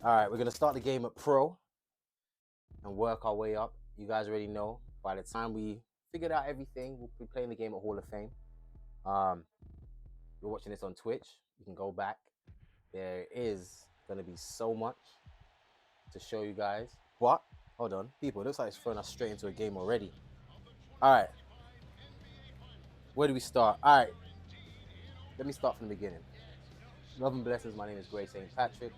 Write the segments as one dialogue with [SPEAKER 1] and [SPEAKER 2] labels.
[SPEAKER 1] All right, we're gonna start the game at Pro and work our way up. You guys already know. By the time we figured out everything, we'll be playing the game at Hall of Fame. You're watching this on Twitch. You can go back. There is gonna be so much to show you guys. But hold on, people. It looks like it's throwing us straight into a game already. All right, where do we start? All right, let me start from the beginning. Love and blessings. My name is Gray St. Patrick.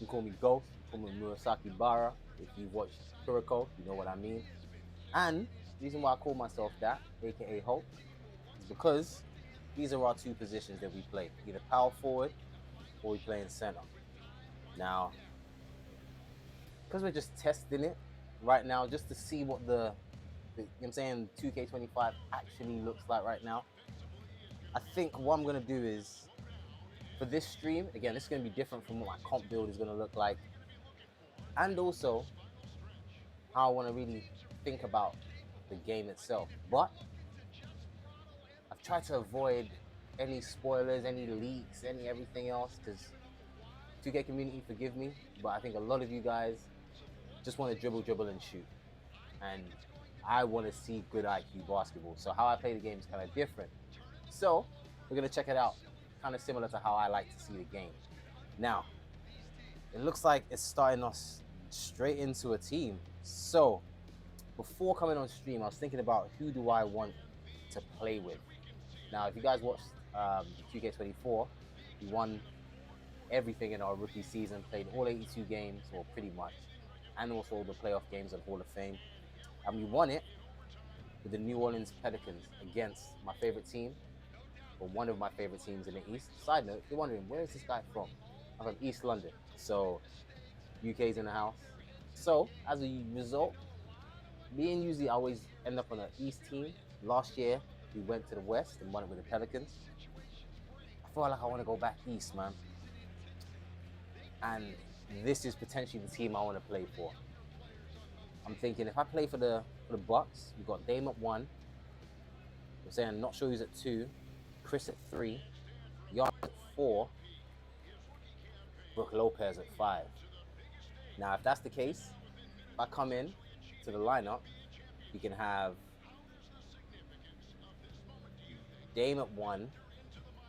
[SPEAKER 1] You can call me Ghost. You can call me Murasaki Bara. If you've watched Kuroko, you know what I mean. And the reason why I call myself that, aka Hope, is because these are our two positions that we play, either power forward or we play in center. Now, because we're just testing it right now, just to see what the you know what I'm saying, 2K25 actually looks like right now. I think what I'm gonna do is, for this stream, again, this is gonna be different from what my comp build is gonna look like, and also how I want to really think about the game itself. But I've tried to avoid any spoilers, any leaks, any everything else, because 2K community, forgive me, but I think a lot of you guys just want to dribble, and shoot. And I want to see good IQ basketball. So how I play the game is kind of different. So we're going to check it out, kind of similar to how I like to see the game. Now, it looks like it's starting us straight into a team. So before coming on stream, I was thinking about who do I want to play with. Now, if you guys watched 2K24, we won everything in our rookie season, played all 82 games, or pretty much, and also the playoff games and Hall of Fame. And we won it with the New Orleans Pelicans against my favorite team, or one of my favorite teams in the East. Side note, if you're wondering, where is this guy from? I'm from East London, so UK's in the house. So, as a result, me and usually always end up on an East team. Last year, we went to the West and won it with the Pelicans. I feel like I want to go back East, man. And this is potentially the team I want to play for. I'm thinking if I play for the Bucks, we've got Dame at 1. I'm saying I'm not sure who's at 2. Chris at 3. Giannis at 4. Brook Lopez at 5. Now, if that's the case, if I come in to the lineup, we can have Dame at 1,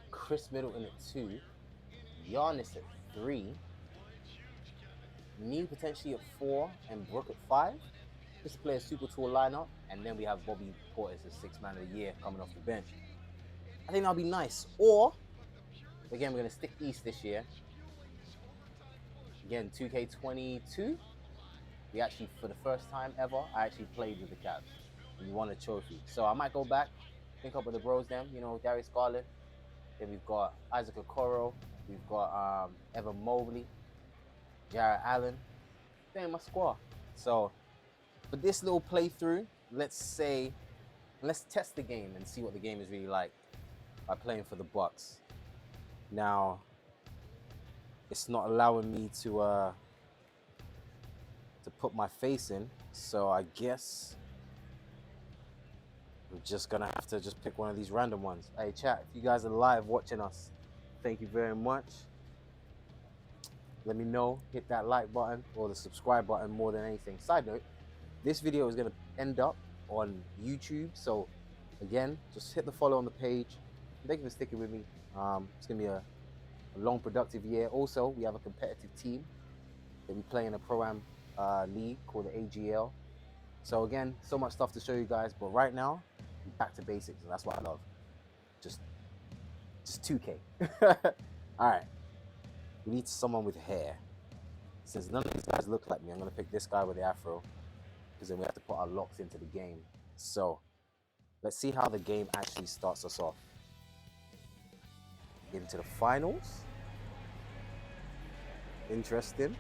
[SPEAKER 1] Chris Middleton at 2, Giannis at 3, me potentially at 4, and Brook at 5. Just to play a super tall lineup, and then we have Bobby Portis as 6th man of the year coming off the bench. I think that'll be nice. Or, again, we're going to stick East this year. Again, 2K22, we actually, for the first time ever, I actually played with the Cavs. And we won a trophy. So I might go back, think up with the bros then, you know, Darius Garland. Then we've got Isaac Okoro. We've got Evan Mobley, Jarrett Allen. They're in my squad. So for this little playthrough, let's test the game and see what the game is really like by playing for the Bucks. Now, it's not allowing me to put my face in, so I guess I'm just gonna have to just pick one of these random ones. Hey chat, if you guys are live watching us, thank you very much. Let me know, hit that like button or the subscribe button more than anything. Side note, this video is gonna end up on YouTube, so again, just hit the follow on the page. Thank you for sticking with me. It's gonna be a long, productive year. Also, we have a competitive team that we play in a Pro-Am league called the AGL. So again, so much stuff to show you guys, but right now, back to basics, and that's what I love. Just 2K. All right, we need someone with hair. Since none of these guys look like me, I'm gonna pick this guy with the afro, because then we have to put our locks into the game. So let's see how the game actually starts us off. Into the finals. Interesting.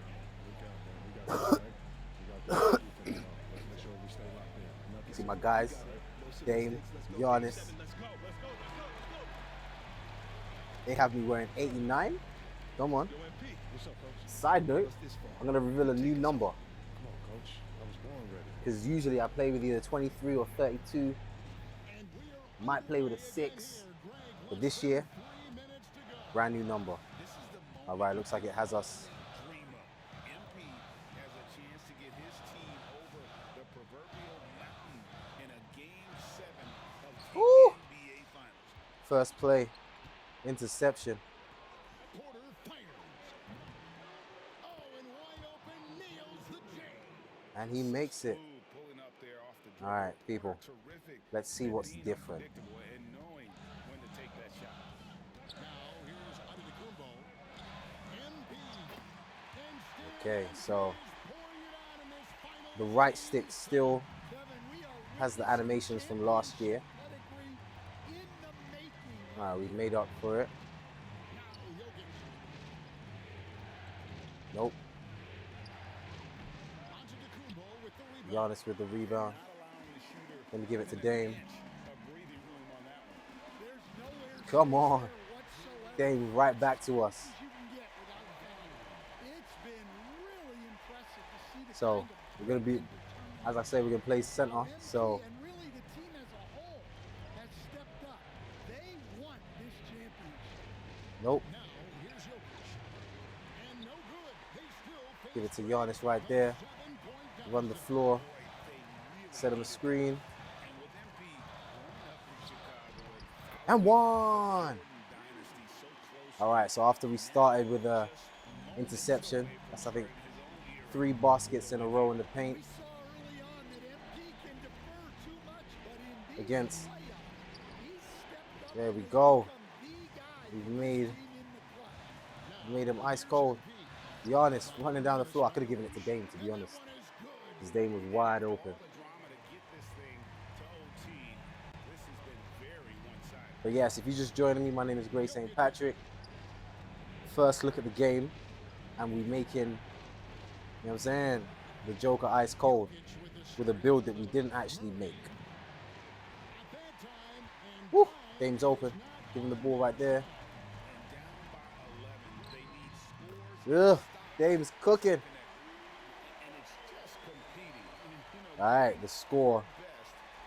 [SPEAKER 1] See my guys, Dame, Giannis. They have me wearing 89. Come on. Side note, I'm gonna reveal a new number. Because usually I play with either 23 or 32. Might play with a 6. But this year, brand new number. All right, looks like it has us first play. Interception. And he makes it. All right, people. Let's see what's different. Okay, so the right stick still has the animations from last year. All right, we've made up for it. Nope. Giannis with the rebound. Let me give it to Dame. Come on. Dame right back to us. So we're going to be, as I say, we're going to play center. So nope. Give it to Giannis right there. Run the floor. Set him a screen. And one. All right, so after we started with a interception, that's I think 3 baskets in a row in the paint against. There we go. We've made him ice cold. Giannis running down the floor. I could have given it to Dame, to be honest. His Dame was wide open. But yes, if you're just joining me, my name is Gray St. Patrick. First look at the game, and we making, you know what I'm saying, the Joker ice cold with a build that we didn't actually make. Woo! Dame's open. Give him the ball right there. Ugh, Dame's cooking. All right, the score.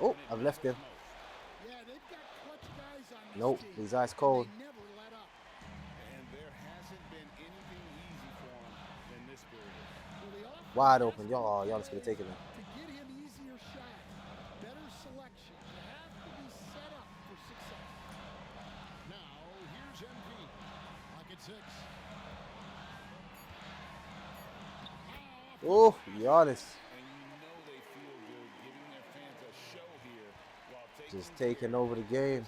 [SPEAKER 1] Oh, I've left him. Nope, he's ice cold. Wide open. Y'all just gonna take it now. Oh, Giannis. Just taking over the game.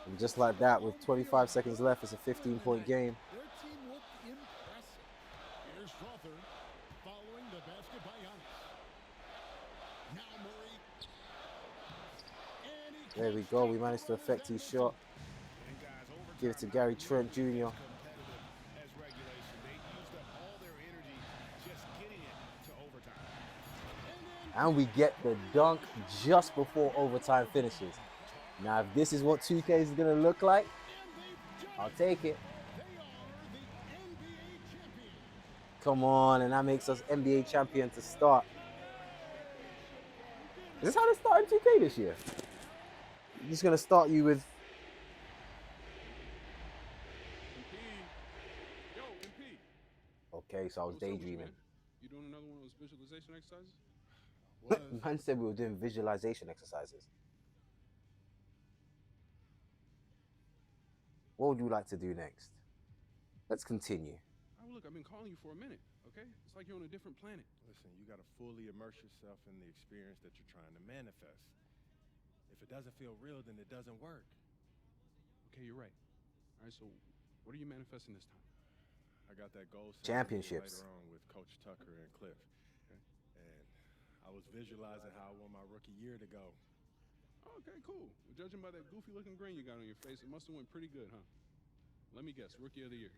[SPEAKER 1] And just like that, with 25 seconds left, it's a 15-point game. There we go. We managed to affect his shot. Give it to Gary Trent Jr. And we get the dunk just before overtime finishes. Now, if this is what 2K is going to look like, I'll take it. Come on, and that makes us NBA champion to start. Is this how they start in 2K this year? I'm just going to start you with... Okay, so I was daydreaming.
[SPEAKER 2] You doing another one of those visualization exercises?
[SPEAKER 1] Man said we were doing visualization exercises. What would you like to do next? Let's continue.
[SPEAKER 2] Oh, look, I've been calling you for a minute, okay? It's like you're on a different planet.
[SPEAKER 3] Listen, you got to fully immerse yourself in the experience that you're trying to manifest. If it doesn't feel real, then it doesn't work.
[SPEAKER 2] Okay, you're right. All right, so what are you manifesting this time?
[SPEAKER 3] I got that goal
[SPEAKER 1] championships
[SPEAKER 3] later on with Coach Tucker and Cliff. Okay. And I was visualizing how I want my rookie year to go.
[SPEAKER 2] Okay, cool. Well, judging by that goofy-looking grin you got on your face, it must have went pretty good, huh? Let me guess, Rookie of the Year.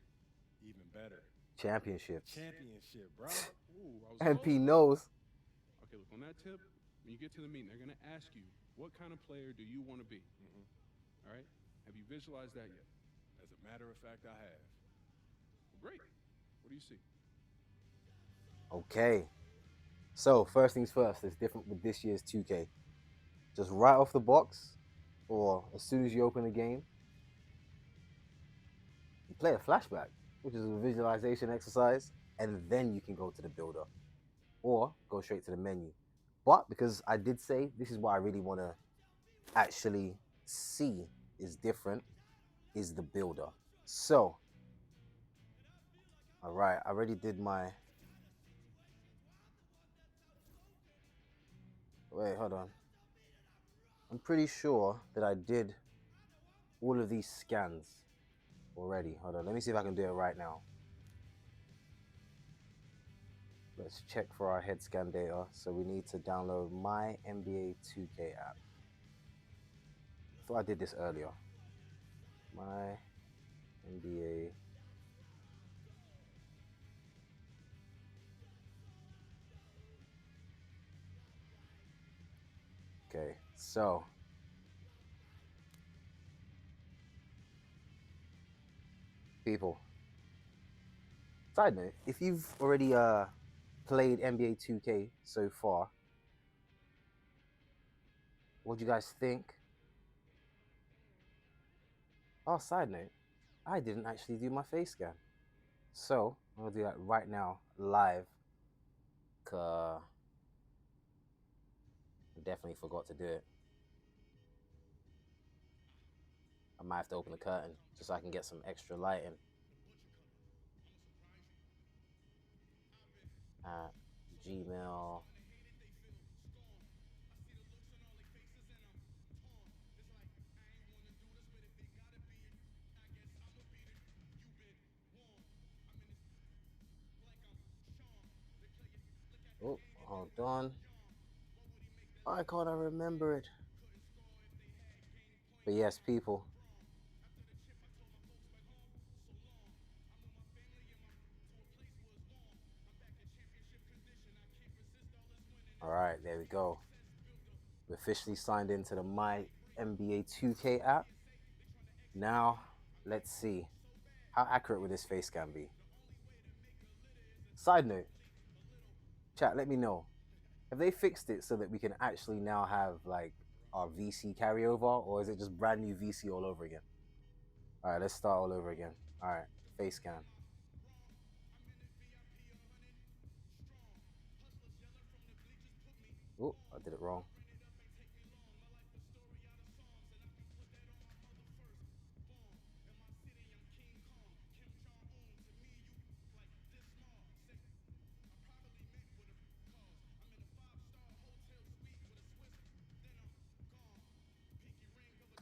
[SPEAKER 3] Even better.
[SPEAKER 1] Championships.
[SPEAKER 3] Championship, bro.
[SPEAKER 2] Ooh, I was
[SPEAKER 1] MP knows.
[SPEAKER 2] Okay, look, on that tip, when you get to the meeting, they're going to ask you, what kind of player do you want to be? All right? Have you visualized that yet?
[SPEAKER 3] As a matter of fact, I have.
[SPEAKER 2] Great. What do you see?
[SPEAKER 1] Okay. So, first things first, it's different with this year's 2K. Just right off the box, or as soon as you open the game, you play a flashback, which is a visualization exercise, and then you can go to the builder, or go straight to the menu. But because I did say this is what I really want to actually see, is different is the builder. So, all right, I already did my. Wait, hold on. I'm pretty sure that I did all of these scans already. Hold on, let me see if I can do it right now. Let's check for our head scan data. So we need to download my NBA2K app. I thought I did this earlier. My NBA. Okay, so people. Side note, if you've already played NBA 2K so far, what do you guys think? Oh, side note, I didn't actually do my face scan. So I'm gonna do that right now, live. I definitely forgot to do it. I might have to open the curtain just so I can get some extra lighting. At Gmail. Oh, hold on. Why can't I remember it? But yes, people. All right, there we go. We officially signed into the My NBA 2K app. Now, let's see. How accurate would this face scan be? Side note, chat, let me know. Have they fixed it so that we can actually now have like our VC carryover, or is it just brand new VC all over again? All right, let's start all over again. All right, face scan. Oh, I did it wrong.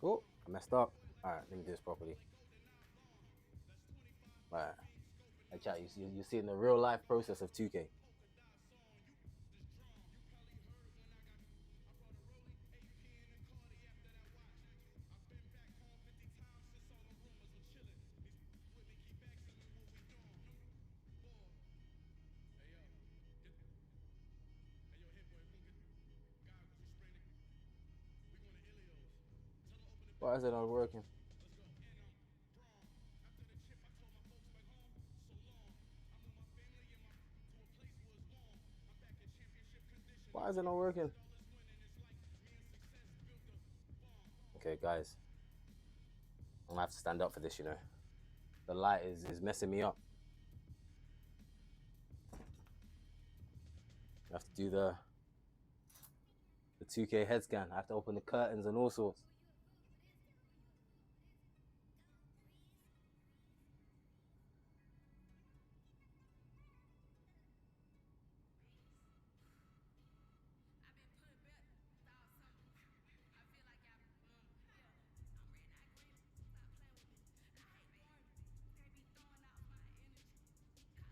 [SPEAKER 1] Oh, I messed up. All right, let me do this properly. All right. Hey, chat, you see in the real life process of 2K. Why is it not working? Why is it not working? Okay, guys. I'm gonna have to stand up for this, you know. The light is messing me up. I have to do the 2K head scan. I have to open the curtains and all sorts.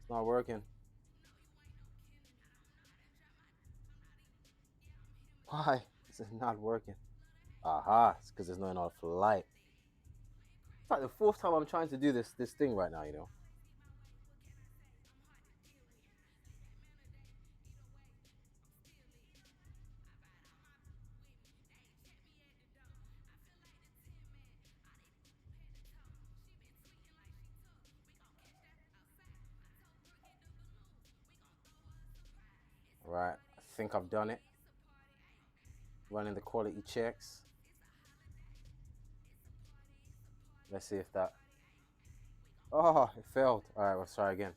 [SPEAKER 1] It's not working. Why is it not working? Aha, it's because there's not enough light. It's like the fourth time I'm trying to do this thing right now, you know. All right, I think I've done it. Running the quality checks. Let's see if that. Oh, it failed. All right, let's try again.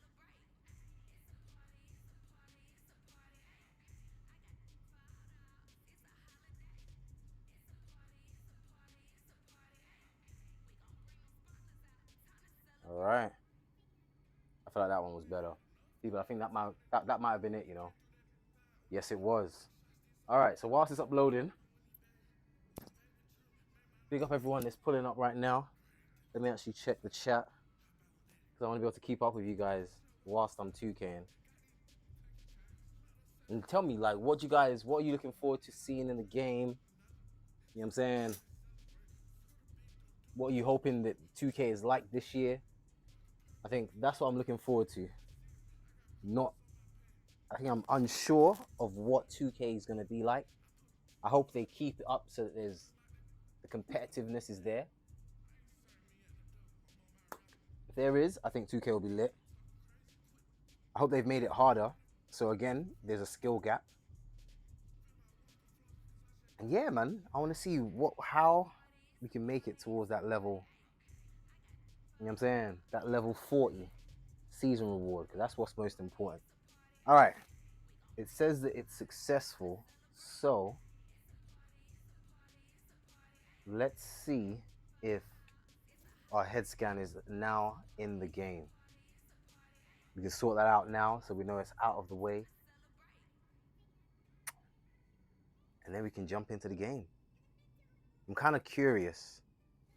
[SPEAKER 1] All right. I feel like that one was better. People, I think that might have been it, you know. Yes, it was. All right, so whilst it's uploading, big up everyone that's pulling up right now. Let me actually check the chat because I want to be able to keep up with you guys whilst I'm 2King. And tell me, like, what are you looking forward to seeing in the game? You know what I'm saying? What are you hoping that 2K is like this year? I think that's what I'm looking forward to. I think I'm unsure of what 2K is going to be like. I hope they keep it up so that the competitiveness is there. If there is, I think 2K will be lit. I hope they've made it harder. So again, there's a skill gap. And yeah, man, I want to see how we can make it towards that level. You know what I'm saying? That level 40 season reward, because that's what's most important. All right. It says that it's successful. So let's see if our head scan is now in the game. We can sort that out now so we know it's out of the way. And then we can jump into the game. I'm kind of curious,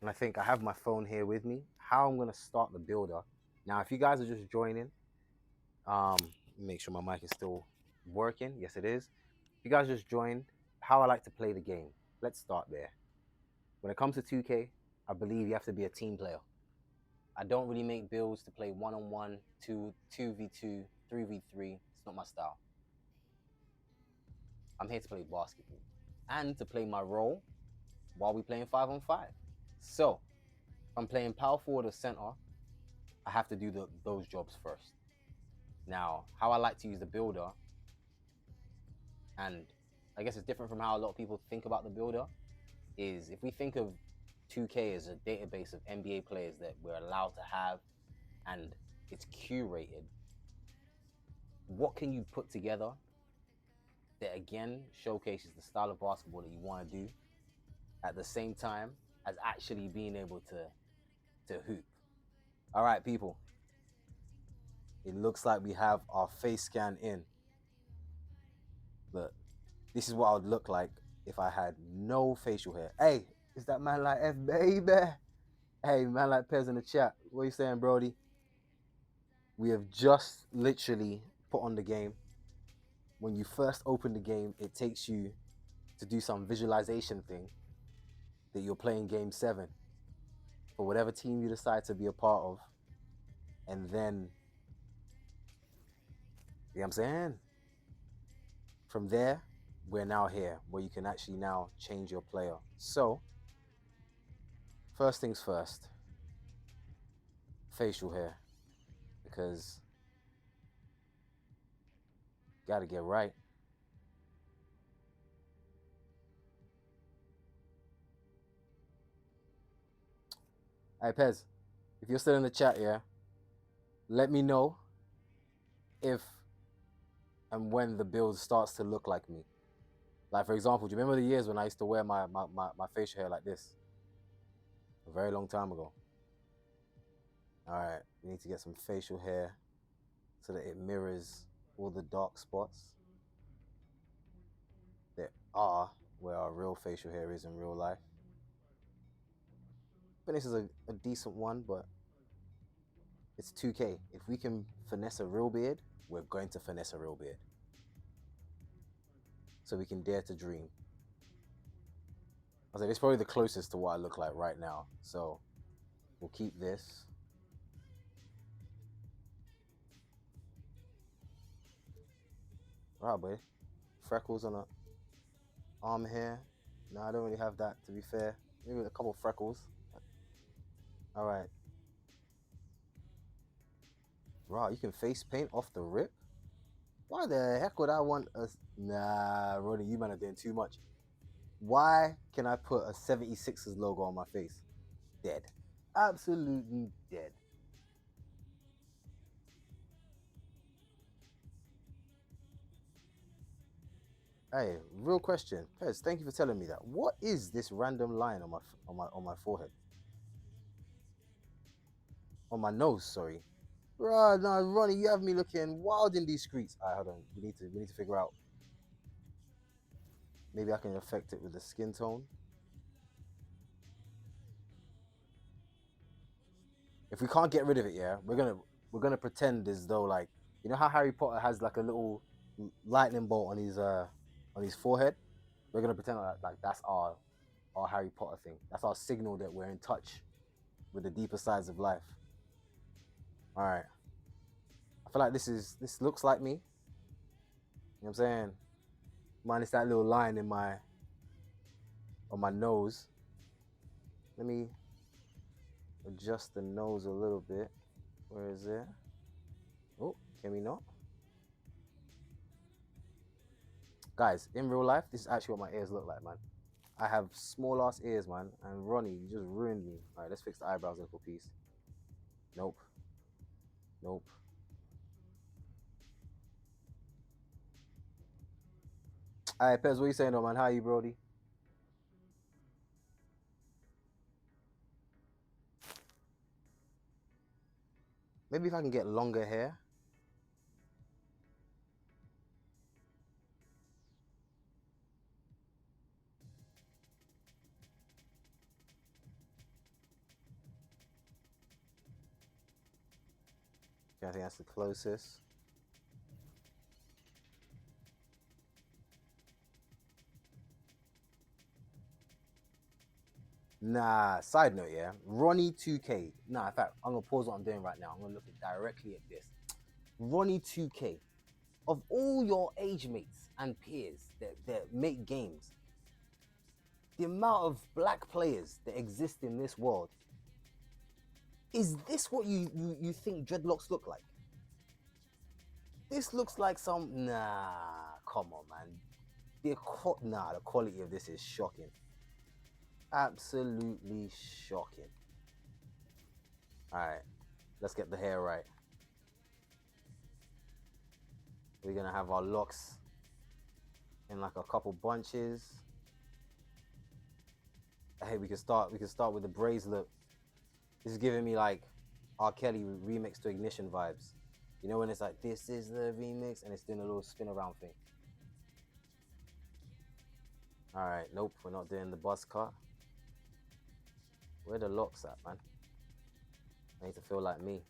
[SPEAKER 1] and I think I have my phone here with me, how I'm going to start the builder. Now, if you guys are just joining, make sure my mic is still working. Yes, it is. If you guys just joined, how I like to play the game. Let's start there. When it comes to 2K, I believe you have to be a team player. I don't really make builds to play 1-on-1, 2v2, 3v3. It's not my style. I'm here to play basketball and to play my role while we're playing 5-on-5. So, if I'm playing power forward or center, I have to do those jobs first. Now, how I like to use the builder, and I guess it's different from how a lot of people think about the builder, is if we think of 2K as a database of NBA players that we're allowed to have and it's curated, what can you put together that again showcases the style of basketball that you want to do at the same time as actually being able to hoop? All right, people. It looks like we have our face scan in. Look, this is what I would look like if I had no facial hair. Hey, is that man like F, baby? Hey, man like Pez in the chat. What are you saying, Brody? We have just literally put on the game. When you first open the game, it takes you to do some visualization thing that you're playing game 7 for whatever team you decide to be a part of. And then, you know what I'm saying? From there, we're now here where you can actually now change your player. So, first things first, facial hair, because gotta get right. Hey Pez, if you're still in the chat, yeah, let me know if and when the build starts to look like me. Like, for example, do you remember the years when I used to wear my facial hair like this? A very long time ago. All right, we need to get some facial hair so that it mirrors all the dark spots that are where our real facial hair is in real life. But this is a decent one, but it's 2K. If we can finesse a real beard, we're going to finesse a real beard. So we can dare to dream. I was like, it's probably the closest to what I look like right now. So we'll keep this. Right, boy. Freckles on the arm hair. No, I don't really have that, to be fair. Maybe a couple freckles. All right. Right, you can face paint off the rip? Why the heck would I want a... Nah, Ronnie, you man are doing too much. Why can I put a 76ers logo on my face? Dead. Absolutely dead. Hey, real question. Pez, thank you for telling me that. What is this random line on my forehead? On my nose, sorry. Bruh, no, Ronnie, you have me looking wild in these streets. Alright, hold on. We need to figure out. Maybe I can affect it with the skin tone. If we can't get rid of it, yeah, we're gonna pretend as though, like, you know how Harry Potter has like a little lightning bolt on his forehead. We're gonna pretend like that's our Harry Potter thing. That's our signal that we're in touch with the deeper sides of life. All right. I feel like this looks like me. You know what I'm saying? Minus that little line on my nose. Let me adjust the nose a little bit. Where is it? Oh, can we not? Guys, in real life, this is actually what my ears look like, man. I have small ass ears, man. And Ronnie, you just ruined me. All right, let's fix the eyebrows a little piece. Nope. Nope. All right, Pez, what you saying, though, man? How you, Brody? Maybe if I can get longer hair. Okay, I think that's the closest. Nah, side note, yeah. Ronnie 2K. Nah, in fact, I'm gonna pause what I'm doing right now. I'm gonna look directly at this. Ronnie 2K. Of all your age mates and peers that make games, the amount of black players that exist in this world, is this what you think dreadlocks look like? This looks like some. Nah, come on, man. The quality of this is shocking. Absolutely shocking. All right, let's get the hair right. We're gonna have our locks in like a couple bunches. Hey, we can start with the braids look. This is giving me like R. Kelly remix to Ignition vibes. You know when it's like, this is the remix, and it's doing a little spin around thing. All right, nope, we're not doing the buzz cut. Where the locks at, man? I need to feel like me.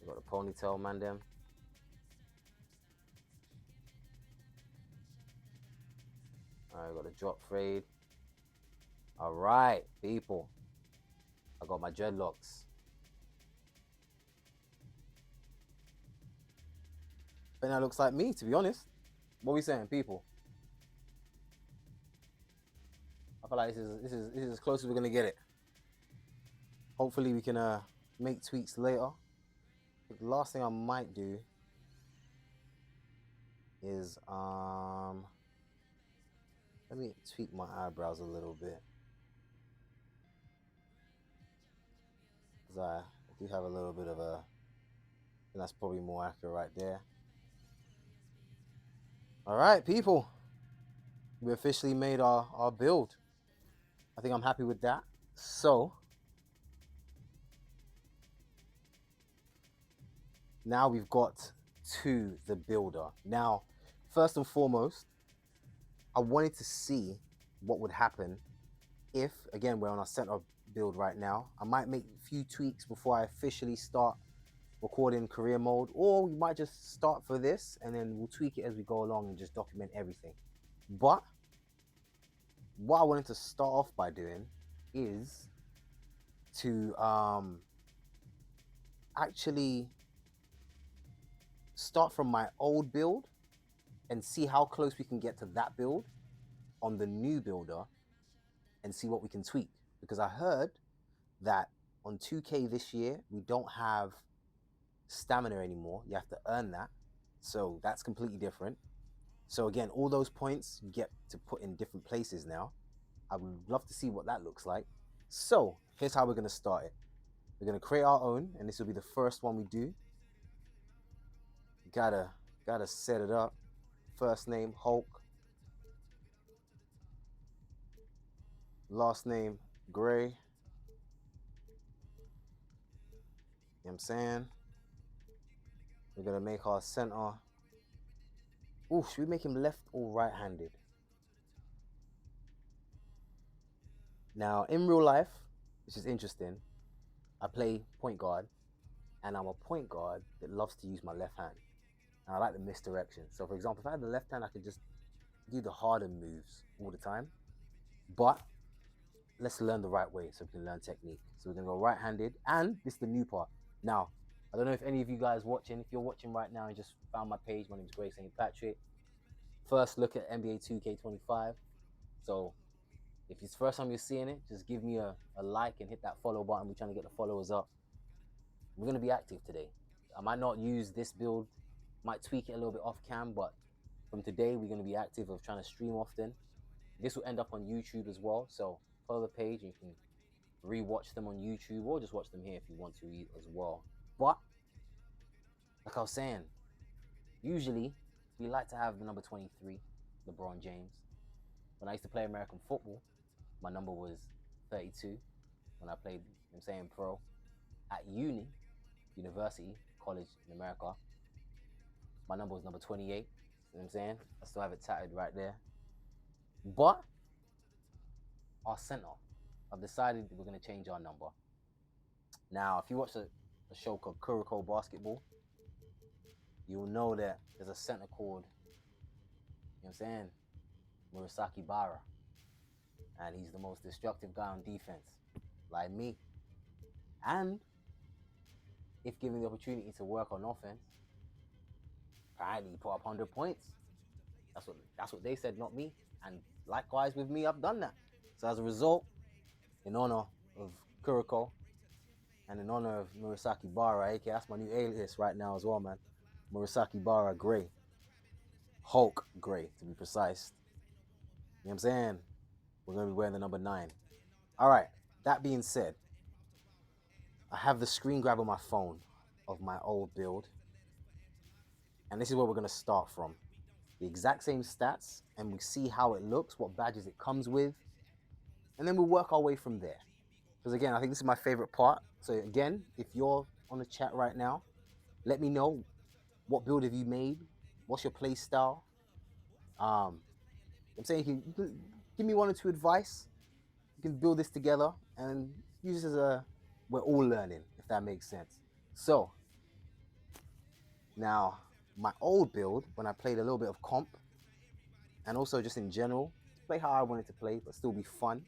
[SPEAKER 1] We got the ponytail, man, them. All right, we got the drop fade. All right, people. I got my dreadlocks. I think that looks like me, to be honest. What are we saying, people? I feel like this is as close as we're gonna get it. Hopefully we can make tweaks later. The last thing I might do is let me tweak my eyebrows a little bit. Because I do have a little bit of a, and that's probably more accurate right there. All right, people. We officially made our build. I think I'm happy with that. So now we've got to the builder. Now, first and foremost, I wanted to see what would happen if, again, we're on our center build right now. I might make a few tweaks before I officially start recording career mode, or we might just start for this and then we'll tweak it as we go along and just document everything. But what I wanted to start off by doing is to actually start from my old build and see how close we can get to that build on the new builder and see what we can tweak. Because I heard that on 2K this year, we don't have stamina anymore. You have to earn that. So that's completely different. So again, all those points you get to put in different places now. I would love to see what that looks like. So here's how we're going to start it. We're going to create our own, and this will be the first one we do. Gotta set it up. First name, Hulk. Last name, Gray. what I'm saying? We're going to make our center. Ooh, should we make him left or right-handed? Now, in real life, which is interesting, I play point guard, and I'm a point guard that loves to use my left hand. And I like the misdirection. So, for example, if I had the left hand, I could just do the harder moves all the time. But let's learn the right way so we can learn technique. So we're going to go right-handed, and this is the new part. Now, I don't know if any of you guys watching, if you're watching right now and just found my page, my name is Grace St. Patrick. First look at NBA 2K25. So if it's the first time you're seeing it, just give me a like and hit that follow button. We're trying to get the followers up. We're going to be active today. I might not use this build, might tweak it a little bit off cam, but from today, we're going to be active of trying to stream often. This will end up on YouTube as well. So follow the page and you can re-watch them on YouTube or just watch them here if you want to as well. But like I was saying, usually we like to have the number 23, LeBron James. When I used to play American football, my number was 32 when I played, I'm saying, pro. At university, college in America, my number was number 28. You know what I'm saying? I still have it tatted right there. But our center, I've decided we're going to change our number. Now, if you watch a show called Kuroko Basketball, you'll know that there's a center called, you know what I'm saying, Murasaki Bara. And he's the most destructive guy on defense, like me. And if given the opportunity to work on offense, apparently he put up 100 points. That's what they said, not me. And likewise with me, I've done that. So as a result, in honor of Kuroko and in honor of Murasaki Bara, aka that's my new alias right now as well, man. Murasaki Bara Gray. Hulk Gray, to be precise. You know what I'm saying? We're going to be wearing the number 9. All right, that being said, I have the screen grab on my phone of my old build. And this is where we're going to start from. The exact same stats, and we see how it looks, what badges it comes with. And then we'll work our way from there. Because again, I think this is my favorite part. So again, if you're on the chat right now, let me know what build have you made? What's your play style? I'm saying you can give me 1 or 2 advice. You can build this together and use this as we're all learning, if that makes sense. So now my old build, when I played a little bit of comp and also just in general, play how I wanted to play, but still be fun.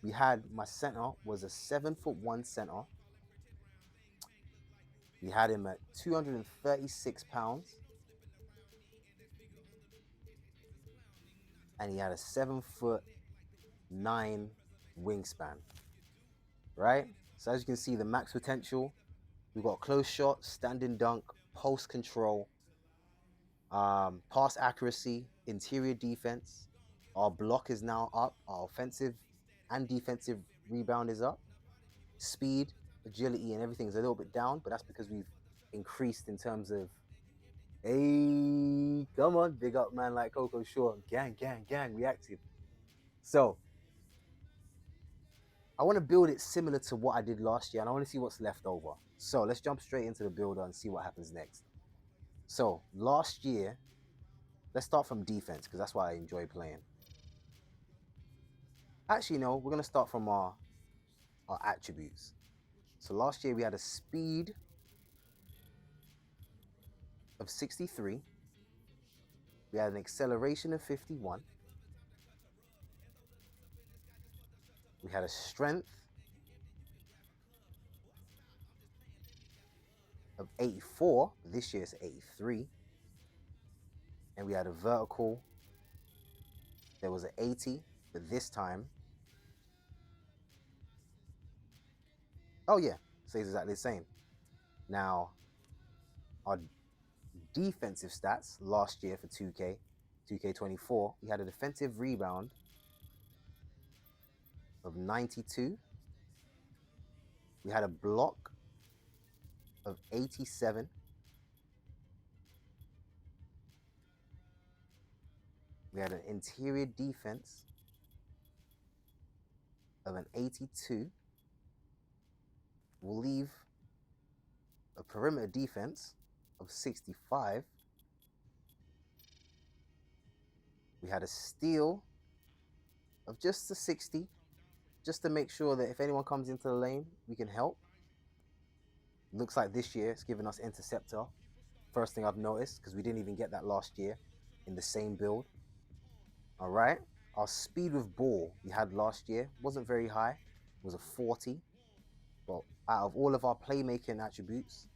[SPEAKER 1] We had my center was a 7'1" center. We had him at 236 pounds. And he had a 7'9" wingspan. Right? So as you can see, the max potential, we've got close shot, standing dunk, post control, pass accuracy, interior defense. Our block is now up. Our offensive and defensive rebound is up. Speed, agility, and everything is a little bit down, but that's because we've increased in terms of, hey, come on, big up man like Coco Short. Gang, we active. So I want to build it similar to what I did last year, and I want to see what's left over. So let's jump straight into the builder and see what happens next. So last year, let's start from defense because that's what I enjoy playing. Actually, no, we're going to start from our attributes. So last year we had a speed of 63. We had an acceleration of 51. We had a strength of 84. This year it's 83. And we had a vertical. There was an 80, but this time, oh yeah, stays exactly the same. Now, our defensive stats last year for 2K24, we had a defensive rebound of 92. We had a block of 87. We had an interior defense of an 82. We'll leave a perimeter defense of 65. We had a steal of just a 60, just to make sure that if anyone comes into the lane, we can help. Looks like this year it's given us interceptor. First thing I've noticed, because we didn't even get that last year in the same build. All right. Our speed with ball we had last year wasn't very high. It was a 40. But out of all of our playmaking attributes,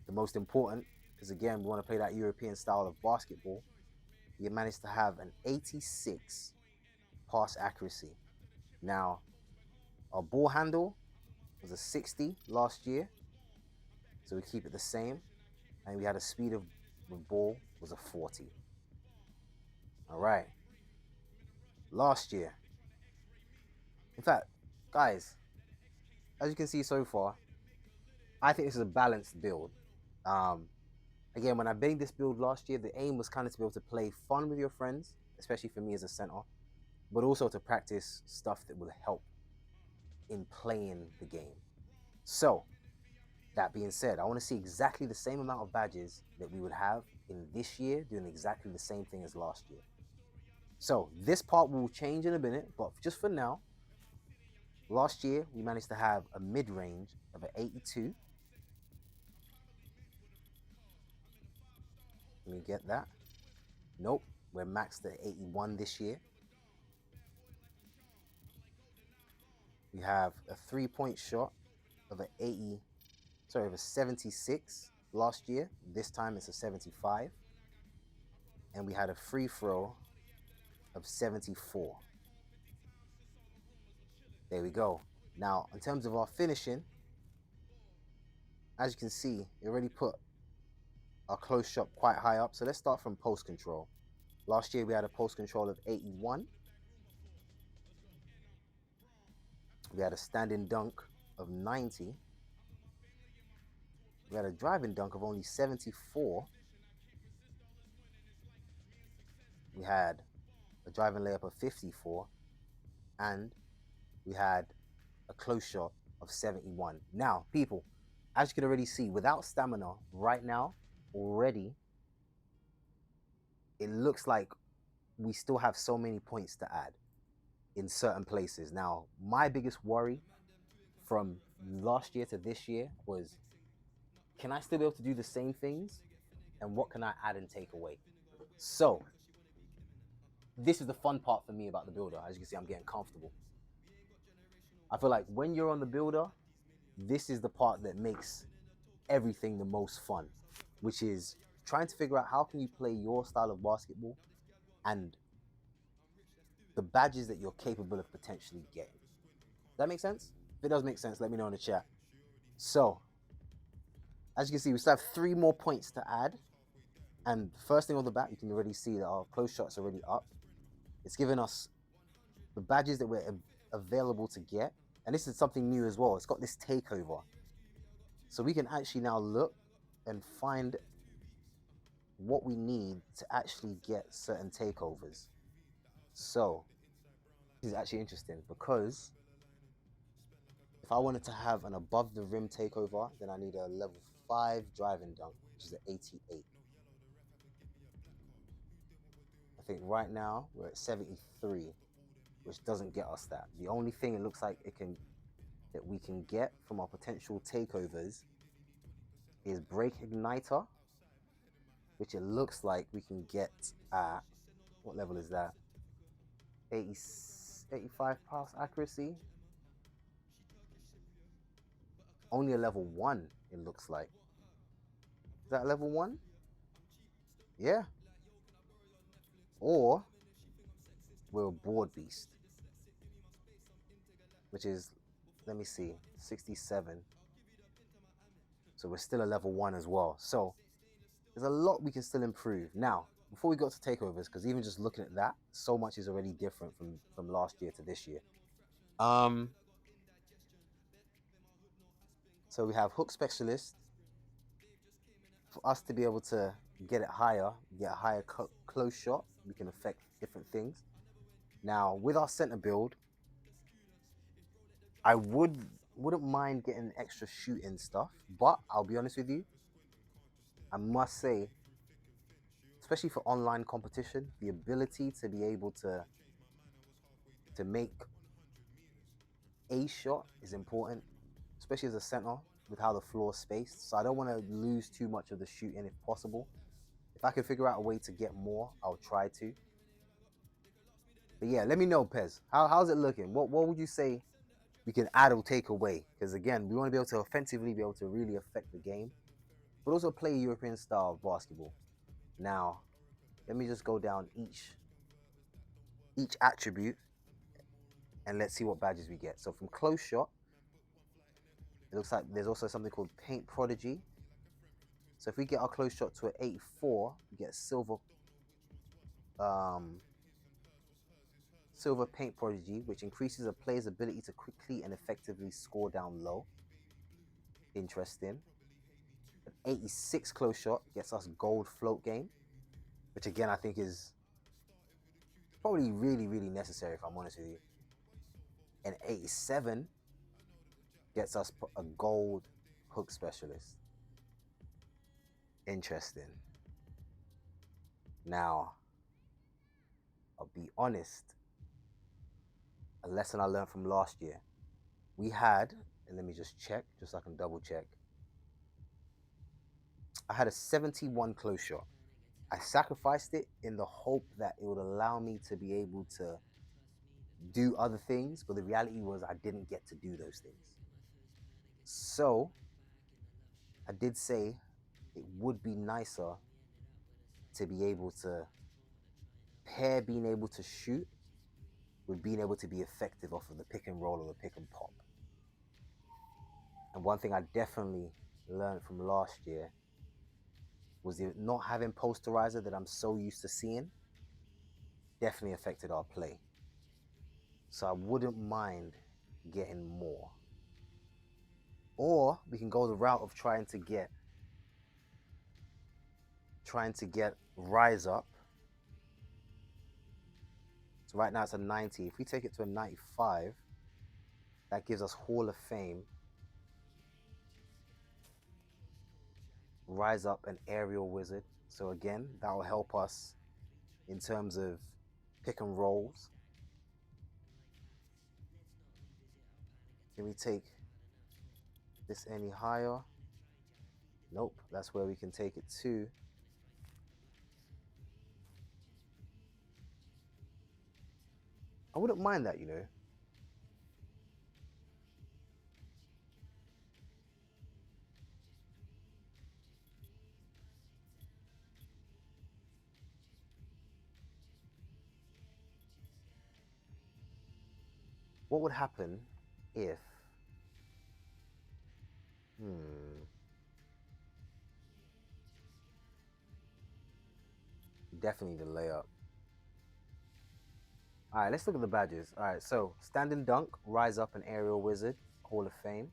[SPEAKER 1] the most important, because again, we want to play that European style of basketball, we managed to have an 86 pass accuracy. Now, our ball handle was a 60 last year, so we keep it the same. And we had a speed of the ball was a 40. All right. Last year, in fact, guys, as you can see so far, I think this is a balanced build. Again, when I made this build last year, the aim was kind of to be able to play fun with your friends, especially for me as a center, but also to practice stuff that will help in playing the game. So, that being said, I want to see exactly the same amount of badges that we would have in this year, doing exactly the same thing as last year. So, this part will change in a minute, but just for now, last year we managed to have a mid-range of an 82. Let me get that. Nope, we're maxed at 81 this year. We have a 3-point shot of a 76 last year. This time it's a 75. And we had a free throw of 74. There we go. Now, in terms of our finishing, as you can see, it already put our close shot quite high up. So let's start from post control. Last year we had a post control of 81. We had a standing dunk of 90. We had a driving dunk of only 74. We had a driving layup of 54. And we had a close shot of 71. Now, people, as you can already see, without stamina right now, already, it looks like we still have so many points to add in certain places. Now, my biggest worry from last year to this year was, can I still be able to do the same things? And what can I add and take away? So, this is the fun part for me about the builder. As you can see, I'm getting comfortable. I feel like when you're on the builder, this is the part that makes everything the most fun, which is trying to figure out how can you play your style of basketball and the badges that you're capable of potentially getting. Does that make sense? If it does make sense, let me know in the chat. So, as you can see, we still have 3 more points to add. And first thing on the bat, you can already see that our close shot's already up. It's given us the badges that we're available to get. And this is something new as well. It's got this takeover. So we can actually now look and find what we need to actually get certain takeovers. So this is actually interesting because if I wanted to have an above the rim takeover, then I need a level 5 driving dunk, which is an 88. I think right now we're at 73, which doesn't get us that. The only thing it looks like that we can get from our potential takeovers is break igniter, which it looks like we can get at, what level is that? 85 pass accuracy. Only a level 1, it looks like. Is that level 1? Yeah. Or we're a board beast, which is, let me see, 67. So we're still a level 1 as well. So there's a lot we can still improve. Now, before we go to takeovers, because even just looking at that, so much is already different from last year to this year. So we have hook specialist. For us to be able to get it higher, get a higher close shot, we can affect different things. Now, with our center build, I would wouldn't mind getting extra shooting stuff, but I'll be honest with you, I must say, especially for online competition, the ability to be able to make a shot is important, especially as a center with how the floor is spaced. So I don't want to lose too much of the shooting if possible. If I can figure out a way to get more, I'll try to. But yeah, let me know, Pez. How's it looking? What would you say we can add or take away? Because again, we want to be able to offensively be able to really affect the game, but also play European style of basketball. Now, let me just go down each attribute and let's see what badges we get. So from close shot, it looks like there's also something called Paint Prodigy. So if we get our close shot to an 84, we get silver Paint Prodigy, which increases a player's ability to quickly and effectively score down low. Interesting. An 86 close shot gets us gold float game, which again I think is probably really, really necessary if I'm honest with you. An 87 gets us a gold hook specialist. Interesting. Now, I'll be honest, a lesson I learned from last year. We had, and let me just check, just so I can double check. I had a 71 close shot. I sacrificed it in the hope that it would allow me to be able to do other things, but the reality was I didn't get to do those things. So I did say it would be nicer to be able to pair being able to shoot with being able to be effective off of the pick and roll or the pick and pop. And one thing I definitely learned from last year was not having posterizer that I'm so used to seeing definitely affected our play. So I wouldn't mind getting more. Or we can go the route of trying to get rise up. So right now it's a 90. If we take it to a 95, that gives us Hall of Fame, rise up, an aerial wizard. So again, that will help us in terms of pick and rolls. Can we take this any higher? Nope, that's where we can take it to. I wouldn't mind that, you know. What would happen if definitely the layup. All right, let's look at the badges. All right, so standing dunk, rise up, an aerial wizard, Hall of Fame.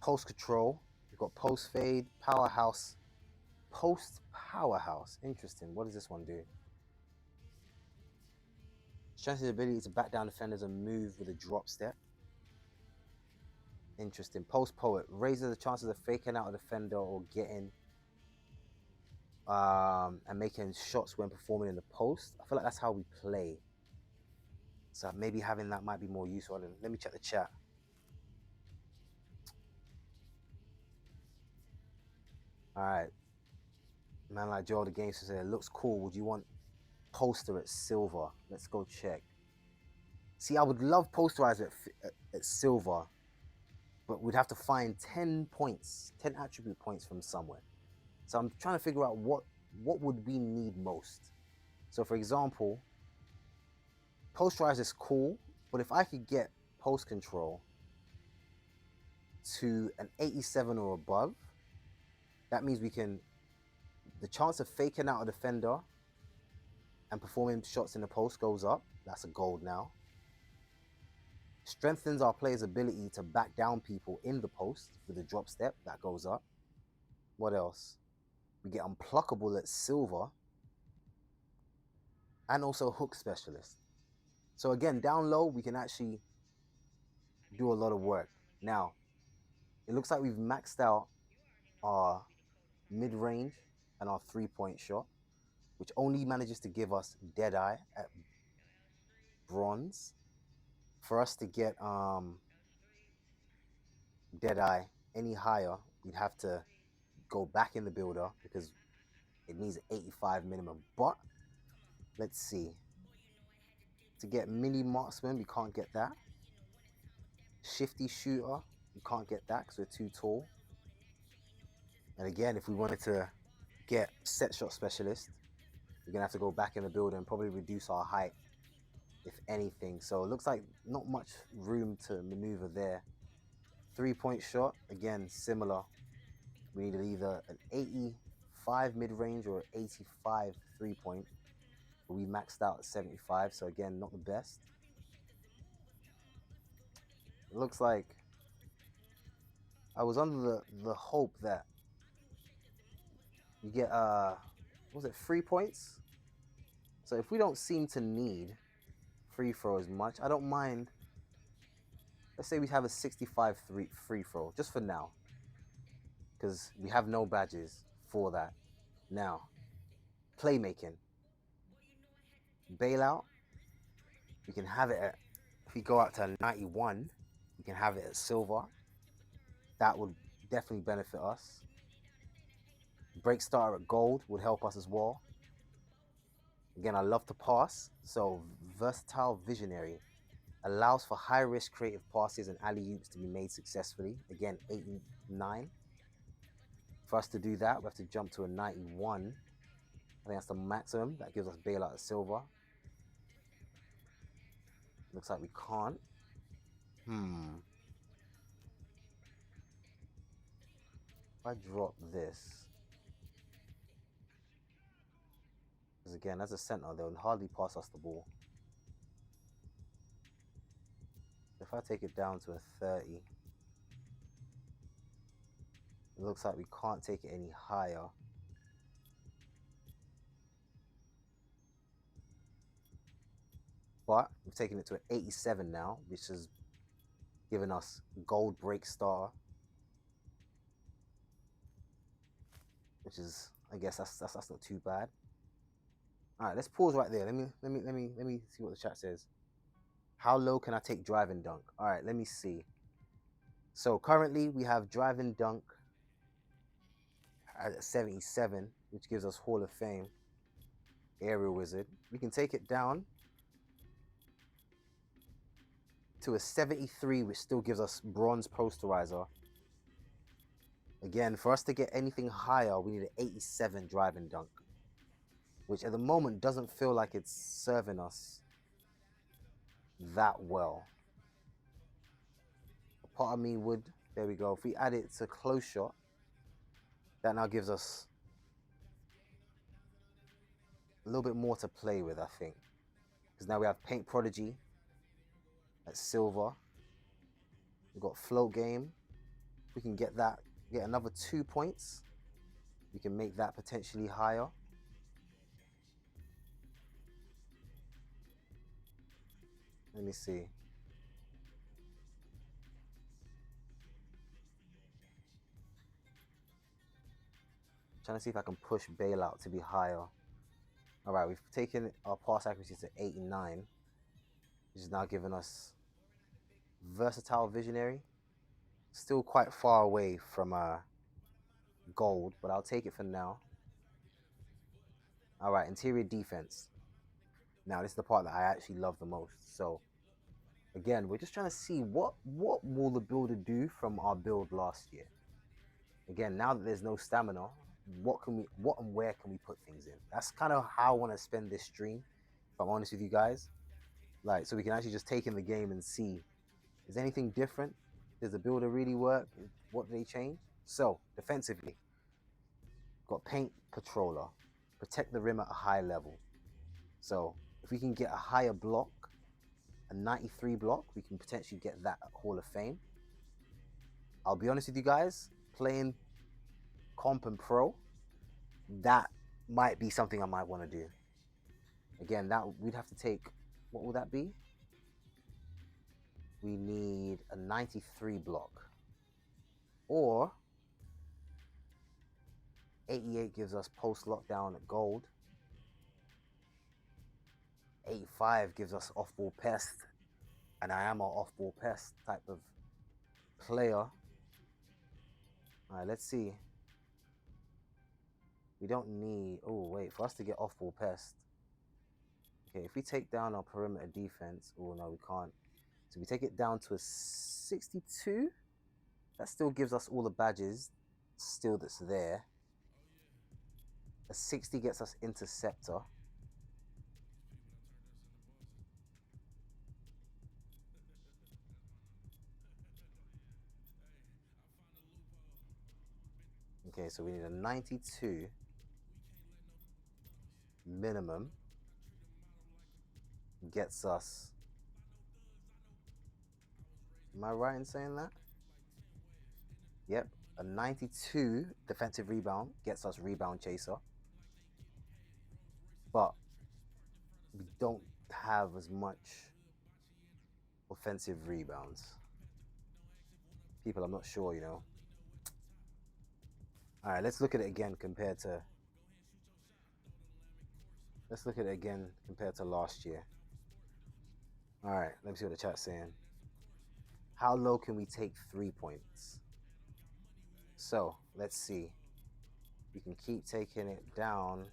[SPEAKER 1] Post control, we've got post fade, powerhouse, post powerhouse. Interesting. What does this one do? Strengthens the ability to back down defenders and move with a drop step. Interesting. Post poet, raises the chances of faking out a defender or getting and making shots when performing in the post. I feel like that's how we play. So maybe having that might be more useful. Let me check the chat. All right. Man like Joe the Games said, it looks cool. Would you want poster at silver? Let's go check. See, I would love posterizer at silver, but we'd have to find 10 points, 10 attribute points from somewhere. So I'm trying to figure out what would we need most. So for example, posterize is cool, but if I could get post control to an 87 or above, that means the chance of faking out a defender and performing shots in the post goes up. That's a gold now. Strengthens our players' ability to back down people in the post with a drop step. That goes up. What else? We get unpluckable at silver and also hook specialist. So again, down low, we can actually do a lot of work. Now, it looks like we've maxed out our mid-range and our three-point shot, which only manages to give us Deadeye at bronze. For us to get Deadeye any higher, we'd have to go back in the builder because it needs 85 minimum. But let's see. To get mini marksman, we can't get that. Shifty shooter, we can't get that because we're too tall. And again, if we wanted to get set shot specialist, we're gonna have to go back in the builder and probably reduce our height, if anything. So it looks like not much room to maneuver there. Three-point shot, again, similar. We needed either an 85 mid-range or 85 three-point. But we maxed out at 75, so again, not the best. It looks like I was under the hope that you get, what was it, 3 points? So if we don't seem to need free throw as much, I don't mind. Let's say we have a 65 free throw, just for now. Because we have no badges for that. Now, playmaking. Bailout, we can have it at, if we go out to 91, we can have it at silver. That would definitely benefit us. Break starter at gold would help us as well. Again, I love to pass, so versatile visionary allows for high-risk creative passes and alley-oops to be made successfully. Again, 89. For us to do that, we have to jump to a 91. I think that's the maximum. That gives us bailout at silver. Looks like we can't. If I drop this, because again, as a center, they'll hardly pass us the ball. If I take it down to a 30, it looks like we can't take it any higher. But we've taken it to an 87 now, which has given us gold break star, which is, I guess that's not too bad. All right, let's pause right there. Let me see what the chat says. How low can I take drive and dunk? All right, let me see. So currently we have drive and dunk at 77, which gives us Hall of Fame, Aerial Wizard. We can take it down to a 73, which still gives us Bronze Posterizer. Again, for us to get anything higher, we need an 87 drive and dunk, which at the moment doesn't feel like it's serving us that well. A part of me would, there we go. If we add it to close shot, that now gives us a little bit more to play with, I think. Because now we have Paint Prodigy at silver. We've got Float Game. We can get that, get another 2 points. We can make that potentially higher. Let me see. Trying to see if I can push bailout to be higher. All right, we've taken our pass accuracy to 89, which is now giving us versatile visionary. Still quite far away from gold, but I'll take it for now. All right, interior defense. Now this is the part that I actually love the most. So again, we're just trying to see what will the builder do from our build last year. Again, now that there's no stamina, what and where can we put things in? That's kind of how I want to spend this stream, if I'm honest with you guys. Like, so we can actually just take in the game and see, is anything different? Does the builder really work? What do they change? So, defensively, got Paint Patroller, protect the rim at a high level. So, if we can get a higher block, a 93 block, we can potentially get that at Hall of Fame. I'll be honest with you guys, playing Comp and Pro, that might be something I might want to do. Again, that we'd have to take, what will that be? we need a 93 block. Or 88 gives us post lockdown at gold. 85 gives us off-ball pest. And I am an off-ball pest type of player. All right, let's see. We don't need, oh wait, for us to get off-ball pest. Okay, if we take down our perimeter defense, oh no, we can't. So we take it down to a 62. That still gives us all the badges still that's there. A 60 gets us interceptor. Okay, so we need a 92 minimum. Gets us, am I right in saying that? Yep, a 92 defensive rebound gets us rebound chaser. But we don't have as much offensive rebounds. People, I'm not sure, you know. All right, let's look at it again compared to last year. All right, let me see what the chat's saying. How low can we take 3 points? So let's see. We can keep taking it down.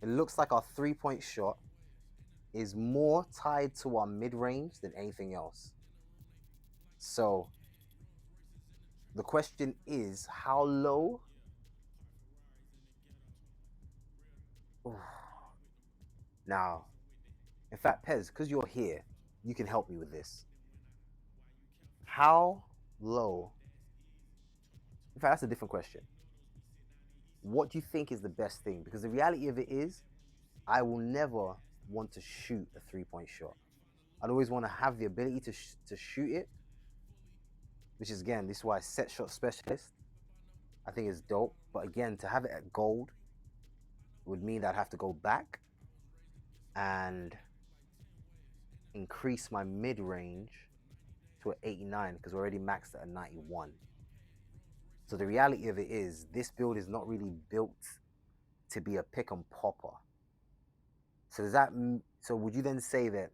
[SPEAKER 1] It looks like our 3-point shot is more tied to our mid-range than anything else. So the question is, how low? Ooh. Now, in fact, Pez, because you're here, you can help me with this. How low? In fact, that's a different question. What do you think is the best thing? Because the reality of it is, I will never want to shoot a 3-point shot. I'd always want to have the ability to shoot it, which is, again, this is why set shot specialist, I think is dope. But again, to have it at gold would mean that I'd have to go back and increase my mid-range to an 89 because we're already maxed at a 91. So the reality of it is, this build is not really built to be a pick and popper. So does that, so would you then say that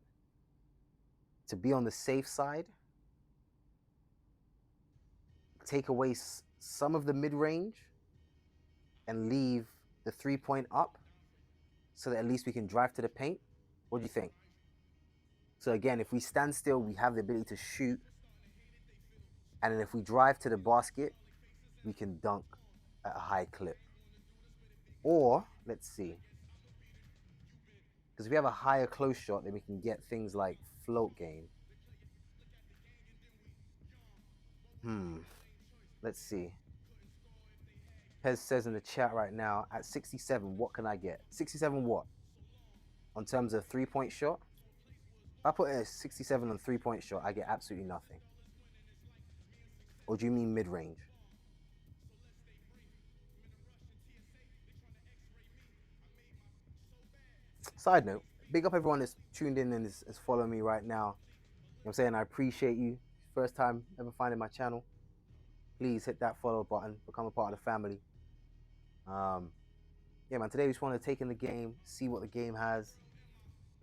[SPEAKER 1] to be on the safe side, take away some of the mid-range and leave the 3-point up so that at least we can drive to the paint? What do you think? So again, if we stand still, we have the ability to shoot. And then if we drive to the basket, we can dunk at a high clip. Or, let's see. Because if we have a higher close shot, then we can get things like float game. Let's see. Pez says in the chat right now, at 67, what can I get? 67 what? On terms of 3-point shot? If I put a 67 on 3-point shot, I get absolutely nothing. Or do you mean mid-range? Side note, big up everyone that's tuned in and is following me right now. You know what I'm saying? I appreciate you. First time ever finding my channel. Please hit that follow button, become a part of the family. Yeah, man, today we just want to take in the game, see what the game has,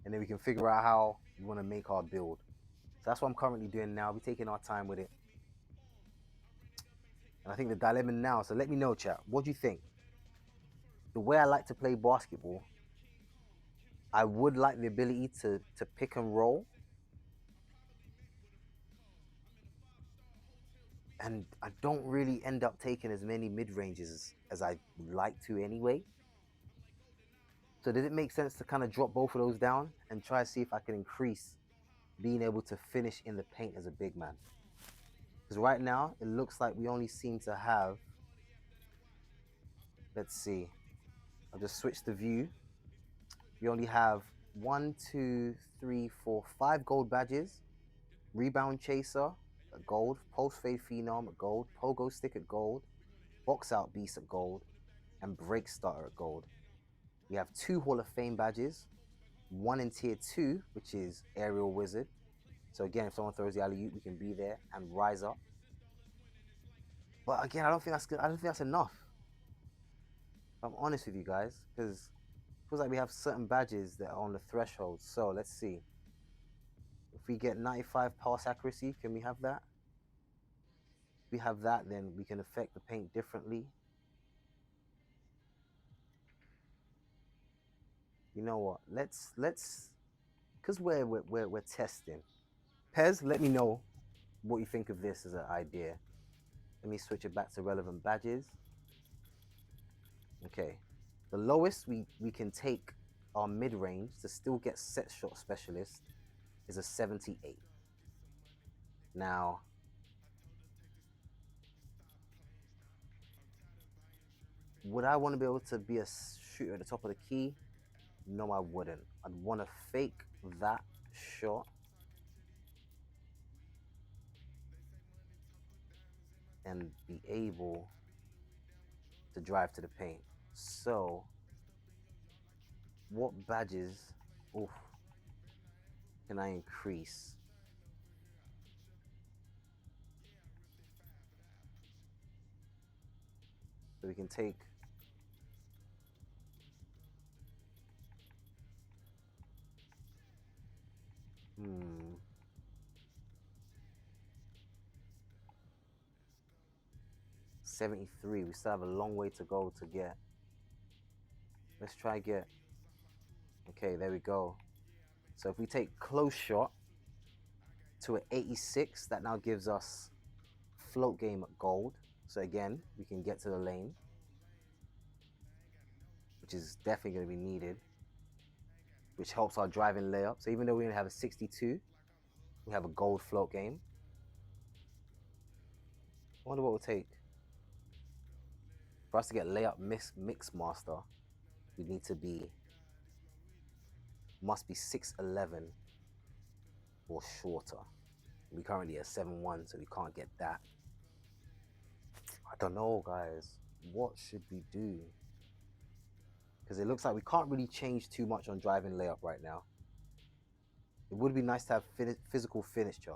[SPEAKER 1] and then we can figure out how we want to make our build. So that's what I'm currently doing now. We're taking our time with it. And I think the dilemma now, so let me know, chat, what do you think? The way I like to play basketball, I would like the ability to pick and roll. And I don't really end up taking as many mid-ranges as I would like to anyway. So does it make sense to kind of drop both of those down and try to see if I can increase being able to finish in the paint as a big man? Because right now, it looks like we only seem to have, let's see, I'll just switch the view. We only have 1, 2, 3, 4, 5 gold badges. Rebound chaser at gold, post fade phenom at gold, pogo stick at gold, box out beast at gold, and break starter at gold. We have 2 Hall of Fame badges, 1 in tier 2, which is aerial wizard. So again, if someone throws the alley-oop, we can be there and rise up. But again, I don't think that's good. I don't think that's enough. If I'm honest with you guys, because it feels like we have certain badges that are on the threshold. So let's see. If we get 95 pass accuracy, can we have that? If we have that, then we can affect the paint differently. You know what? Let's because we're testing. Pez, let me know what you think of this as an idea. Let me switch it back to relevant badges. Okay, the lowest we can take our mid-range to still get set shot specialist is a 78. Now, would I want to be able to be a shooter at the top of the key? No, I wouldn't. I'd want to fake that shot and be able to drive to the paint. So, what badges can I increase? So we can take 73. We still have a long way to go to get. Let's try get. Okay, there we go. So if we take close shot to an 86, that now gives us float game at gold. So again, we can get to the lane, which is definitely going to be needed, which helps our driving layup. So even though we only have a 62, we have a gold float game. I wonder what we'll take. For us to get layup mix master, we need to be, must be 6'11" or shorter. We currently at 7'1", so we can't get that. I don't know, guys. What should we do? Because it looks like we can't really change too much on driving layup right now. It would be nice to have physical finisher.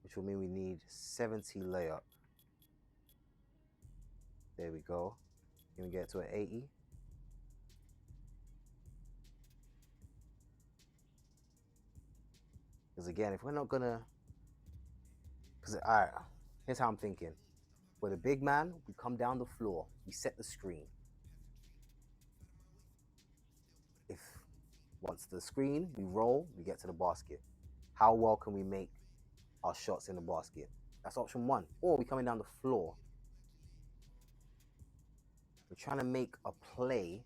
[SPEAKER 1] Which will mean we need 70 layup. There we go. Can we get to an 80? Because again, if we're not gonna, because all right, here's how I'm thinking. For the big man, we come down the floor, we set the screen. If once the screen, we roll, we get to the basket. How well can we make our shots in the basket? That's option 1. Or we coming down the floor. We're trying to make a play,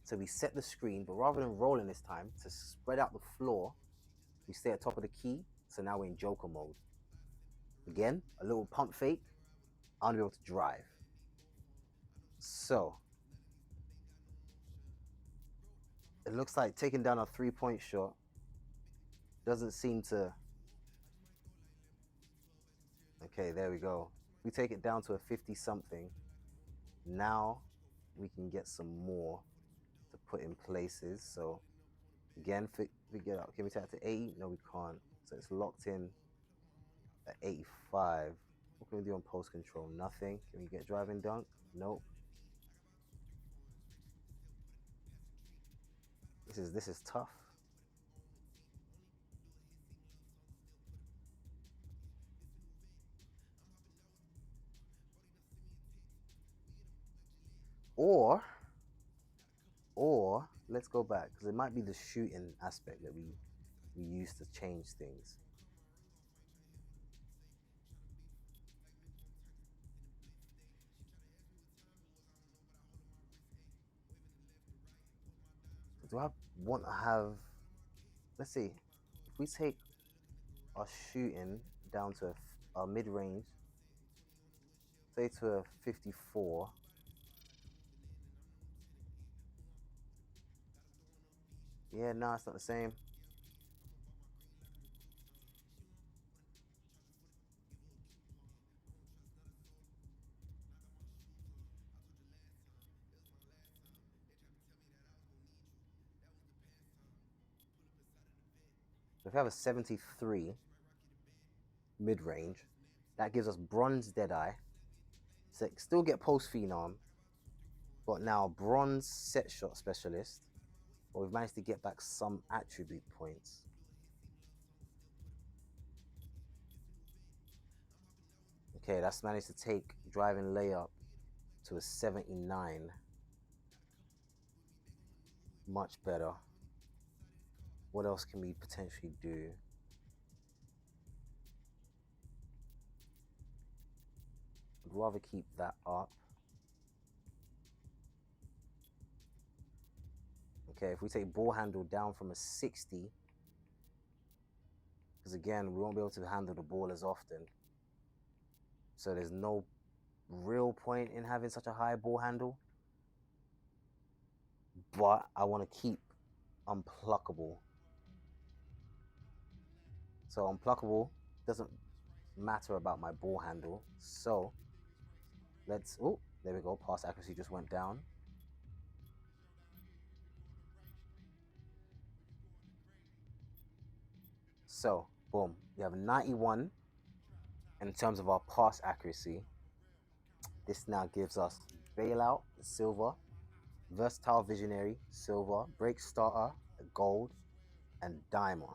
[SPEAKER 1] so we set the screen, but rather than rolling this time, to spread out the floor, we stay at top of the key, so now we're in Joker mode. Again, a little pump fake, I want to be able to drive. So, it looks like taking down a 3-point shot doesn't seem to... Okay, there we go. We take it down to a 50-something. Now, we can get some more to put in places. So, again, figure out, can we take it to 80? No, we can't. So it's locked in at 85. What can we do on post control? Nothing. Can we get driving dunk? Nope. This is tough. Or let's go back, because it might be the shooting aspect that we use to change things. Do I want to have, let's see, if we take our shooting down to our mid-range, say to a 54, yeah, no, it's not the same. So if we have a 73 mid-range, that gives us bronze Deadeye. So still get post phenom, but now bronze set shot specialist. But we've managed to get back some attribute points. Okay, that's managed to take driving layup to a 79. Much better. What else can we potentially do? I'd rather keep that up. Okay, if we take ball handle down from a 60, because again, we won't be able to handle the ball as often. So there's no real point in having such a high ball handle. But I want to keep unpluckable. So unpluckable doesn't matter about my ball handle. So let's, oh, there we go. Pass accuracy just went down. So, boom, we have 91. And in terms of our pass accuracy, this now gives us bailout, silver, versatile visionary, silver, break starter, gold, and dimer.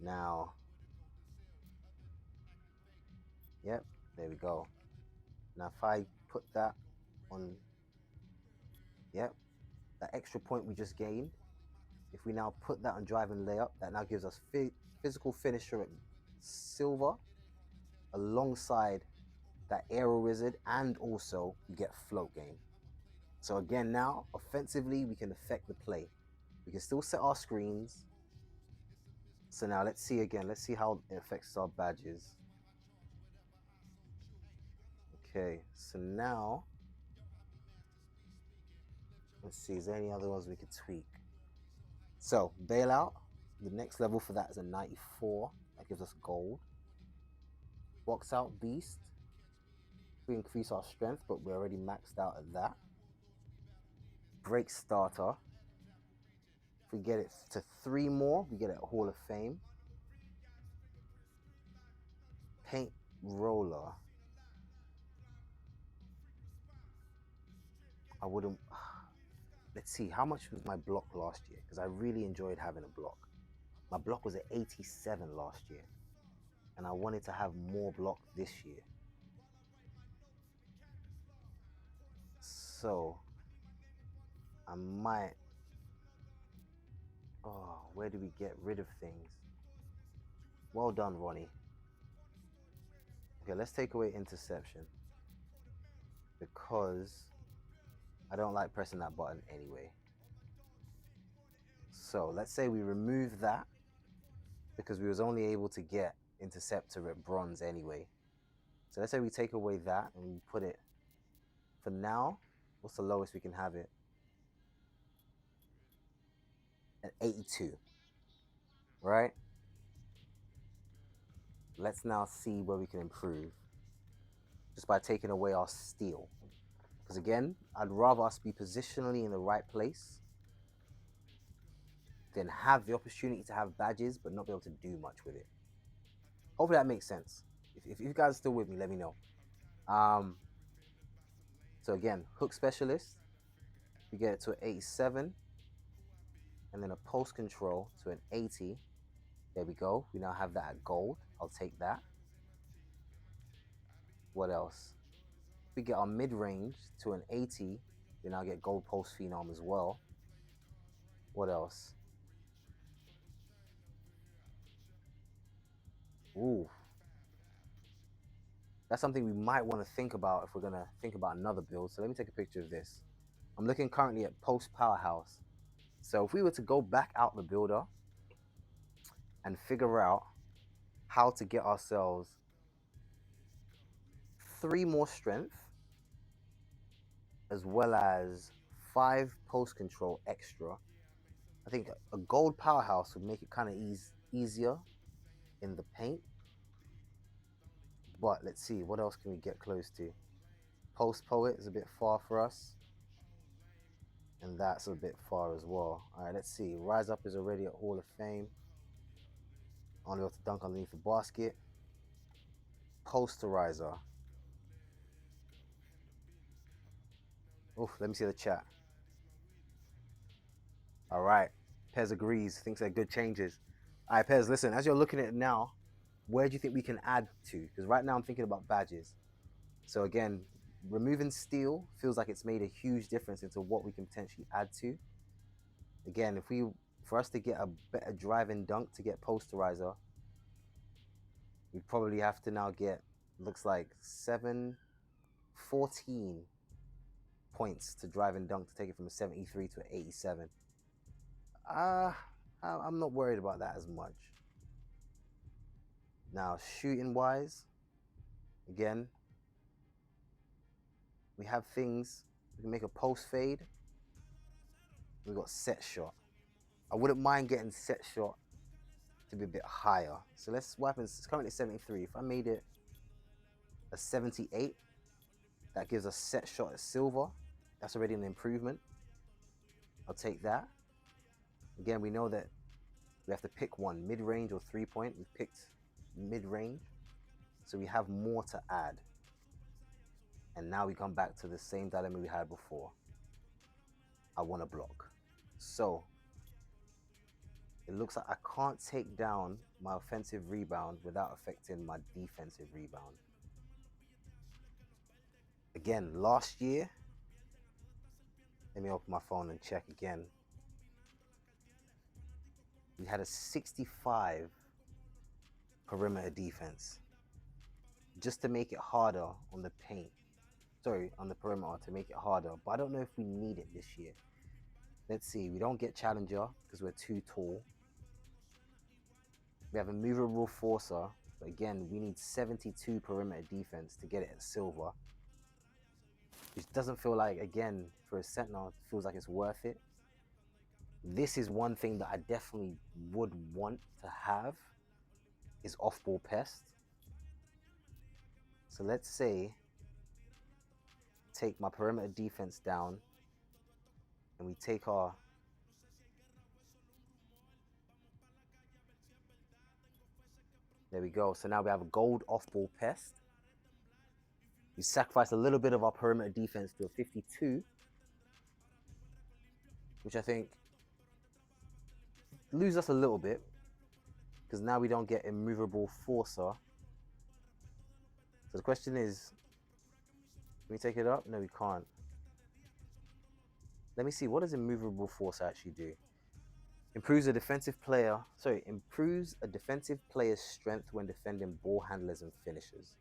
[SPEAKER 1] Now, yep, there we go. Now, if I put that on, yep, that extra point we just gained, if we now put that on driving layup, that now gives us physical finisher at silver alongside that aero wizard, and also you get float game. So again, now offensively we can affect the play. We can still set our screens. So now let's see again. Let's see how it affects our badges. Okay, so now let's see. Is there any other ones we could tweak? So bailout. The next level for that is a 94. That gives us gold. Box out beast. We increase our strength, but we're already maxed out at that. Break starter. If we get it to 3 more, we get it at Hall of Fame. Paint roller. I wouldn't. Let's see, how much was my block last year? Because I really enjoyed having a block. My block was at 87 last year, and I wanted to have more block this year. So I might. Oh, where do we get rid of things? Well done, Ronnie. Okay, let's take away interception, because I don't like pressing that button anyway. So let's say we remove that, because we was only able to get interceptor at bronze anyway. So let's say we take away that and we put it, for now, what's the lowest we can have it? At 82, right? Let's now see where we can improve just by taking away our steal. Because again, I'd rather us be positionally in the right place than have the opportunity to have badges but not be able to do much with it. Hopefully that makes sense. If you guys are still with me, let me know. So again, hook specialist, we get it to an 87, and then a post control to an 80. There we go. We now have that at gold. I'll take that. What else? We get our mid-range to an 80. We now get gold post phenom as well. What else? Ooh. That's something we might want to think about if we're going to think about another build. So let me take a picture of this. I'm looking currently at post powerhouse. So if we were to go back out the builder and figure out how to get ourselves 3 more strength, as well as 5 post control extra, I think a gold powerhouse would make it kind of easier in the paint. But let's see, what else can we get close to? Post poet is a bit far for us, and that's a bit far as well. All right, let's see. Rise up is already at Hall of Fame. Only able to dunk underneath the basket. Posterizer. Oof, let me see the chat. All right. Pez agrees, thinks they're good changes. All right, Pez, listen, as you're looking at it now, where do you think we can add to? Because right now I'm thinking about badges. So again, removing steel feels like it's made a huge difference into what we can potentially add to. Again, for us to get a better drive and dunk to get posterizer, we probably have to now get, looks like 14 points to drive and dunk to take it from a 73 to an 87. I'm not worried about that as much. Now, shooting wise, again, we have things. We can make a post fade. We got set shot. I wouldn't mind getting set shot to be a bit higher. So let's wipe. It's currently 73. If I made it a 78, that gives us set shot at silver. That's already an improvement. I'll take that. Again, we know that we have to pick one, mid-range or 3-point. We've picked mid-range. So we have more to add. And now we come back to the same dilemma we had before. I want to block. So it looks like I can't take down my offensive rebound without affecting my defensive rebound. Again, last year, let me open my phone and check again. We had a 65 perimeter defense just to make it harder on the paint. Sorry, on the perimeter to make it harder. But I don't know if we need it this year. Let's see. We don't get challenger because we're too tall. We have a movable forcer. But again, we need 72 perimeter defense to get it at silver. Which doesn't feel like, again, for a sentinel, it feels like it's worth it. This is one thing that I definitely would want to have is off-ball pest. So let's say take my perimeter defense down and we take our there we go. So now we have a gold off-ball pest. We sacrifice a little bit of our perimeter defense to a 52, which I think lose us a little bit because now we don't get immovable forcer. So the question is, can we take it up? No, we can't. Let me see, what does immovable force actually do? Improves a defensive player's strength when defending ball handlers and finishers.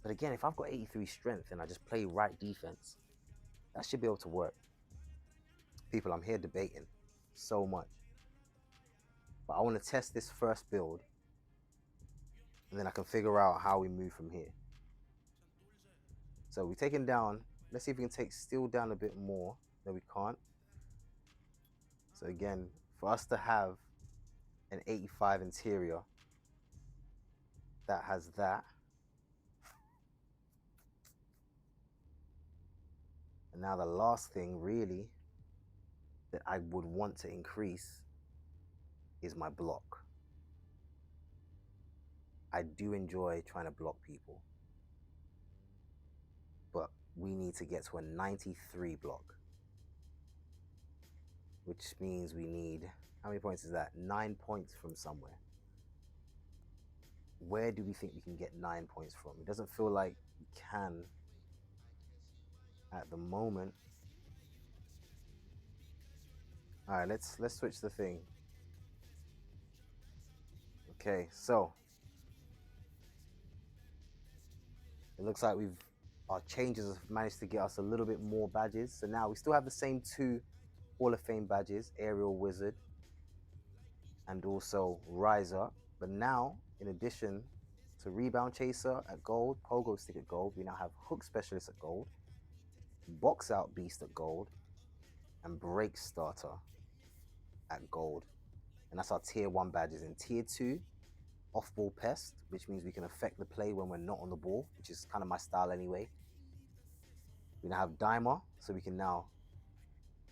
[SPEAKER 1] But again, if I've got 83 strength and I just play right defense, that should be able to work. People, I'm here debating so much. But I want to test this first build and then I can figure out how we move from here. So we're taking down, let's see if we can take steel down a bit more. No, we can't. So again, for us to have an 85 interior that has that, and now the last thing really that I would want to increase is my block. I do enjoy trying to block people, but we need to get to a 93 block, which means we need, how many points is that? 9 points from somewhere. Where do we think we can get 9 points from? It doesn't feel like we can at the moment. All right, let's switch the thing. Okay, so it looks like our changes have managed to get us a little bit more badges. So now we still have the same 2 Hall of Fame badges, Aerial Wizard and also Riser. But now, in addition to Rebound Chaser at gold, Pogo Stick at gold, we now have Hook Specialist at gold, Box Out Beast at gold, and Break Starter at gold. And that's our tier 1 badges. In tier 2, Off-Ball Pest, which means we can affect the play when we're not on the ball, which is kind of my style anyway. We now have Dimer, so we can now,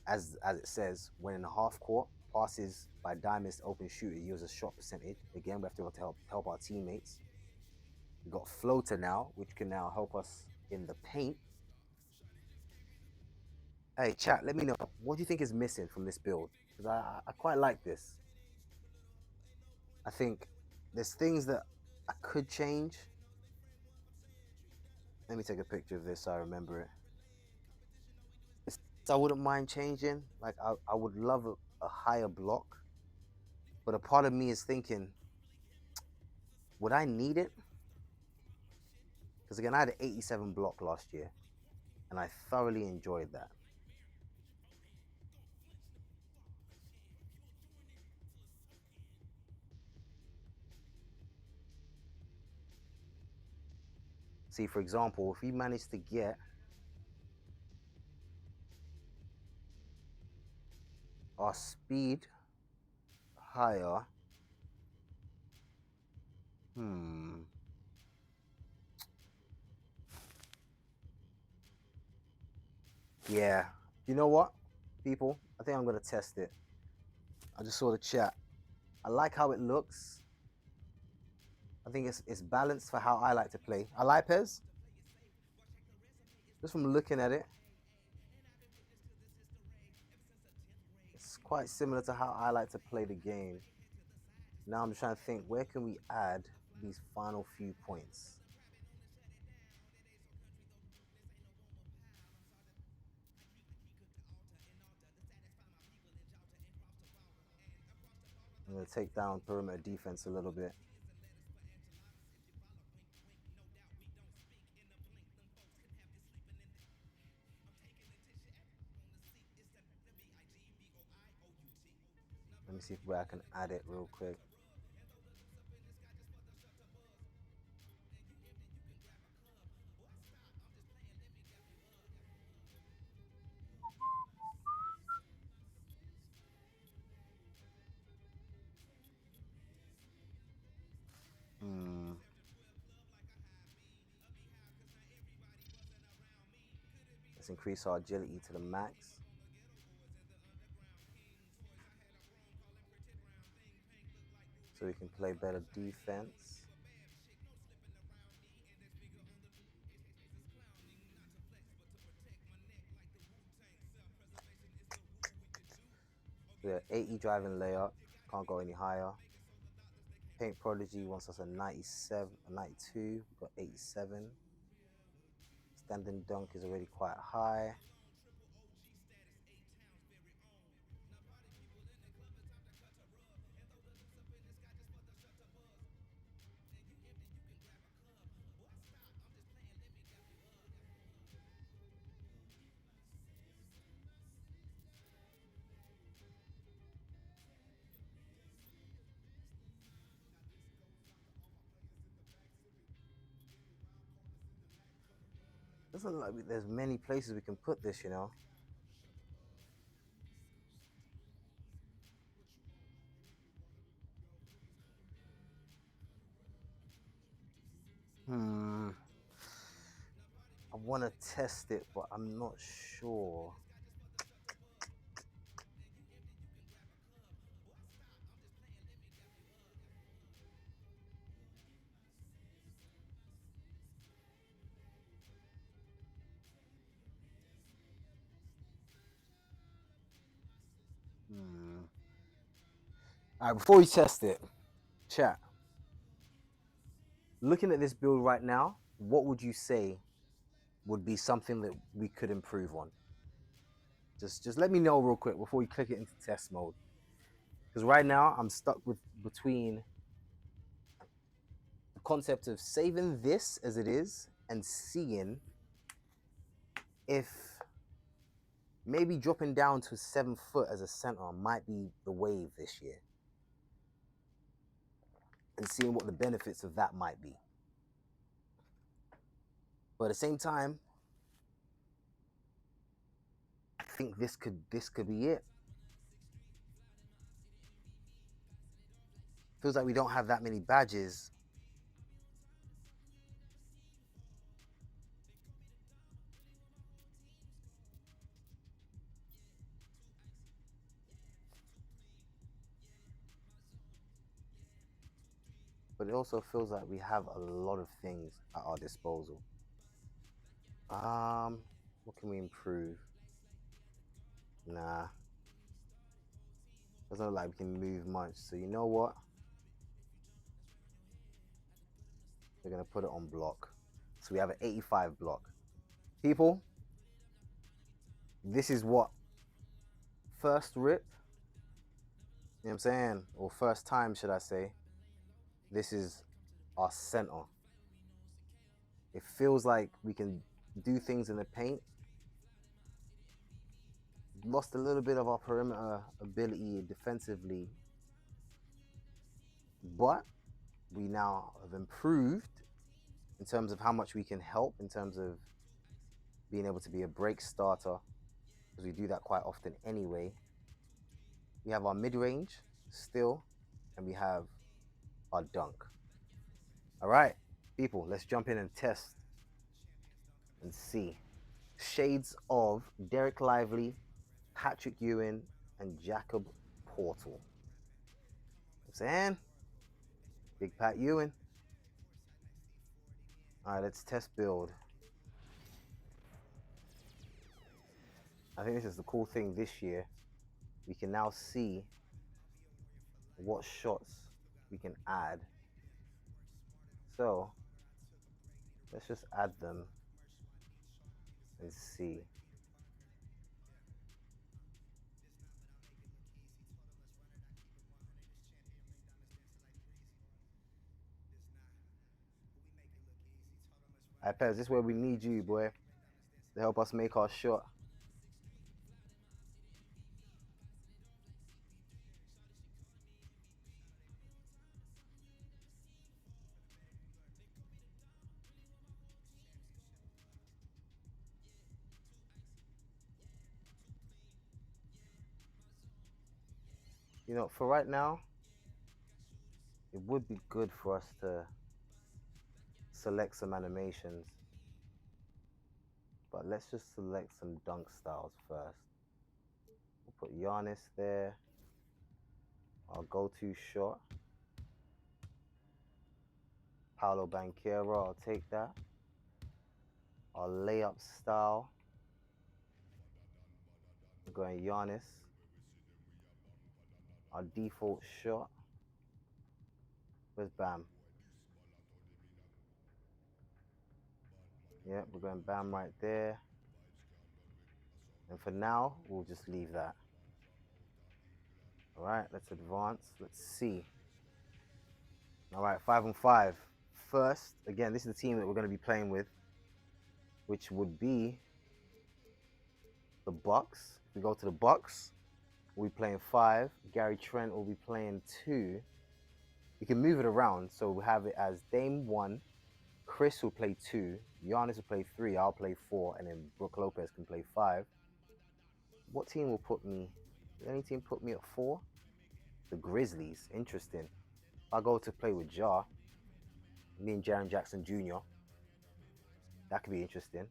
[SPEAKER 1] as it says, when in the half court, passes by diamonds to open shooter yields a shot percentage. Again, we have to help our teammates. We've got floater now, which can now help us in the paint. Hey, chat, let me know. What do you think is missing from this build? Because I quite like this. I think there's things that I could change. Let me take a picture of this so I remember it. I wouldn't mind changing. Like, I would love a higher block. But a part of me is thinking, would I need it? Because again, I had an 87 block last year, and I thoroughly enjoyed that. See, for example, if we manage to get our speed higher, yeah. You know what, people? I think I'm going to test it. I just saw the chat. I like how it looks. I think it's balanced for how I like to play. I like Pez. Just from looking at it, it's quite similar to how I like to play the game. Now I'm just trying to think, where can we add these final few points? I'm going to take down perimeter defense a little bit. Let me see where I can add it real quick. Let's increase our agility to the max. So we can play better defense. We're 80 driving layup, can't go any higher. Paint Prodigy wants us a 97, a 92, we've got 87. Standing dunk is already quite high. Doesn't look like there's many places we can put this, you know. I want to test it, but I'm not sure. All right, before we test it, chat. Looking at this build right now, what would you say would be something that we could improve on? Just let me know real quick before we click it into test mode. Because right now I'm stuck between the concept of saving this as it is and seeing if maybe dropping down to 7 foot as a center might be the wave this year. And seeing what the benefits of that might be. But at the same time, I think this could be it. Feels like we don't have that many badges. but it also feels like we have a lot of things at our disposal. What can we improve? Nah. Doesn't look like we can move much. So you know what? We're gonna put it on block. So we have an 85 block. People, this is what first rip, you know what I'm saying? Or first time, should I say. This is our center. It feels like we can do things in the paint. Lost a little bit of our perimeter ability defensively, but we now have improved in terms of how much we can help, in terms of being able to be a break starter, because we do that quite often anyway. We have our mid-range still, and we have our dunk. All right, people, let's jump in and test and see. Shades of Derek Lively, Patrick Ewing, and Jakob Portal. I'm saying, Big Pat Ewing. All right, let's test build. I think this is the cool thing this year. We can now see what shots we can add. So let's just add them and see. All right, Pez, this is where we need you, boy, to help us make our shot. You know, for right now, it would be good for us to select some animations, but let's just select some dunk styles first. We'll put Giannis there, our go-to shot. Paolo Banchero, I'll take that. Our layup style, we're going Giannis. Our default shot, where's Bam? Yeah, we're going Bam right there. And for now, we'll just leave that. All right, let's advance. Let's see. All right, 5-on-5. First, again, this is the team that we're going to be playing with, which would be the Bucks. If we go to the Bucks, we'll be playing 5. Gary Trent will be playing 2. We can move it around, so we have it as Dame 1, Chris will play 2, Giannis will play 3, I'll play 4, and then Brook Lopez can play 5. What team will put me? Does any team put me at 4? The Grizzlies. Interesting. If I go to play with Ja, me and Jaren Jackson Jr., that could be interesting.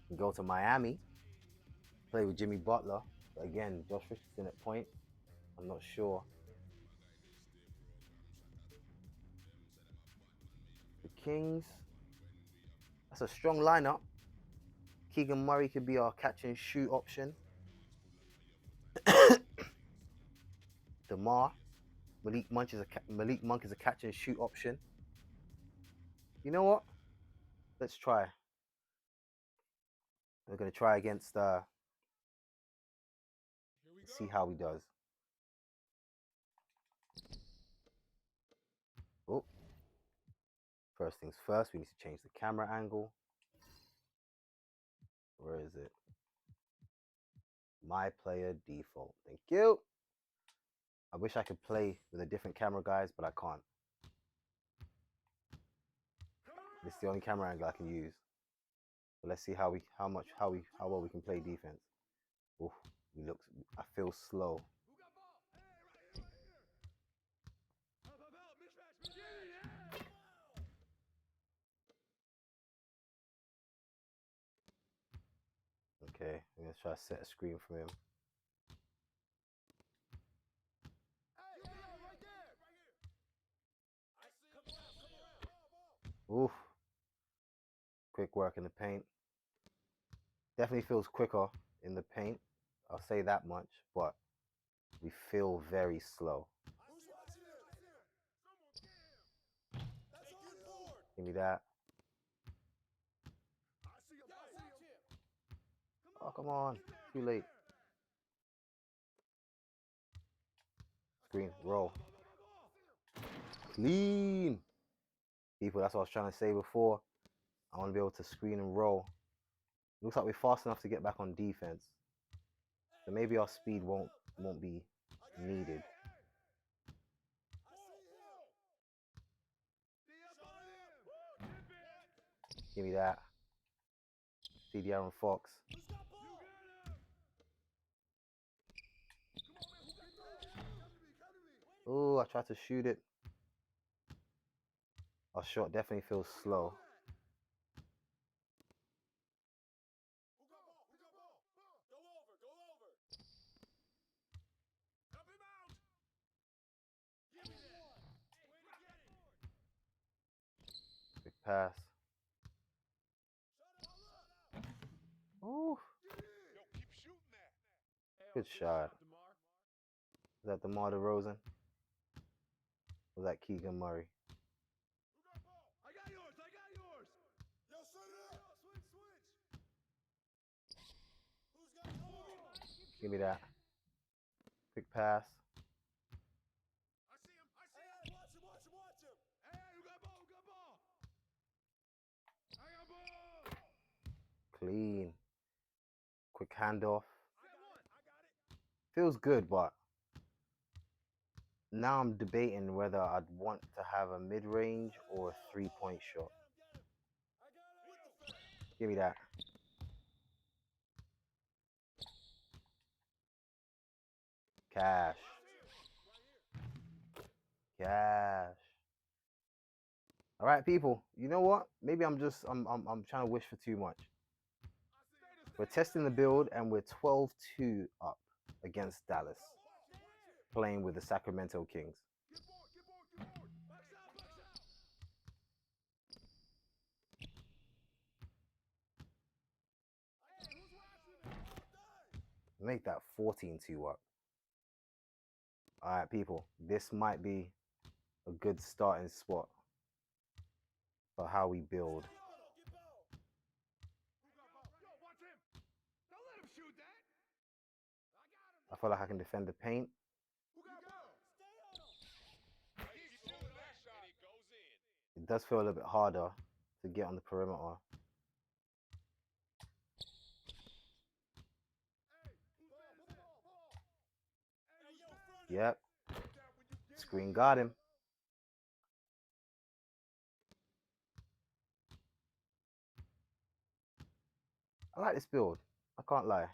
[SPEAKER 1] We go to Miami, play with Jimmy Butler. But again, Josh Richardson at point. I'm not sure. The Kings. That's a strong lineup. Keegan Murray could be our catch and shoot option. DeMar. Malik Monk is a catch and shoot option. You know what? Let's try. We're going to try against, see how he does. Oh. First things first, we need to change the camera angle. Where is it? My player default. Thank you. I wish I could play with a different camera, guys, but I can't. This is the only camera angle I can use. So let's see how well we can play defense. Oof, I feel slow. Okay, I'm gonna try to set a screen for him. Oof. Quick work in the paint. Definitely feels quicker in the paint. I'll say that much, but we feel very slow. Give me that. Oh, come on. Too late. Screen. Roll. Clean. People, that's what I was trying to say before. I want to be able to screen and roll. Looks like we're fast enough to get back on defense. So maybe our speed won't be needed. Give me that. See the Aaron Fox. Oh, I tried to shoot it. Our shot definitely feels slow. Big pass. Ooh. Good shot. Is that DeMar DeRozan? Was that Keegan Murray?
[SPEAKER 3] I got yours. Yo, switch.
[SPEAKER 1] Give me that. Quick pass.
[SPEAKER 3] I see him. Hey, watch him. Hey, who got ball? I got ball.
[SPEAKER 1] Clean. Quick handoff.
[SPEAKER 3] I got it.
[SPEAKER 1] Feels good, but now I'm debating whether I'd want to have a mid-range or a three-point shot. Give me that. Cash. All right, people. You know what? Maybe I'm trying to wish for too much. We're testing the build and we're 12-2 up against Dallas, playing with the Sacramento Kings. Make that 14-2 up. All right, people. This might be a good starting spot for how we build. I feel like I can defend the paint. It does feel a little bit harder to get on the perimeter. Yep. Screen got him. I like this build. I can't lie.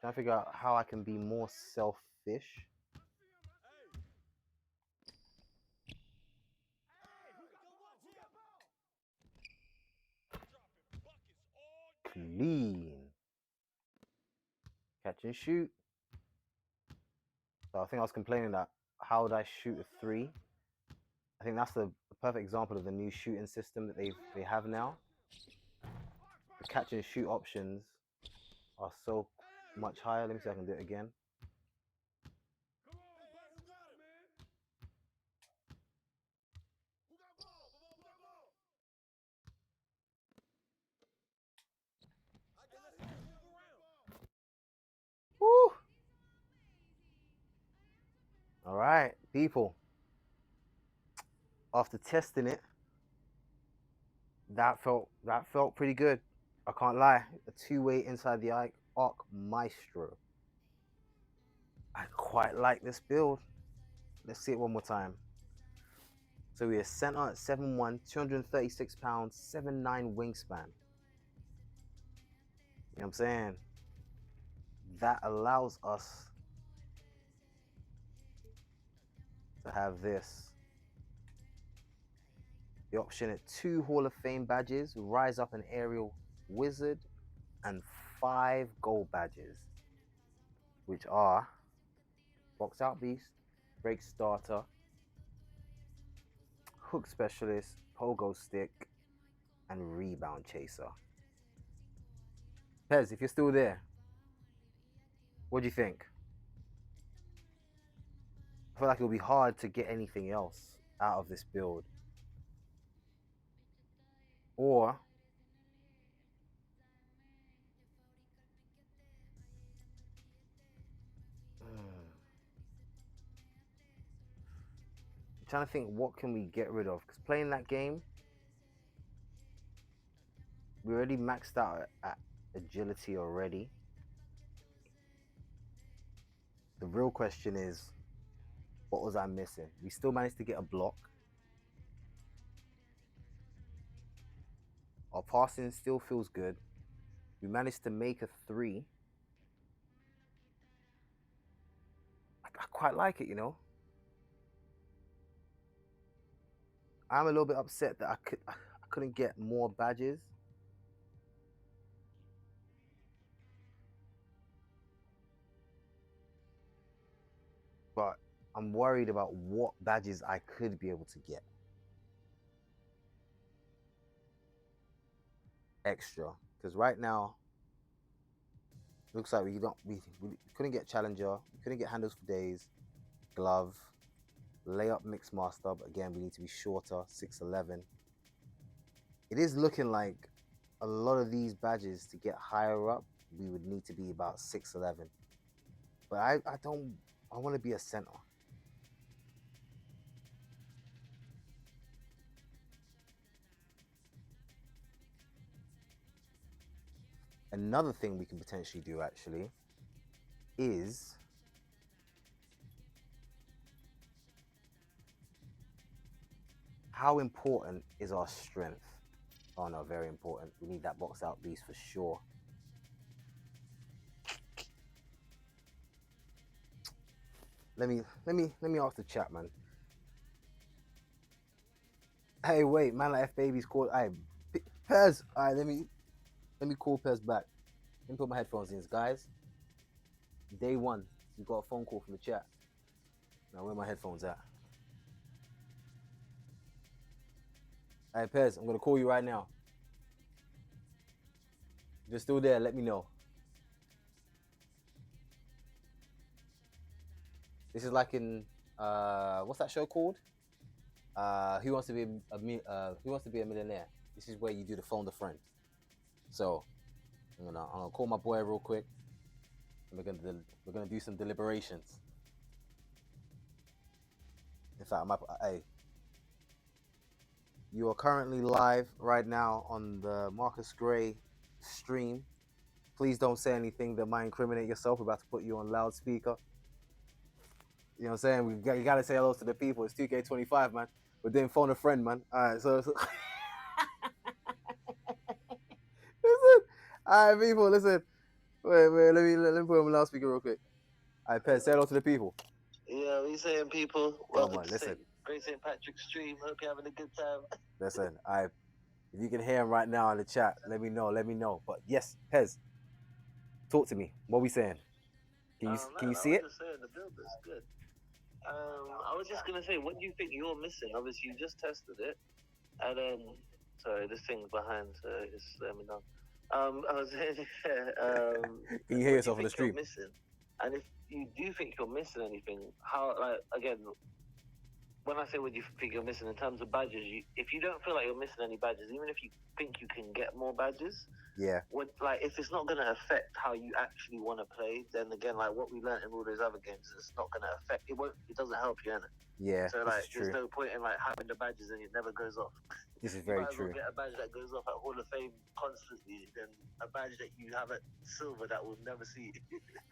[SPEAKER 1] Trying to figure out how I can be more selfish. Clean. Catch and shoot. So I think I was complaining that how would I shoot a three? I think that's the perfect example of the new shooting system that they have now. The catch and shoot options are so much higher. Let me see if I can do it again. Woo! All right, people. After testing it, that felt pretty good. I can't lie. A two-way inside the arc maestro. I quite like this build. Let's see it one more time. So we are center at 7'1", 236 pounds, 7'9" wingspan. You know what I'm saying? That allows us to have this. The option at 2 Hall of Fame badges, Rise Up an Aerial Wizard, and 5 gold badges, which are Box out beast, break starter, hook specialist, pogo stick, and rebound chaser. Pez, if you're still there, what do you think? I feel like it'll be hard to get anything else out of this build. Or I'm trying to think, what can we get rid of? Because playing that game, we already maxed out at agility already. The real question is, what was I missing? We still managed to get a block. Our passing still feels good. We managed to make a 3. I quite like it, you know. I'm a little bit upset that I couldn't get more badges. But I'm worried about what badges I could be able to get extra, because right now looks like we couldn't get challenger, we couldn't get handles for days, glove, layup mix master, but again we need to be shorter, 6'11". It is looking like a lot of these badges, to get higher up, we would need to be about 6'11". But I want to be a center. Another thing we can potentially do actually is how important is our strength? Oh no, very important. We need that box out beast for sure. Let me ask the chat, man. Hey, wait, man, like F baby's called. Hey, Pez. All right, let me call Pez back. Let me put my headphones in, guys. Day 1, we got a phone call from the chat. Now, where are my headphones at? Hey, Pez, I'm gonna call you right now. If you're still there, let me know. This is like in what's that show called? Who wants to be a millionaire? This is where you do the phone a friend. So I'm gonna call my boy real quick, and we're gonna do some deliberations. In fact, hey, you are currently live right now on the Marcus Gray stream. Please don't say anything that might incriminate yourself. We're about to put you on loudspeaker. You know what I'm saying? You gotta say hello to the people. It's 2K25, man. We're doing phone a friend, man. All right, so listen. All right, people, listen. Wait, let me put him on loudspeaker real quick. All right, Pez, say hello to the people.
[SPEAKER 4] Yeah, we saying, people?
[SPEAKER 1] Welcome to listen.
[SPEAKER 4] Great St. Patrick's stream. Hope you're having a good time.
[SPEAKER 1] Listen, if you can hear him right now in the chat, let me know. But yes, Pez, talk to me. What are we saying? Can you see it?
[SPEAKER 4] I was just saying the build is good. I was just gonna say, what do you think you're missing? Obviously, you just tested it, and then sorry, this thing's behind, so just let me know. I was saying,
[SPEAKER 1] can you hear yourself on the stream?
[SPEAKER 4] Missing, and if you do think you're missing anything, how, like, again, when I say what you think you're missing in terms of badges, if you don't feel like you're missing any badges, even if you think you can get more badges,
[SPEAKER 1] yeah,
[SPEAKER 4] like, if it's not going to affect how you actually want to play, then again, like what we learned in all those other games, it's not going to affect. It doesn't help you, innit?
[SPEAKER 1] Yeah.
[SPEAKER 4] So like, there's no point in like having the badges and it never goes off.
[SPEAKER 1] This is very true.
[SPEAKER 4] You get a badge that goes off at Hall of Fame constantly, than a badge that you have at silver that we'll never see.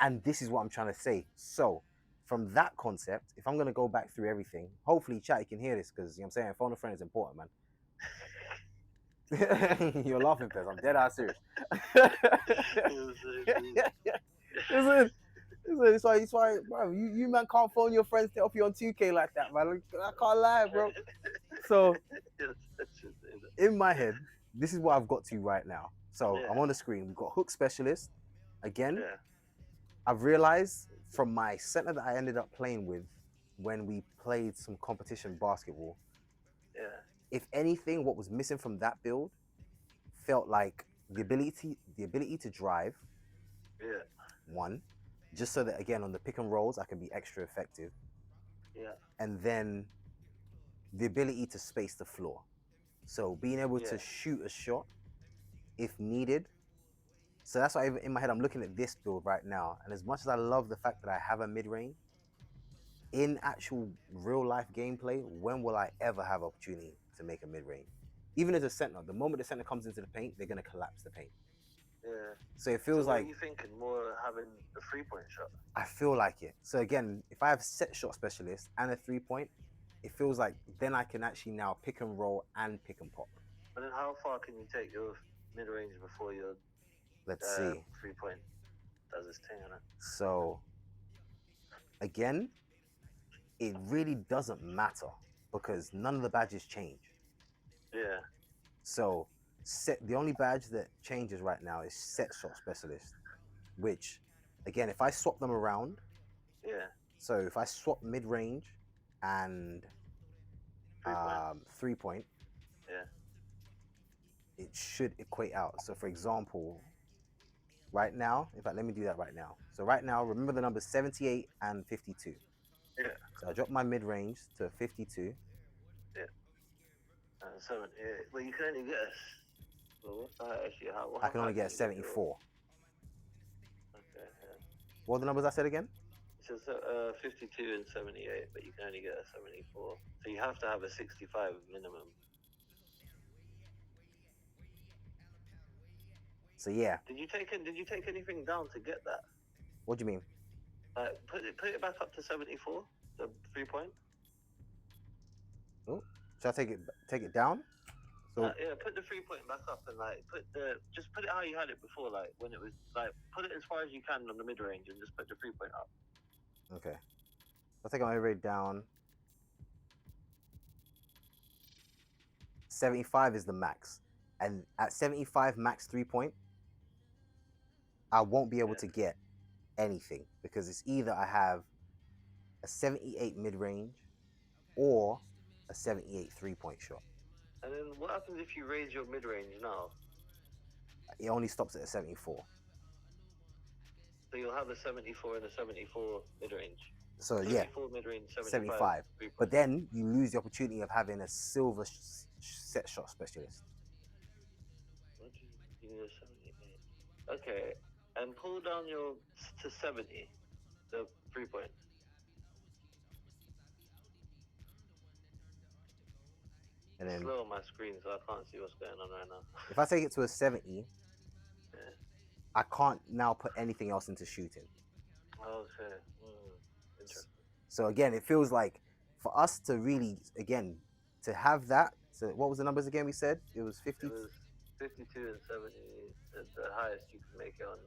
[SPEAKER 1] And this is what I'm trying to say. So, from that concept, if I'm going to go back through everything, hopefully, chat, you can hear this, because, you know what I'm saying, phone a friend is important, man. You're laughing, Pez. I'm dead ass serious. Listen, it's why, bro, you man can't phone your friends to help you on 2K like that, man. I can't lie, bro. So, in my head, this is what I've got to right now. So, I'm on the screen. We've got hook specialist. Again, I've realized from my center that I ended up playing with when we played some competition basketball,
[SPEAKER 4] Yeah.
[SPEAKER 1] if anything, what was missing from that build felt like the ability to drive.
[SPEAKER 4] Yeah.
[SPEAKER 1] One, just so that again on the pick and rolls I can be extra effective,
[SPEAKER 4] Yeah.
[SPEAKER 1] and then the ability to space the floor. So being able to
[SPEAKER 4] Yeah.
[SPEAKER 1] shoot a shot if needed. So that's why in my head I'm looking at this build right now, and as much as I love the fact that I have a mid range, in actual real life gameplay, when will I ever have opportunity to make a mid range? Even as a center, the moment the center comes into the paint, they're gonna collapse the paint.
[SPEAKER 4] Yeah.
[SPEAKER 1] So it
[SPEAKER 4] So
[SPEAKER 1] feels
[SPEAKER 4] what
[SPEAKER 1] like
[SPEAKER 4] are you thinking? More having a 3-point shot?
[SPEAKER 1] I feel like it. So again, if I have set shot specialist and a 3-point, it feels like then I can actually now pick and roll and pick and pop.
[SPEAKER 4] And then how far can you take your mid range before your
[SPEAKER 1] Let's see.
[SPEAKER 4] 3-point does its thing on it?
[SPEAKER 1] So again, it really doesn't matter because none of the badges change.
[SPEAKER 4] Yeah.
[SPEAKER 1] So the only badge that changes right now is set shot specialist, which again, if I swap them around,
[SPEAKER 4] Yeah.
[SPEAKER 1] so if I swap mid range and
[SPEAKER 4] 3-point.
[SPEAKER 1] 3-point,
[SPEAKER 4] Yeah.
[SPEAKER 1] it should equate out. So for example, right now, in fact, let me do that right now. So right now, remember the numbers 78 and 52.
[SPEAKER 4] Yeah.
[SPEAKER 1] So I drop my mid range to 52.
[SPEAKER 4] Yeah. 7. Yeah. Well, you can only get a. Well, what's the height actually? How
[SPEAKER 1] I can
[SPEAKER 4] high
[SPEAKER 1] only get a
[SPEAKER 4] you get your?
[SPEAKER 1] 74.
[SPEAKER 4] Okay. Yeah.
[SPEAKER 1] What are the numbers I said again?
[SPEAKER 4] It says 52 and 78, but you can only get a 74. So you have to have a 65 minimum.
[SPEAKER 1] So yeah.
[SPEAKER 4] Did you take anything down to get that?
[SPEAKER 1] What do you mean?
[SPEAKER 4] Put it back up to 74. The 3-point.
[SPEAKER 1] Oh, should I take it down? So
[SPEAKER 4] Yeah, put the 3-point back up and just put it how you had it before, like when it was like put it as far as you can on the mid range and just put the 3-point up.
[SPEAKER 1] okay. I'll take my mid range down. 75 is the max, and at 75 max 3-point, I won't be able to get anything because it's either I have a 78 mid range or a 78 3-point shot.
[SPEAKER 4] And then what happens if you raise your mid range now?
[SPEAKER 1] It only stops at a 74.
[SPEAKER 4] So you'll have a 74 and a 74 mid range.
[SPEAKER 1] So
[SPEAKER 4] 74
[SPEAKER 1] yeah,
[SPEAKER 4] mid range,
[SPEAKER 1] 75.
[SPEAKER 4] 3-point.
[SPEAKER 1] But then you lose the opportunity of having a silver set shot specialist.
[SPEAKER 4] You need a 78. Okay, and pull down your to 70, the 3-point.
[SPEAKER 1] And
[SPEAKER 4] It's
[SPEAKER 1] then
[SPEAKER 4] slow on my screen, so I can't see what's going on right now.
[SPEAKER 1] if I take it to a 70,
[SPEAKER 4] Yeah.
[SPEAKER 1] I can't now put anything else into shooting.
[SPEAKER 4] Okay. Interesting.
[SPEAKER 1] So again, it feels like for us to really, again, to have that. So what was the numbers again? We said it was 50.
[SPEAKER 4] It was 52 and 70, the highest you can make it on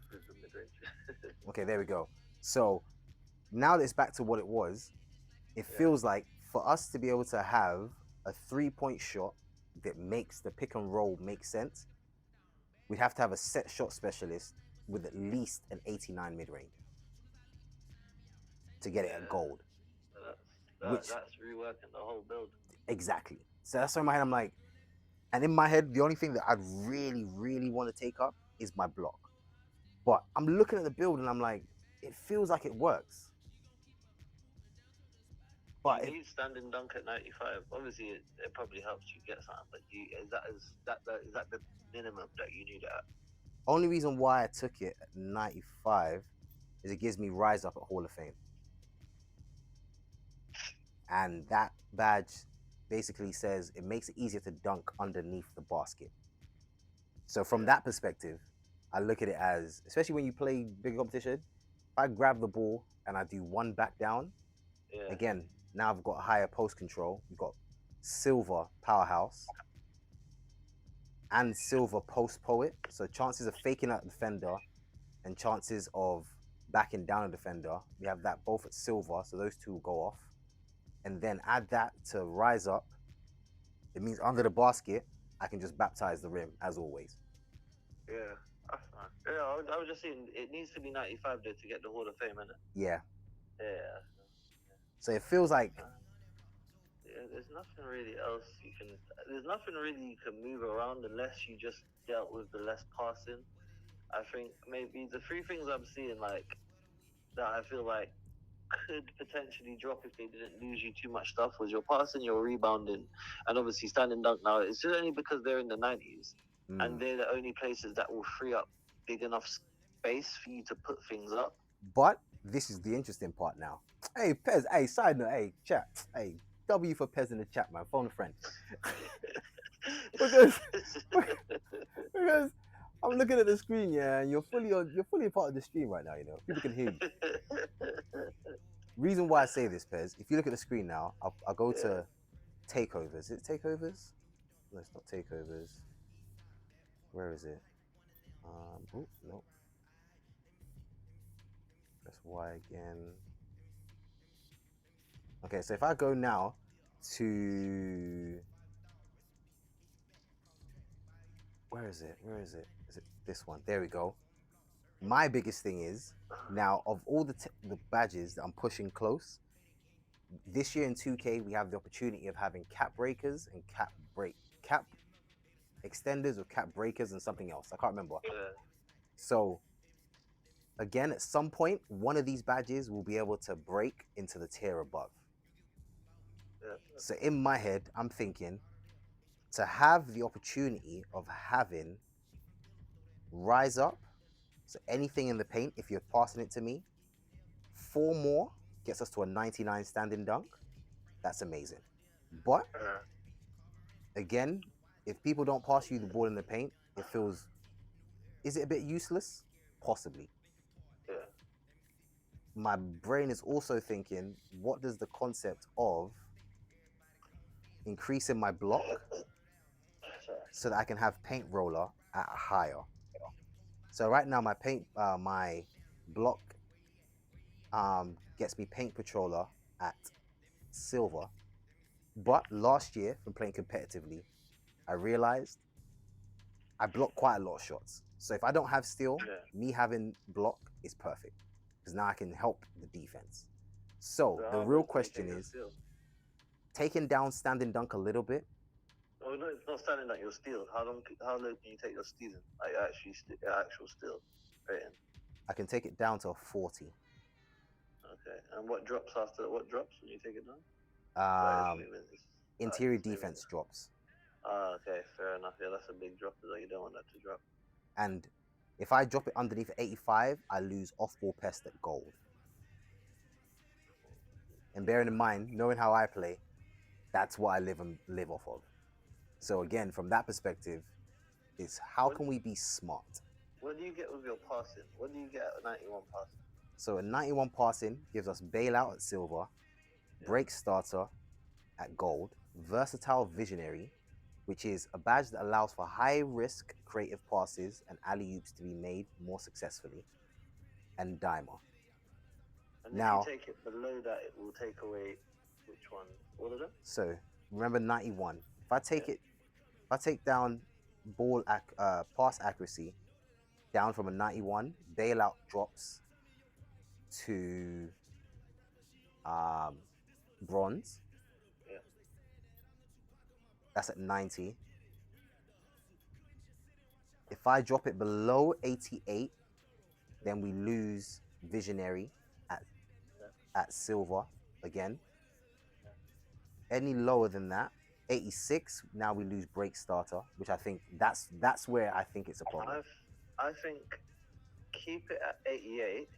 [SPEAKER 4] with the mid range.
[SPEAKER 1] Okay, there we go. So now that it's back to what it was, it feels like for us to be able to have a 3-point shot that makes the pick and roll make sense, we'd have to have a set shot specialist with at least an 89 mid range to get it at gold.
[SPEAKER 4] That's reworking the whole build.
[SPEAKER 1] Exactly. So that's why in my head I'm like, and in my head, the only thing that I'd really, really want to take up is my block. But I'm looking at the build and I'm like, it feels like it works.
[SPEAKER 4] But you need standing dunk at 95. Obviously, it probably helps you get something. But is that the minimum that you need at?
[SPEAKER 1] Only reason why I took it at 95 is it gives me rise up at Hall of Fame. And that badge basically says it makes it easier to dunk underneath the basket. So from that perspective, I look at it as, especially when you play big competition, if I grab the ball and I do one back down, again, now I've got a higher post control. We've got silver powerhouse and silver post poet. So chances of faking out the defender and chances of backing down a defender, we have that both at silver. So those two will go off. And then add that to rise up. It means under the basket, I can just baptize the rim as always.
[SPEAKER 4] Yeah. That's fine. Yeah, I was just saying it needs to be 95 though to get the Hall of Fame, innit?
[SPEAKER 1] Yeah.
[SPEAKER 4] Yeah.
[SPEAKER 1] So it feels like
[SPEAKER 4] Yeah, there's nothing really else you can. There's nothing really you can move around unless you just dealt with the less passing. I think maybe the three things I'm seeing like that I feel like could potentially drop if they didn't lose you too much stuff was your passing, your rebounding, and obviously standing dunk. Now it's just only because they're in the 90s, and they're the only places that will free up big enough space for you to put things up.
[SPEAKER 1] But this is the interesting part now. Hey, Pez. Hey, side note. Hey, chat. Hey, W for Pez in the chat, man. Phone a friend. because because I'm looking at the screen, yeah, and you're fully a part of the stream right now. You know, people can hear you. Reason why I say this, Pez. If you look at the screen now, I'll go to takeovers. Is it takeovers? No, it's not takeovers. Where is it? Oh no. Press Y again. Okay, so if I go now to where is it? Where is it? Is it this one? There we go. My biggest thing is now of all the badges that I'm pushing close. This year in 2K, we have the opportunity of having cap breakers and cap extenders or cap breakers and something else. I can't remember. So again, at some point, one of these badges will be able to break into the tier above. So in my head, I'm thinking to have the opportunity of having rise up. So anything in the paint, if you're passing it to me, 4 more gets us to a 99 standing dunk. That's amazing. But again, if people don't pass you the ball in the paint, it feels, is it a bit useless? Possibly. My brain is also thinking, what does the concept of increasing my block so that I can have paint roller at a higher? So right now my my block gets me paint patroller at silver. But last year, from playing competitively, I realized I block quite a lot of shots. So if I don't have steal, me having block is perfect because now I can help the defense. So the real question is, taking down standing dunk a little bit.
[SPEAKER 4] Oh no, it's not standing dunk. Your steal. How low can you take your stealing? Like actual steal rating.
[SPEAKER 1] I can take it down to a 40.
[SPEAKER 4] Okay, and what drops after? What drops when you take it down?
[SPEAKER 1] Interior defense drops.
[SPEAKER 4] Okay, fair enough. Yeah, that's a big drop. You don't want that to drop.
[SPEAKER 1] And if I drop it underneath 85, I lose off-ball pest at gold. And bearing in mind, knowing how I play, that's what I live off of. So again, from that perspective, it's how can we be smart?
[SPEAKER 4] What do you get with your passing? What do you get at 91 passing?
[SPEAKER 1] So a 91 passing gives us bailout at silver, break starter at gold, versatile visionary, which is a badge that allows for high risk creative passes and alley-oops to be made more successfully, and dimer.
[SPEAKER 4] And now, if you take it below that, it will take away which one? All of them?
[SPEAKER 1] So remember 91. If I take it, if I take down pass accuracy down from a 91, bailout drops to bronze. That's at 90. If I drop it below 88, then we lose visionary at silver again. Any lower than that, 86, now we lose break starter, which I think that's where I think it's a problem.
[SPEAKER 4] I think keep it at 88.
[SPEAKER 1] It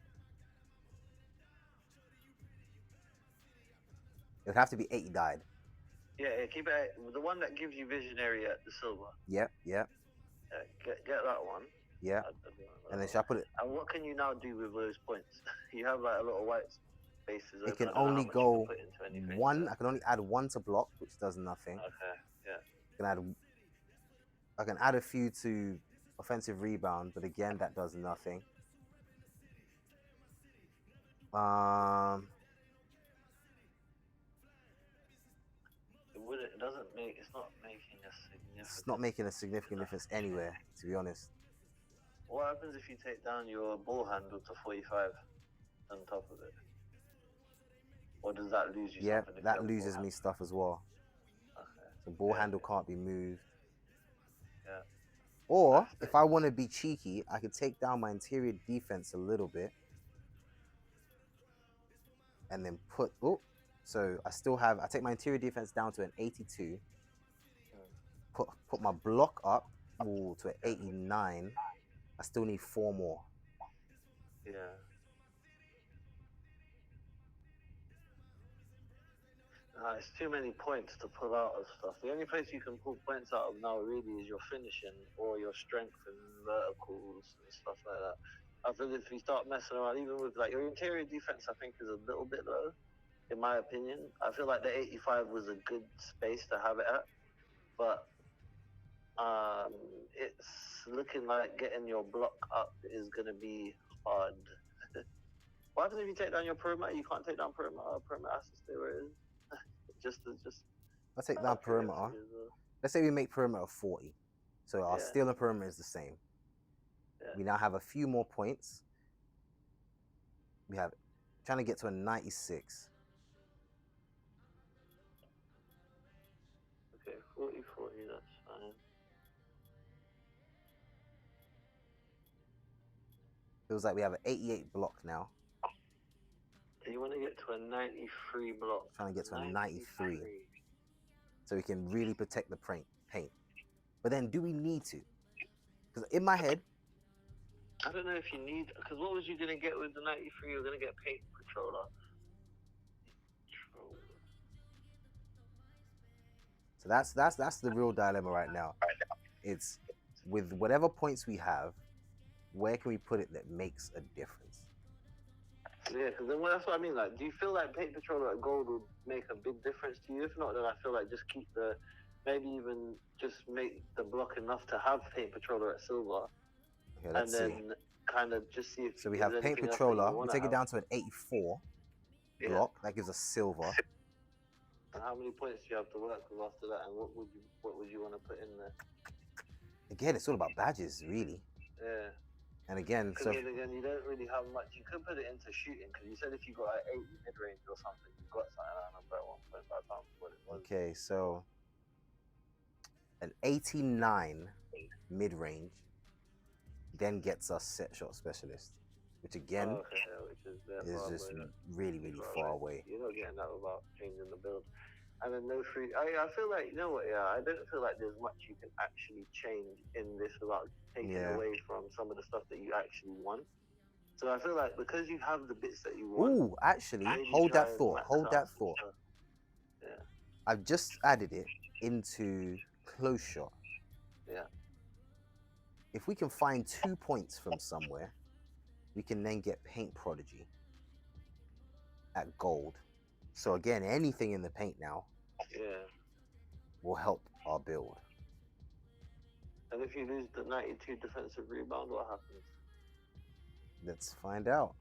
[SPEAKER 1] would have to be 80 died.
[SPEAKER 4] Yeah, keep it at the one that gives you visionary at the silver.
[SPEAKER 1] Yep.
[SPEAKER 4] Get that one.
[SPEAKER 1] Yeah. And then shall I put it?
[SPEAKER 4] And what can you now do with those points? You have like a lot of white spaces.
[SPEAKER 1] It can only go one. I can only add one to block, which does nothing.
[SPEAKER 4] Okay. Yeah.
[SPEAKER 1] I can add a few to offensive rebound, but again, that does nothing.
[SPEAKER 4] It doesn't make. It's not making a significant.
[SPEAKER 1] It's not making a significant difference anywhere, to be honest.
[SPEAKER 4] What happens if you take down your ball handle to 45 on top of it? Or does that lose you
[SPEAKER 1] Yeah,
[SPEAKER 4] something? If you
[SPEAKER 1] that
[SPEAKER 4] have
[SPEAKER 1] loses
[SPEAKER 4] ball
[SPEAKER 1] me stuff as well.
[SPEAKER 4] Okay.
[SPEAKER 1] The ball
[SPEAKER 4] Yeah.
[SPEAKER 1] handle can't be moved.
[SPEAKER 4] Yeah.
[SPEAKER 1] Or if I want to be cheeky, I could take down my interior defense a little bit and then put, oh, so I take my interior defense down to an 82, put my block up to an 89. I still need 4 more.
[SPEAKER 4] Yeah. It's too many points to pull out of stuff. The only place you can pull points out of now really is your finishing or your strength and verticals and stuff like that. I feel if you start messing around, even with like your interior defense, I think is a little bit low, in my opinion. I feel like the 85 was a good space to have it at, but it's looking like getting your block up is gonna be hard. What happens if you take down your perimeter? You can't take down perimeter. Perimeter has to stay where it is. just
[SPEAKER 1] I'll take down perimeter. Let's say we make perimeter 40. So our steal and perimeter is the same.
[SPEAKER 4] Yeah.
[SPEAKER 1] We now have a few more points. We have trying to get to a 96.
[SPEAKER 4] Okay, 40, 40, that's fine.
[SPEAKER 1] Feels like we have an 88 block now.
[SPEAKER 4] So you want to get to a 93 block.
[SPEAKER 1] Trying to get to a 93. So we can really protect the paint. But then do we need to? Because in my head,
[SPEAKER 4] I don't know if you need, because what was you going to get with the 93? You're going to get paint controller.
[SPEAKER 1] So that's the real dilemma right now. It's with whatever points we have, where can we put it that makes a difference?
[SPEAKER 4] Yeah, because then that's what I mean. Like, do you feel like paint controller at gold would make a big difference to you? If not, then I feel like just keep maybe even just make the block enough to have paint controller at silver.
[SPEAKER 1] Okay, let's see.
[SPEAKER 4] Kind of just see if.
[SPEAKER 1] So we have paint controller. We take it down to an 84 block. That gives us silver.
[SPEAKER 4] And how many points do you have to work with after that? And what would you want to put in there?
[SPEAKER 1] Again, it's all about badges, really.
[SPEAKER 4] Yeah.
[SPEAKER 1] And again,
[SPEAKER 4] so again, you don't really have much. You could put it into shooting because you said if you got like 80 mid range or something, you've got something around about 1.5 times what it was.
[SPEAKER 1] Okay, so an 89 mid range then gets us set shot specialist, which again is just really far away.
[SPEAKER 4] You're not getting that without changing the build. And then no free. I feel like, you know what? Yeah, I don't feel like there's much you can actually change in this without taking away from some of the stuff that you actually want. So I feel like because you have the bits that you want.
[SPEAKER 1] Ooh, actually, hold that thought.
[SPEAKER 4] Yeah.
[SPEAKER 1] I've just added it into close shot.
[SPEAKER 4] Yeah.
[SPEAKER 1] If we can find 2 points from somewhere, we can then get paint prodigy at gold. So again, anything in the paint now will help our build.
[SPEAKER 4] And if you lose the 92 defensive rebound, what happens?
[SPEAKER 1] Let's find out.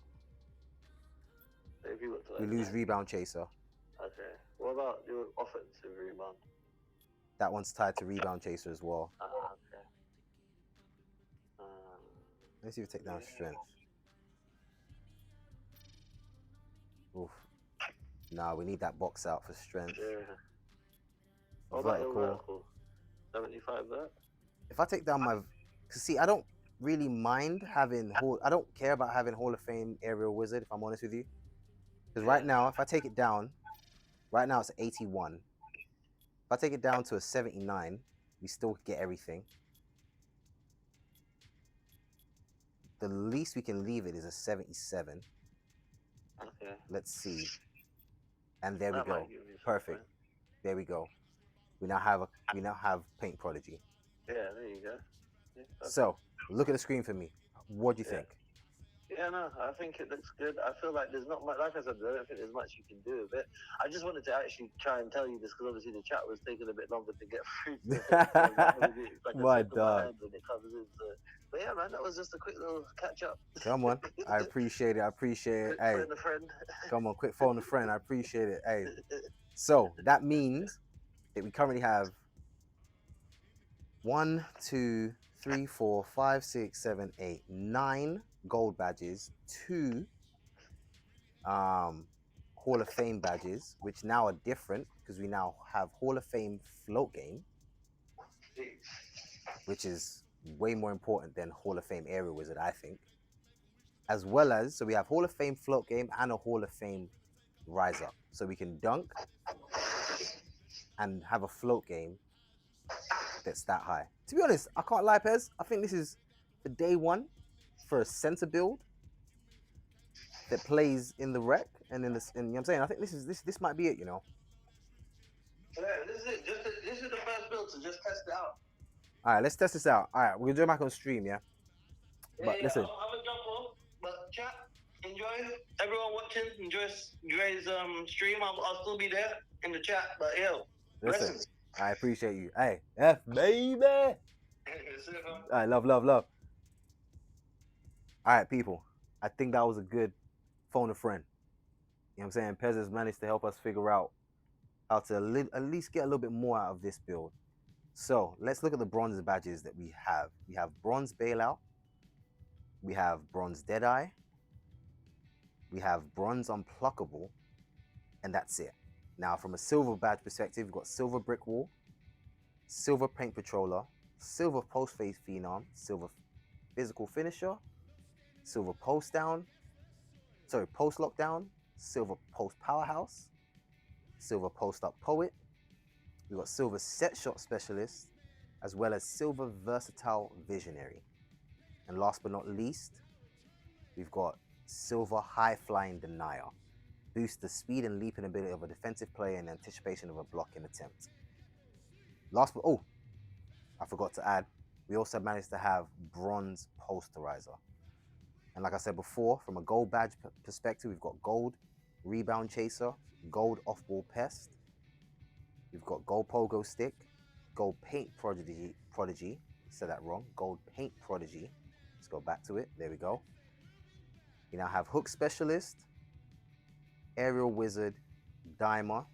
[SPEAKER 4] So if you got to,
[SPEAKER 1] we lose rebound chaser.
[SPEAKER 4] Okay. What about your offensive rebound?
[SPEAKER 1] That one's tied to rebound chaser as well.
[SPEAKER 4] Okay.
[SPEAKER 1] Let's see if we take down strength. Oof. Nah, we need that box out for strength.
[SPEAKER 4] Yeah. What about your vertical? 75 vert?
[SPEAKER 1] If I take down my... Cause see, I don't really mind having... I don't care about having Hall of Fame aerial wizard, if I'm honest with you. Because right now, if I take it down... Right now, it's 81. If I take it down to a 79, we still get everything. The least we can leave it is a 77.
[SPEAKER 4] Okay.
[SPEAKER 1] Let's see. And there we go. Perfect. There we go. We now have paint prodigy.
[SPEAKER 4] Yeah, there you go. Yeah,
[SPEAKER 1] so look at the screen for me. What do you think?
[SPEAKER 4] Yeah, no, I think it looks good. I feel like there's not much, like I said, I don't think there's much you can do with it. I just wanted to actually try and tell you this because obviously the chat was taking a bit longer to get through.
[SPEAKER 1] My dog.
[SPEAKER 4] But yeah, man, that was just a quick little catch up.
[SPEAKER 1] Come on. I appreciate it. Hey,
[SPEAKER 4] phone a friend.
[SPEAKER 1] Come on, quick phone a friend. I appreciate it. Hey. So that means that we currently have 1, 2, 3, 4, 5, 6, 7, 8, 9 gold badges, 2 Hall of Fame badges, which now are different because we now have Hall of Fame float game, which is way more important than Hall of Fame aerial wizard, I think. As well as, so we have Hall of Fame float game and a Hall of Fame rise up. So we can dunk and have a float game that's that high. To be honest, I can't lie, Pez. I think this is the day one for a center build that plays in the rec and in this. And you know what I'm saying? I think this might be it. You know.
[SPEAKER 4] Yeah, this is it. This is the first build to just test it out.
[SPEAKER 1] All right, let's test this out. All right, we're gonna do it back on stream, yeah. But listen,
[SPEAKER 4] I'm gonna jump off. But chat, enjoy. Everyone watching, enjoy Dre's stream. I'll still be there in the chat. But yo,
[SPEAKER 1] listen,
[SPEAKER 4] blessings.
[SPEAKER 1] I appreciate you. Hey, F baby. All right, love. All right, people. I think that was a good phone a friend. You know what I'm saying? Pez has managed to help us figure out how to at least get a little bit more out of this build. So let's look at the bronze badges that we have. We have bronze bailout. We have bronze deadeye. We have bronze unpluckable. And that's it. Now, from a silver badge perspective, we've got silver brick wall, silver paint patroller, silver post phase phenom, silver physical finisher, silver post lockdown, silver post powerhouse, silver post up poet. We've got silver set shot specialist, as well as silver versatile visionary. And last but not least, we've got silver high flying denier. Boost the speed and leaping ability of a defensive player in anticipation of a blocking attempt. I forgot to add, we also managed to have bronze posterizer. And like I said before, from a gold badge perspective, we've got gold rebound chaser, gold off-ball pest. We've got gold pogo stick, gold paint prodigy. Said that wrong. Gold paint prodigy. Let's go back to it. There we go. We now have hook specialist, aerial wizard, dimer,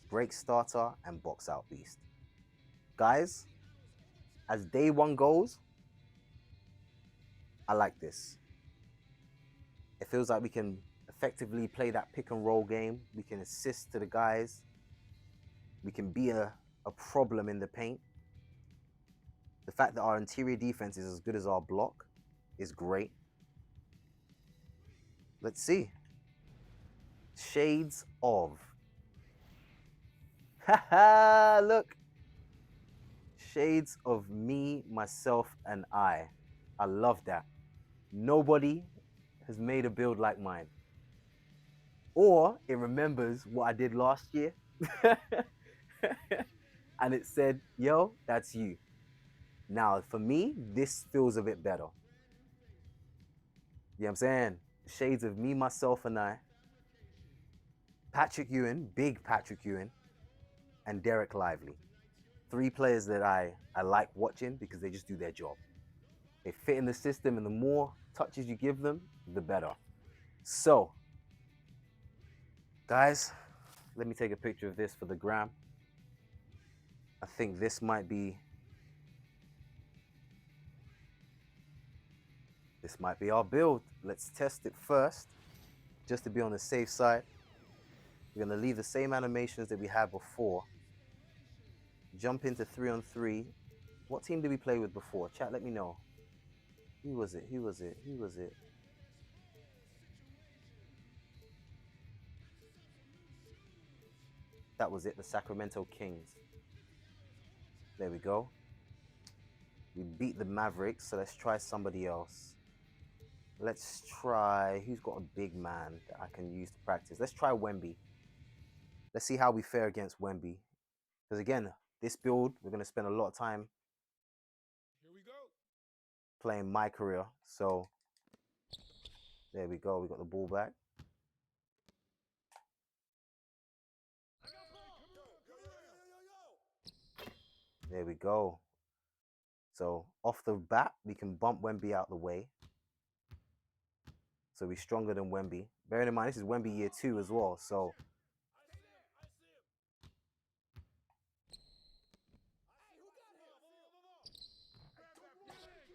[SPEAKER 1] break starter, and box out beast. Guys, as day one goes, I like this. It feels like we can effectively play that pick and roll game. We can assist to the guys. We can be a problem in the paint. The fact that our interior defense is as good as our block is great. Let's see. Shades of. Haha, look. Shades of me, myself, and I. I love that. Nobody has made a build like mine. Or it remembers what I did last year. And it said, yo, that's you. Now, for me, this feels a bit better. You know what I'm saying? Shades of me, myself, and I. Patrick Ewing, big Patrick Ewing, and Derek Lively. 3 players that I like watching because they just do their job. They fit in the system, and the more touches you give them, the better. So, guys, let me take a picture of this for the gram. I think this might be our build. Let's test it first, just to be on the safe side. We're gonna leave the same animations that we had before. Jump into 3-on-3. What team did we play with before? Chat, let me know. Who was it? That was it, the Sacramento Kings. There we go. We beat the Mavericks, so let's try somebody else. Let's try, who's got a big man that I can use to practice? Let's try Wemby. Let's see how we fare against Wemby. Because again, this build, we're going to spend a lot of time
[SPEAKER 3] Here we go.
[SPEAKER 1] playing MyCAREER. So, there we go. We got the ball back. There we go. So, off the bat, we can bump Wemby out the way. So, we're stronger than Wemby. Bearing in mind, this is Wemby year 2 as well. So,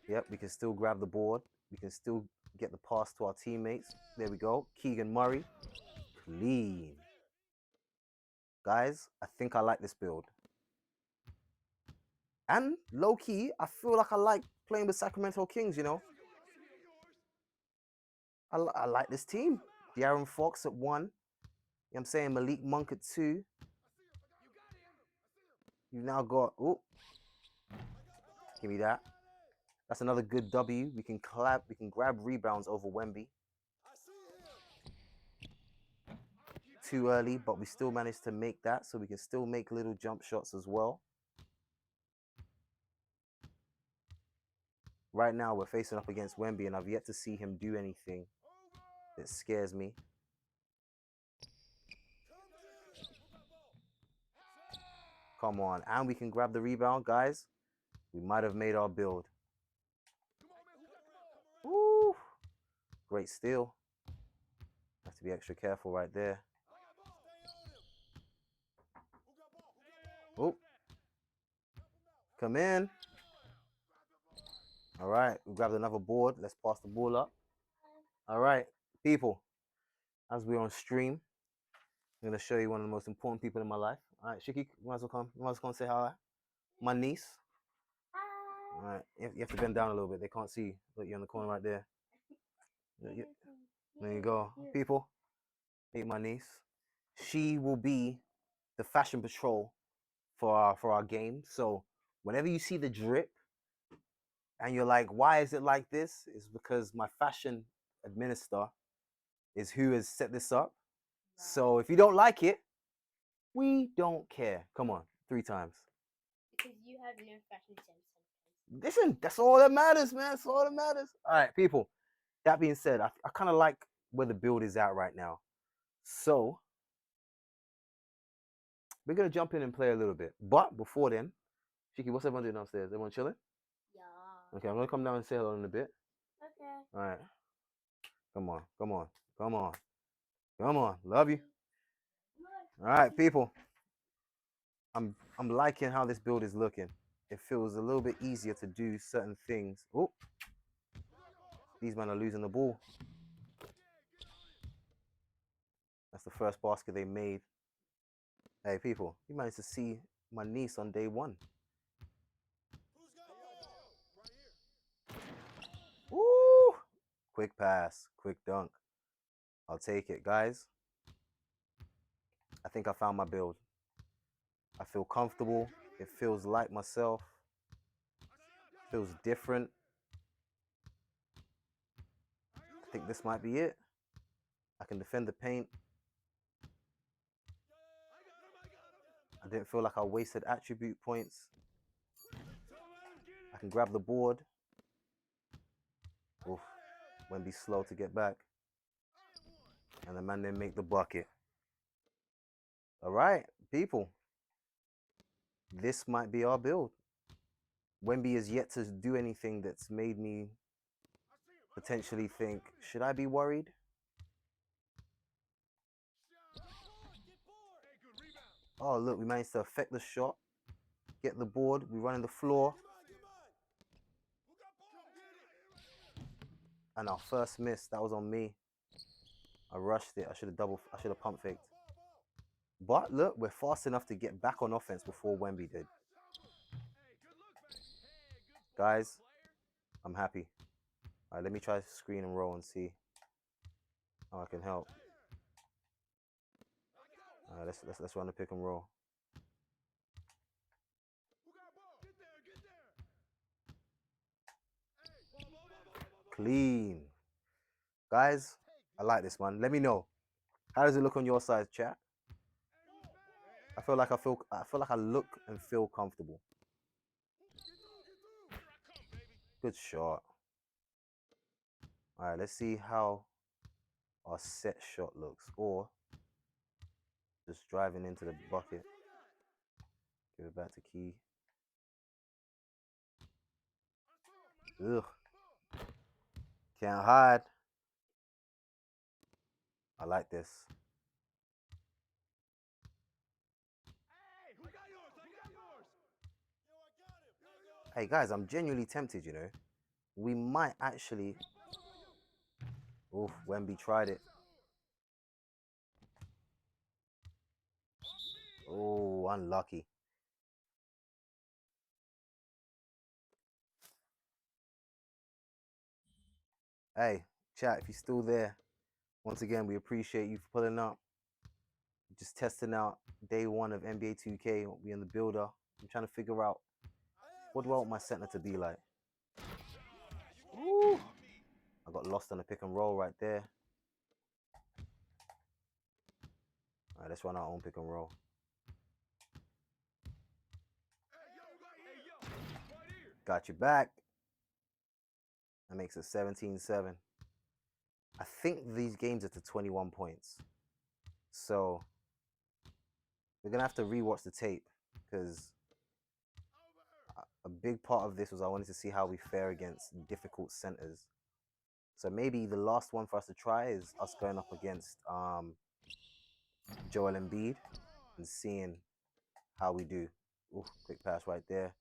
[SPEAKER 1] Yep, we can still grab the board. We can still get the pass to our teammates. There we go. Keegan Murray. Clean. Guys, I think I like this build. And low key, I feel like I like playing with Sacramento Kings, you know. I like this team. De'Aaron Fox at 1. You know what I'm saying? Malik Monk at 2. You've now got, oh, give me that. That's another good W. We can grab rebounds over Wemby. Too early, but we still managed to make that, so we can still make little jump shots as well. Right now, we're facing up against Wemby, and I've yet to see him do anything that scares me. Come on, and we can grab the rebound, guys. We might have made our build. Woo! Great steal. Have to be extra careful right there. Oh, come in. All right, we grabbed another board. Let's pass the ball up. All right, people, as we're on stream, I'm going to show you one of the most important people in my life. All right, Shiki, you might as well come. You might as well come say hi. My niece. All right, you have to bend down a little bit. They can't see you. Look, you're in the corner right there. There you go. People, meet my niece. She will be the fashion patrol for our game. So whenever you see the drip and you're like, why is it like this? It's because my fashion administrator is who has set this up. So if you don't like it, we don't care. Come on, 3 times.
[SPEAKER 5] Because you have your fashion sense.
[SPEAKER 1] Listen, that's all that matters, man. That's all that matters. All right, people. That being said, I kind of like where the build is at right now. So we're going to jump in and play a little bit. But before then, Shiki, what's everyone doing downstairs? Everyone chilling?
[SPEAKER 5] Yeah.
[SPEAKER 1] Okay, I'm going to come down and say hello in a bit.
[SPEAKER 5] Okay.
[SPEAKER 1] All right. Come on, come on, come on. Come on. Love you. All right, people. I'm liking how this build is looking. It feels a little bit easier to do certain things. Oh, these men are losing the ball. That's the first basket they made. Hey, people, you managed to see my niece on day 1. Woo! Quick pass, quick dunk. I'll take it, guys. I think I found my build. I feel comfortable. It feels like myself. Feels different. I think this might be it. I can defend the paint. I didn't feel like I wasted attribute points. I can grab the board. Oof. Wemby slow to get back. And the man then make the bucket. All right, people. This might be our build. Wemby is yet to do anything that's made me potentially think, should I be worried? Oh, look, we managed to affect the shot. Get the board. We run on the floor. And our first miss, that was on me. I rushed it. I should have pump faked. But look, we're fast enough to get back on offense before Wemby did. Guys, I'm happy. All right, let me try screen and roll and see how I can help. All right, let's run the pick and roll. Clean. Guys, I like this one. Let me know. How does it look on your side, chat? I feel like I look and feel comfortable. Good shot. All right, let's see how our set shot looks, or just driving into the bucket. Give it back to Key. Ugh. Can't hide. I like this. Hey guys, I'm genuinely tempted, you know. we might actually. Oof, Wemby tried it. Oh, unlucky. Hey, chat, if you're still there, once again, we appreciate you for pulling up. Just testing out day one of NBA 2K. We in the builder. I'm trying to figure out what do I want my center to be like. Ooh, I got lost on a pick and roll right there. All right, let's run our own pick and roll. Got you back. That makes it 17-7. I think these games are to 21 points. So we're going to have to rewatch the tape because a big part of this was I wanted to see how we fare against difficult centers. So maybe the last one for us to try is us going up against Joel Embiid and seeing how we do. Ooh, quick pass right there.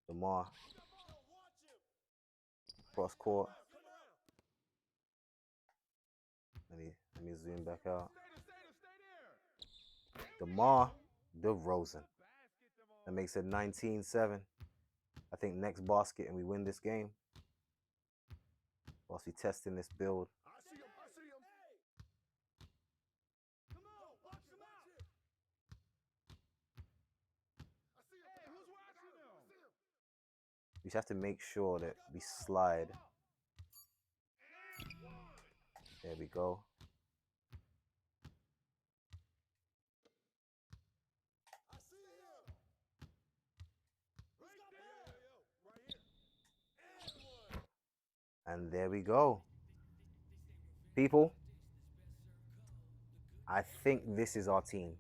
[SPEAKER 1] DeMar. Cross court. Let me zoom back out. DeMar DeRozan. That makes it 19-7. I think next basket and we win this game. Whilst we testing this build. We just have to make sure that we slide. There we go. And there we go. People, I think this is our team.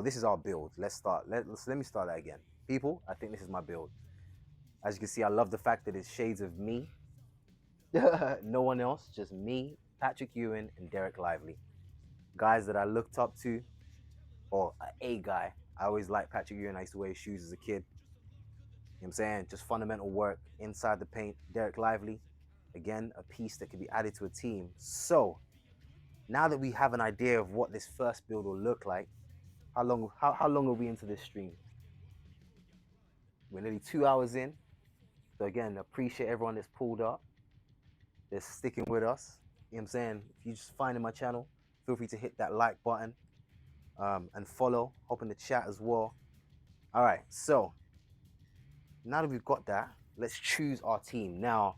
[SPEAKER 1] This is our build. Let's start. Let me start that again. People, I think this is my build. As you can see, I love the fact that it's shades of me. No one else, just me, Patrick Ewing, and Derek Lively. Guys that I looked up to, or a guy. I always liked Patrick Ewing. I used to wear his shoes as a kid. You know what I'm saying? Just fundamental work inside the paint. Derek Lively, again, a piece that can be added to a team. So, now that we have an idea of what this first build will look like, how long are we into this stream? We're nearly 2 hours in. So again, appreciate everyone that's pulled up, that's sticking with us. You know what I'm saying? If you just find my channel, feel free to hit that like button and follow. Hop in the chat as well. All right, so now that we've got that, let's choose our team. Now,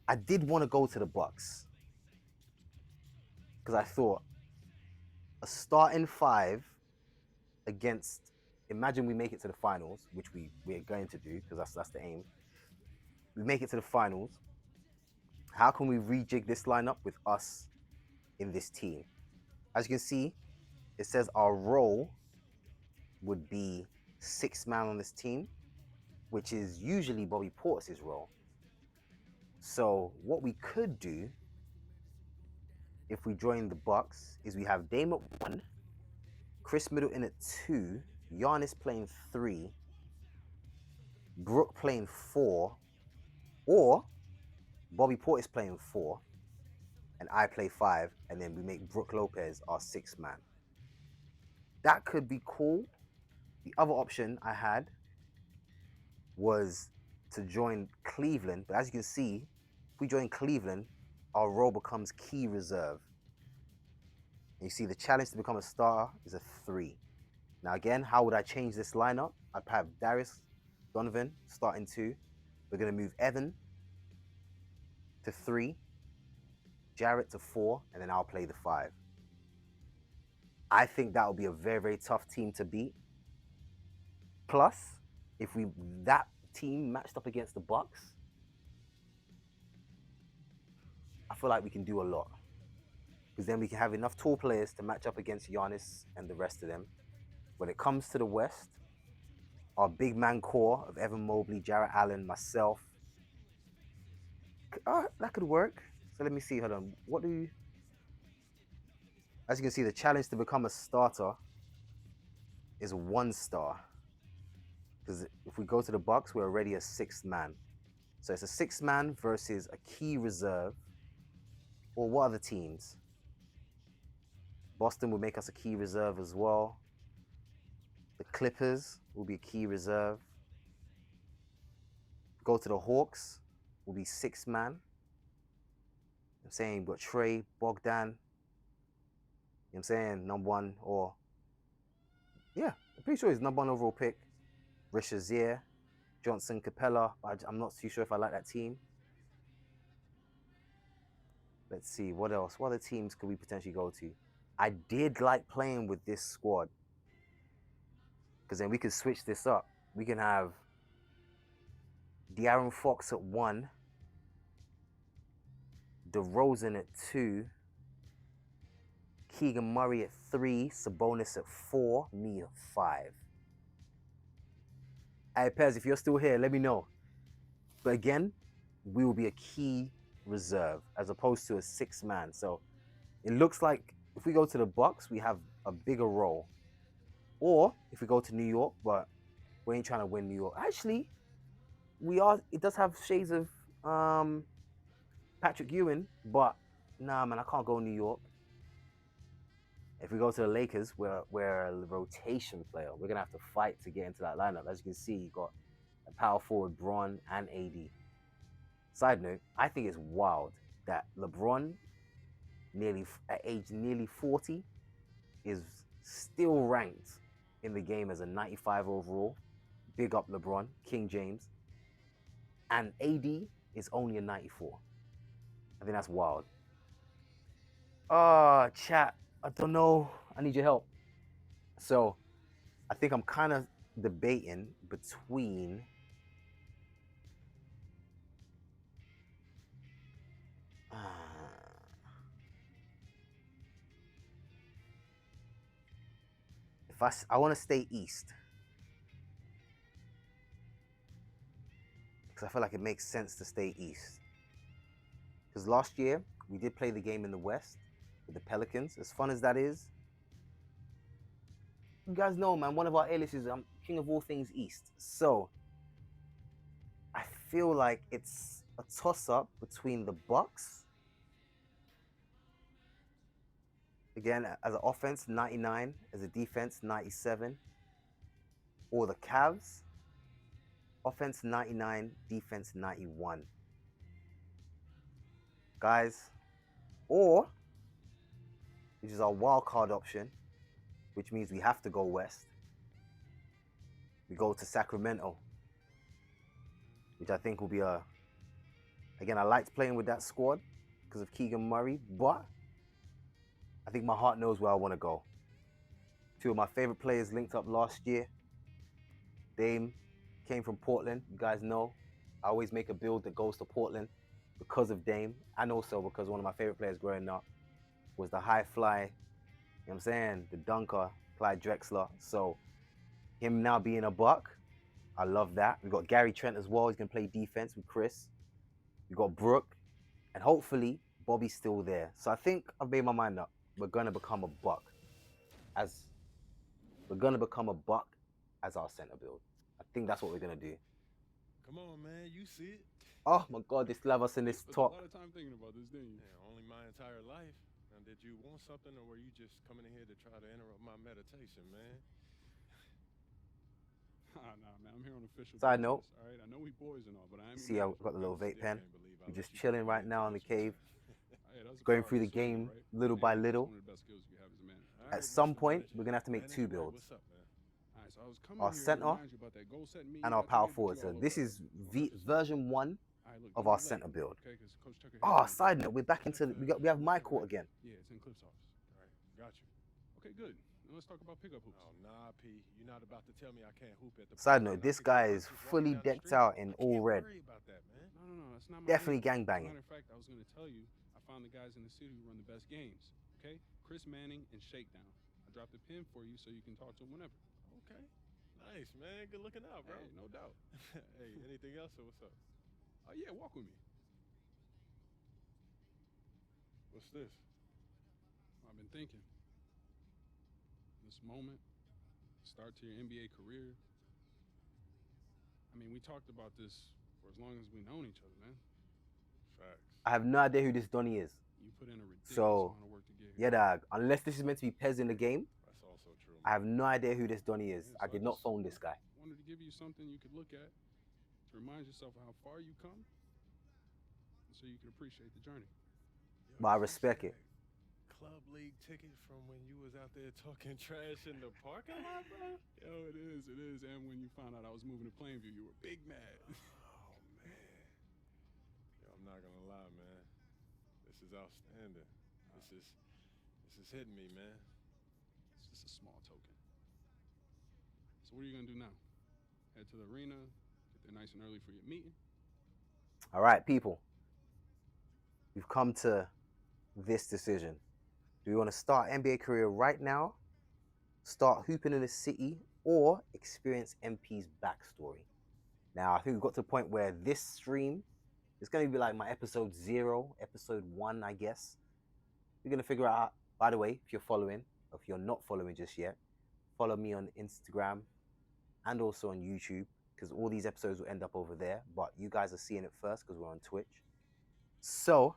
[SPEAKER 1] I did want to go to the Bucks because I thought a starting five against, imagine we make it to the finals, which we're going to do because that's the aim. We make it to the finals. How can we rejig this lineup with us in this team? As you can see, it says our role would be 6th man on this team, which is usually Bobby Portis' role. So what we could do if we join the Bucks is we have Dame at 1, Chris Middleton at 2, Giannis playing 3, Brook playing 4, or Bobby Portis playing 4, and I play 5, and then we make Brook Lopez our 6th man. That could be cool. The other option I had was to join Cleveland, but as you can see, if we join Cleveland, our role becomes key reserve. And you see the challenge to become a starter is a 3. Now again, how would I change this lineup? I'd have Darius Donovan starting 2. We're going to move Evan to 3, Jarrett to 4, and then I'll play the 5. I think that will be a very, very tough team to beat. Plus, if that team matched up against the Bucks, I feel like we can do a lot. Because then we can have enough tall players to match up against Giannis and the rest of them. When it comes to the West, our big man core of Evan Mobley, Jarrett Allen, myself, that could work. So let me see, hold on. As you can see, the challenge to become a starter is 1 star. Because if we go to the Bucks, we're already a 6th man. So it's a 6th man versus a key reserve. Or what other teams? Boston will make us a key reserve as well. The Clippers will be a key reserve. Go to the Hawks, will be 6th man. I'm saying, but Trey, Bogdan, you know what I'm saying, number 1, or yeah, I'm pretty sure he's number 1 overall pick. Rishazier, Johnson, Capella. I'm not too sure if I like that team. Let's see, what else? What other teams could we potentially go to? I did like playing with this squad, because then we could switch this up. We can have De'Aaron Fox at 1, DeRozan at 2, Keegan Murray at 3, Sabonis at 4, me at 5. Hey, Pez, if you're still here, let me know. But again, we will be a key reserve as opposed to a 6th man. So it looks like if we go to the Bucks, we have a bigger role. Or if we go to New York, but we ain't trying to win New York. Actually, we are. It does have shades of Patrick Ewing, but nah, man, I can't go New York. If we go to the Lakers, we're a rotation player. We're gonna have to fight to get into that lineup. As you can see, you got a power forward, Bron and AD. Side note, I think it's wild that LeBron, at age nearly 40, is still ranked in the game as a 95 overall. Big up LeBron, King James. And AD is only a 94. I think that's wild. Chat, I don't know. I need your help. So, I think I'm kind of debating between if I want to stay East, because I feel like it makes sense to stay East. Because last year we did play the game in the West with the Pelicans. As fun as that is, you guys know, man, one of our A-lists is I'm king of all things East. So I feel like it's a toss-up between the Bucks, again, as an offense, 99, as a defense, 97, or the Cavs, offense 99, defense 91. Guys, or, which is our wild card option, which means we have to go west. We go to Sacramento, which I think will be again, I liked playing with that squad because of Keegan Murray, but I think my heart knows where I want to go. 2 of my favorite players linked up last year. Dame came from Portland. You guys know I always make a build that goes to Portland because of Dame, and also because one of my favorite players growing up was the high fly, you know what I'm saying, the dunker, Clyde Drexler. So him now being a Buck, I love that. We got Gary Trent as well. He's going to play defense with Chris. We got Brooke, and hopefully Bobby's still there. So I think I've made my mind up. We're going to become a Buck as our center build. I think that's what we're going to do.
[SPEAKER 3] Come on, man. You see it.
[SPEAKER 1] Oh my God, they still have us in this top.
[SPEAKER 2] A lot of time thinking about this, didn't you?
[SPEAKER 3] Yeah, only my entire life. Now, did you want something, or were you just coming in here to try to interrupt my meditation, man?
[SPEAKER 2] Nah, man, I'm here on official
[SPEAKER 1] Side
[SPEAKER 2] business,
[SPEAKER 1] note.
[SPEAKER 2] all right? I know we boys and all, but I am.
[SPEAKER 1] See, I've got the little vape pen. We're just chilling right now in the cave,
[SPEAKER 2] Hey, that's a
[SPEAKER 1] going
[SPEAKER 2] powerful
[SPEAKER 1] through the
[SPEAKER 2] skill,
[SPEAKER 1] game
[SPEAKER 2] right?
[SPEAKER 1] little by
[SPEAKER 2] Hey,
[SPEAKER 1] little.
[SPEAKER 2] That's one of the best skills you have as a man.
[SPEAKER 1] At some point, we're going to have to make 2 builds.
[SPEAKER 3] What's up, man?
[SPEAKER 2] All right, so I was coming
[SPEAKER 1] Our
[SPEAKER 2] here to
[SPEAKER 1] center
[SPEAKER 2] remind you about that goal set meeting
[SPEAKER 1] and our
[SPEAKER 2] I
[SPEAKER 1] power
[SPEAKER 2] told you
[SPEAKER 1] forward.
[SPEAKER 2] to
[SPEAKER 1] So
[SPEAKER 2] all
[SPEAKER 1] this
[SPEAKER 2] over.
[SPEAKER 1] is
[SPEAKER 2] Okay, so-
[SPEAKER 1] version 1
[SPEAKER 2] All right, look,
[SPEAKER 1] of
[SPEAKER 2] don't
[SPEAKER 1] our
[SPEAKER 2] be late,
[SPEAKER 1] center build.
[SPEAKER 2] Okay, because Coach Tucker.
[SPEAKER 1] Oh, side note, we're back into we have my court again.
[SPEAKER 2] Yeah, it's in Cliff's office.
[SPEAKER 3] All right, got you.
[SPEAKER 2] Okay, good. Now let's talk about pickup hoops.
[SPEAKER 3] Oh, nah, P. You're not about to tell me I can't hoop at the
[SPEAKER 1] Side
[SPEAKER 3] park
[SPEAKER 1] note,
[SPEAKER 3] when I
[SPEAKER 1] this
[SPEAKER 3] see
[SPEAKER 1] guy
[SPEAKER 3] some
[SPEAKER 1] is
[SPEAKER 3] punches walking
[SPEAKER 1] fully
[SPEAKER 3] down the
[SPEAKER 1] decked
[SPEAKER 3] street?
[SPEAKER 1] out in
[SPEAKER 3] I
[SPEAKER 1] all
[SPEAKER 3] can't
[SPEAKER 1] red.
[SPEAKER 3] worry about that, man.
[SPEAKER 2] No, that's not my
[SPEAKER 1] Definitely
[SPEAKER 2] business.
[SPEAKER 1] gangbanging.
[SPEAKER 2] Matter of fact, I was going to tell you, I found the guys in the city who run the best games. Okay, Chris Manning and Shakedown. I dropped a pin for you so you can talk to him whenever.
[SPEAKER 3] Okay. Nice, man. Good looking out, bro.
[SPEAKER 2] Hey, no doubt.
[SPEAKER 3] Hey, anything else, or what's up?
[SPEAKER 2] Oh yeah, walk with me.
[SPEAKER 3] What's this?
[SPEAKER 2] I've been thinking. This moment, start to your NBA career, I mean, we talked about this for as long as we've known each other, man.
[SPEAKER 3] Facts.
[SPEAKER 1] I have no idea who this Donny is.
[SPEAKER 2] You put in a ridiculous
[SPEAKER 1] So,
[SPEAKER 2] amount of work to get here.
[SPEAKER 1] yeah, dog. Unless this is meant to be Pez in the game,
[SPEAKER 3] That's also true.
[SPEAKER 1] I have no idea who this Donny is.
[SPEAKER 2] Yeah,
[SPEAKER 1] I
[SPEAKER 2] so
[SPEAKER 1] did not
[SPEAKER 2] just,
[SPEAKER 1] phone this guy.
[SPEAKER 2] Wanted to give you something you could look at to remind yourself of how far you come, so you can appreciate the journey.
[SPEAKER 3] Yo,
[SPEAKER 1] But I
[SPEAKER 3] this
[SPEAKER 1] respect
[SPEAKER 3] is
[SPEAKER 1] it.
[SPEAKER 3] a Club league ticket from when you was out there talking trash in the parking lot, bro?
[SPEAKER 2] Yo, it is. And when you found out I was moving to Plainview, you were big mad.
[SPEAKER 3] Oh, man. Yo, I'm not gonna lie, man. This is outstanding. This is hitting me, man.
[SPEAKER 2] It's just a small token. So what are you gonna do now? Head to the arena, get there nice and early for your meeting.
[SPEAKER 1] All right, people. We've come to this decision. Do we want to start NBA career right now, start hooping in the city, or experience MP's backstory? Now, I think we've got to the point where this stream is going to be like my episode 0, episode 1, I guess. We're going to figure out, by the way, if you're following, or if you're not following just yet, follow me on Instagram and also on YouTube, because all these episodes will end up over there, but you guys are seeing it first because we're on Twitch. So,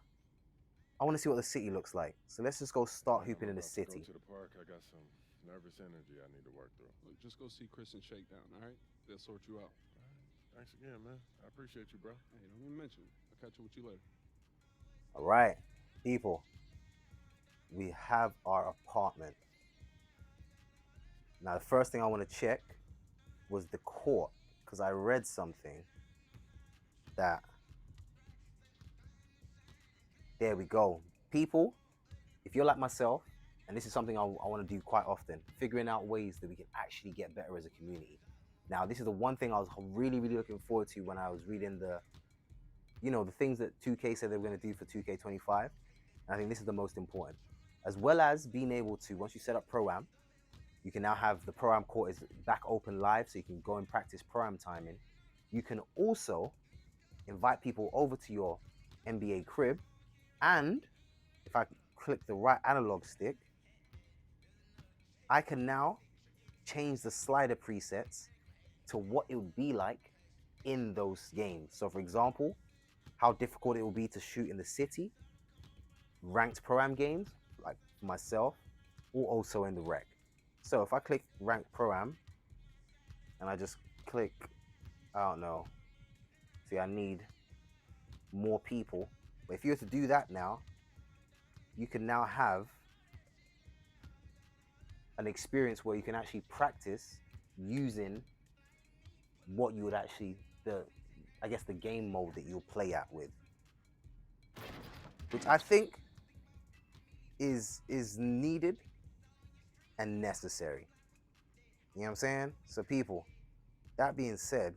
[SPEAKER 1] I want to see what the city looks like. So let's just go start hooping in the city.
[SPEAKER 3] Go to the park. I got some nervous energy I need to work through.
[SPEAKER 2] Look, just go see Chris and Shakedown, all right? They'll sort you out.
[SPEAKER 3] All right. Thanks again, man. I appreciate you, bro.
[SPEAKER 2] Hey, don't even mention it. I'll catch up with you later.
[SPEAKER 1] All right, people. We have our apartment. Now, the first thing I want to check was the court, because I read something that, there we go. People, if you're like myself, and this is something I want to do quite often, figuring out ways that we can actually get better as a community. Now, this is the one thing I was really, really looking forward to when I was reading the things that 2K said they were going to do for 2K25. And I think this is the most important. As well as being able to, once you set up Pro-Am, you can now have the Pro-Am court is back open live, so you can go and practice Pro-Am timing. You can also invite people over to your NBA crib, and if I click the right analog stick, I can now change the slider presets to what it would be like in those games. So for example, how difficult it will be to shoot in the city, ranked Pro-Am games, like for myself, or also in the rec. So if I click ranked Pro-Am, and I just click, I don't know, see, I need more people. But if you were to do that now, you can now have an experience where you can actually practice using what you would actually, the game mode that you'll play at with. Which I think is needed and necessary. You know what I'm saying? So people, that being said,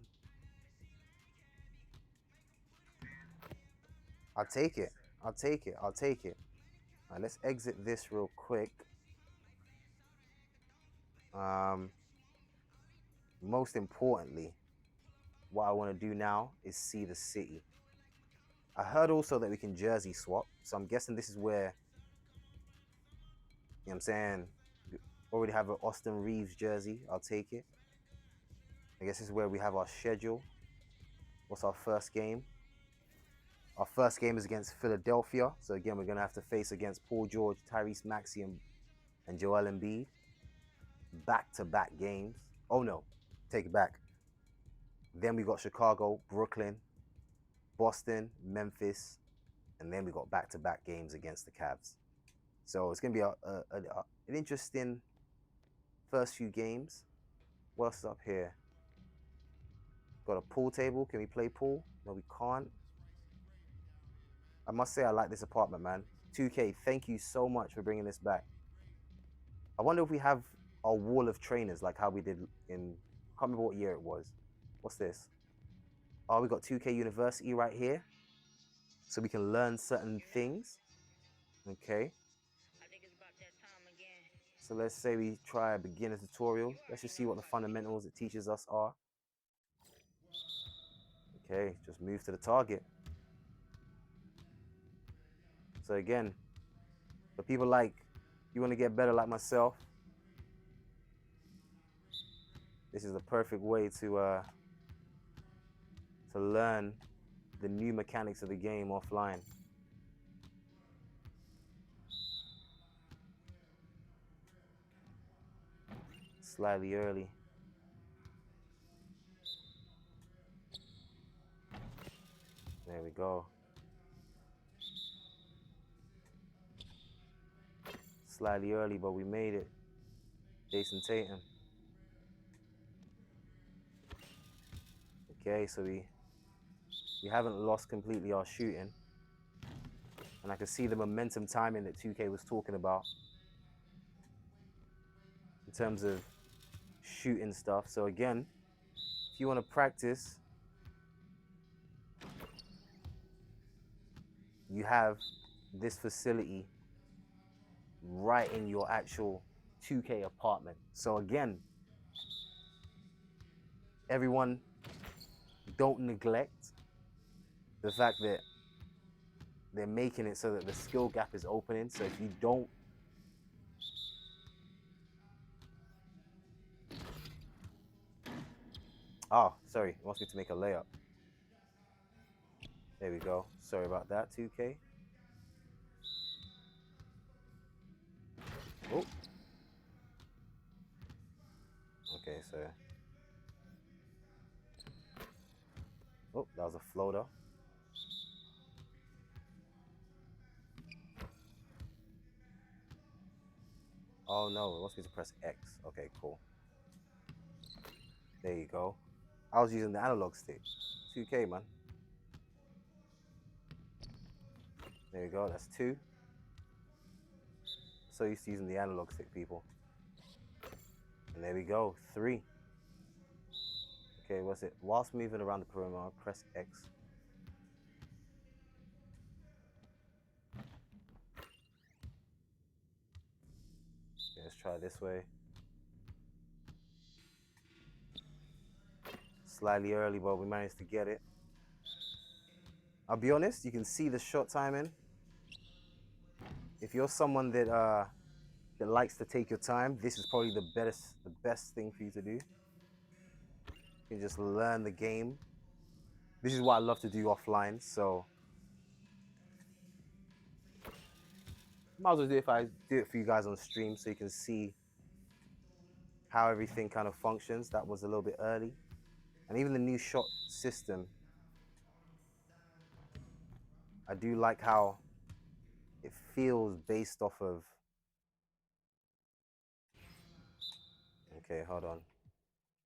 [SPEAKER 1] I'll take it. All right, let's exit this real quick. Most importantly, what I want to do now is see the city. I heard also that we can jersey swap, so I'm guessing this is where, you know what I'm saying, we already have an Austin Reeves jersey. I'll take it. I guess this is where we have our schedule. What's our first game? Our first game is against Philadelphia. So again, we're going to have to face against Paul George, Tyrese Maxey, and Joel Embiid. Back-to-back games. Oh no, take it back. Then we got Chicago, Brooklyn, Boston, Memphis, and then we got back-to-back games against the Cavs. So it's going to be an interesting first few games. What's up here? Got a pool table. Can we play pool? No, we can't. I must say I like this apartment, man. 2K, thank you so much for bringing this back. I wonder if we have our wall of trainers like how we did in, I can't remember what year it was. What's this? Oh, we got 2K University right here. So we can learn certain things. Okay. So let's say we try a beginner tutorial. Let's just see what the fundamentals it teaches us are. Okay, just move to the target. So again, for people like, you want to get better like myself, this is the perfect way to to learn the new mechanics of the game offline. Slightly early. There we go. Slightly early, but we made it. Jason Tatum. Okay, so we haven't lost completely our shooting. And I can see the momentum timing that 2K was talking about in terms of shooting stuff. So again, if you want to practice, you have this facility right in your actual 2K apartment. So again, everyone, don't neglect the fact that they're making it so that the skill gap is opening. So if you don't, sorry, it wants me to make a layup. There we go. Sorry about that, 2K. Oh. Okay, so. Oh, that was a floater. Oh no, it wants me to press X. Okay, cool. There you go. I was using the analog stick. 2K, man. There you go, that's 2. So used to using the analog stick, people. And there we go, 3. Okay, what's it? Whilst moving around the perimeter, press X. Okay, let's try this way. Slightly early, but we managed to get it. I'll be honest, you can see the shot timing. If you're someone that likes to take your time, this is probably the best thing for you to do. You can just learn the game. This is what I love to do offline, so might as well do it for you guys on stream so you can see how everything kind of functions. That was a little bit early. And even the new shot system, I do like how it feels based off of. Okay, hold on.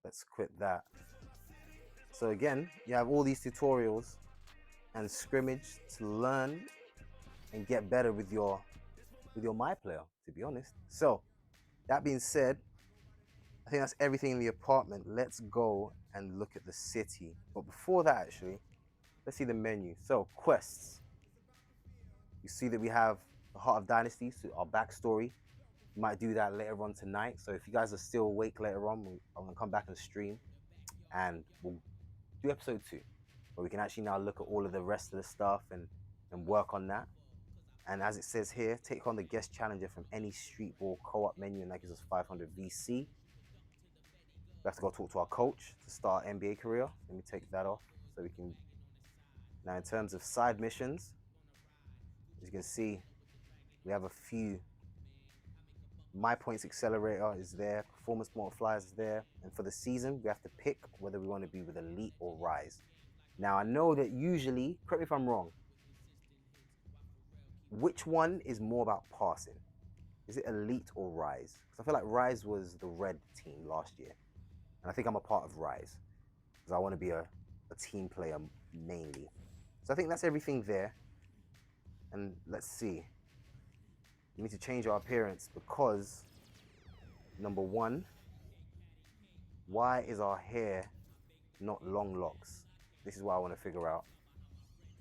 [SPEAKER 1] Let's quit that. So again, you have all these tutorials and scrimmage to learn and get better with your MyPlayer, to be honest. So that being said, I think that's everything in the apartment. Let's go and look at the city. But before that, actually, let's see the menu. So quests. You see that we have the Heart of Dynasty, so our backstory. We might do that later on tonight. So if you guys are still awake later on, I'm gonna come back and stream and we'll do episode 2. But we can actually now look at all of the rest of the stuff and work on that. And as it says here, take on the guest challenger from any street ball co-op menu, and that gives us 500 VC. We have to go talk to our coach to start NBA career. Let me take that off so we can. Now, in terms of side missions, as you can see, we have a few. My Points Accelerator is there, Performance Multipliers is there, and for the season, we have to pick whether we want to be with Elite or Rise. Now, I know that usually, correct me if I'm wrong, which one is more about passing? Is it Elite or Rise? Because I feel like Rise was the red team last year. And I think I'm a part of Rise. Because I want to be a team player mainly. So I think that's everything there. And let's see. We need to change our appearance because, number one, why is our hair not long locks? This is what I want to figure out.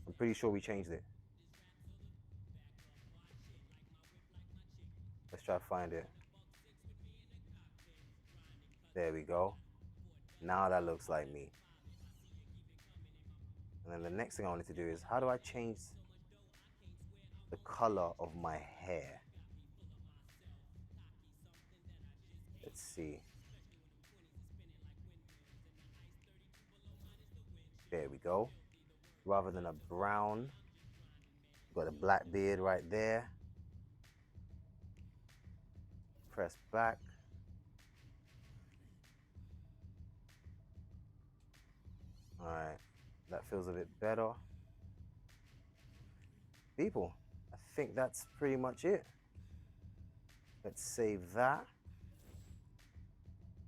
[SPEAKER 1] I'm pretty sure we changed it. Let's try to find it. There we go. Now that looks like me. And then the next thing I wanted to do is, how do I change the color of my hair? Let's see. There we go. Rather than a brown, got a black beard right there. Press back. All right, that feels a bit better. People, I think that's pretty much it. Let's save that.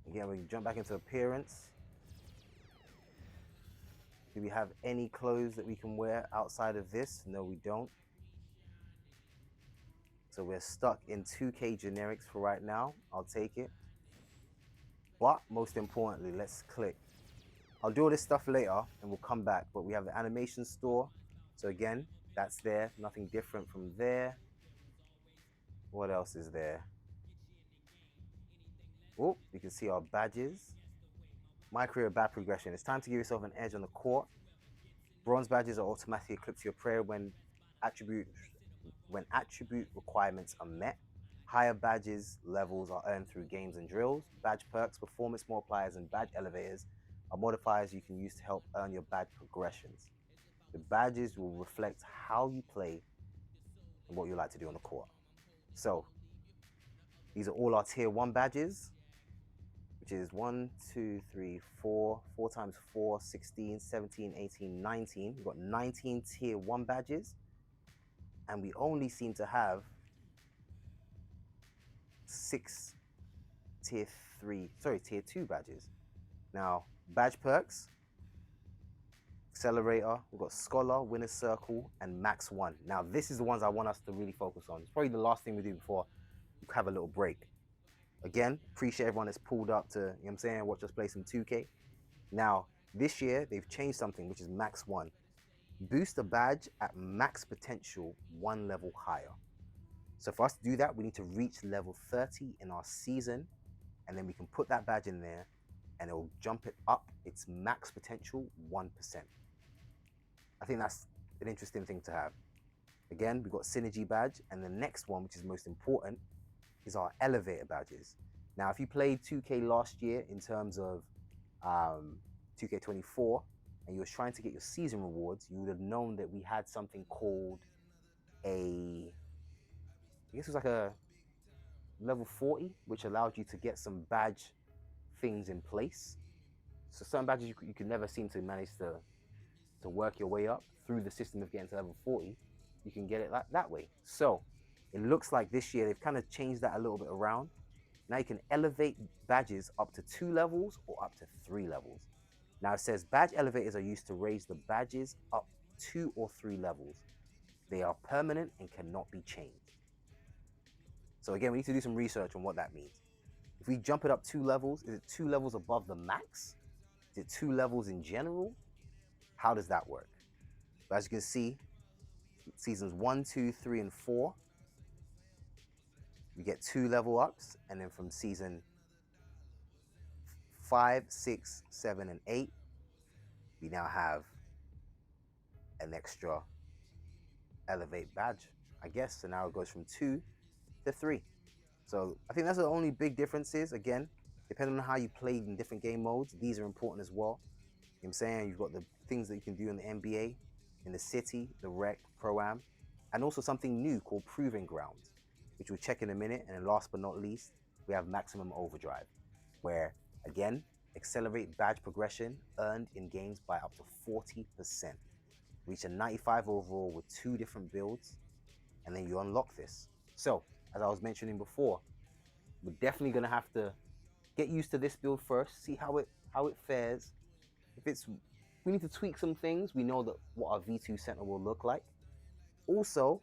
[SPEAKER 1] Again, we can jump back into appearance. Do we have any clothes that we can wear outside of this? No, we don't. So we're stuck in 2K generics for right now. I'll take it. But most importantly, let's click. I'll do all this stuff later and we'll come back. But we have the animation store. So again, that's there. Nothing different from there. What else is there? Oh, you can see our badges. MyCAREER badge progression. It's time to give yourself an edge on the court. Bronze badges are automatically equipped to your player when attribute requirements are met. Higher badges levels are earned through games and drills. Badge perks, performance multipliers, and badge elevators are modifiers you can use to help earn your badge progressions. The badges will reflect how you play and what you like to do on the court. So these are all our tier 1 badges, which is 1, 2, 3, 4, 4 times 4, 16, 17, 18, 19. We've got 19 tier 1 badges, and we only seem to have 6 tier 2 badges. Now, badge perks, accelerator, we've got scholar, winner's circle, and max 1. Now, this is the ones I want us to really focus on. It's probably the last thing we do before we have a little break. Again, appreciate everyone that's pulled up to, you know what I'm saying, watch us play some 2K. Now, this year, they've changed something, which is max 1. Boost a badge at max potential 1 level higher. So for us to do that, we need to reach level 30 in our season, and then we can put that badge in there, and it will jump it up its max potential 1%. I think that's an interesting thing to have. Again, we've got Synergy badge, and the next one, which is most important, is our elevator badges. Now, if you played 2K last year in terms of 2K24, and you were trying to get your season rewards, you would have known that we had something called I guess it was like a level 40, which allowed you to get some badge things in place. So certain badges you could never seem to manage to work your way up through the system of getting to level 40. You can get it that way. So it looks like this year they've kind of changed that a little bit around. Now you can elevate badges up to 2 levels or up to 3 levels. Now it says badge elevators are used to raise the badges up 2 or 3 levels. They are permanent and cannot be changed. So again, we need to do some research on what that means. If we jump it up 2 levels, is it 2 levels above the max? Is it 2 levels in general? How does that work? But as you can see, seasons 1, 2, 3, and 4, we get 2 level ups, and then from season 5, 6, 7, and 8, we now have an extra elevate badge, I guess. So now it goes from 2 to 3. So I think that's the only big differences. Again, depending on how you played in different game modes, these are important as well. You know what I'm saying? You've got the things that you can do in the NBA, in the city, the rec, pro-am, and also something new called Proving Grounds, which we'll check in a minute. And then last but not least, we have Maximum Overdrive, where, again, accelerate badge progression earned in games by up to 40%. Reach a 95 overall with 2 different builds, and then you unlock this. So, as I was mentioning before, we're definitely going to have to get used to this build first, see how it fares. If we need to tweak some things, we know that what our V2 center will look like. Also,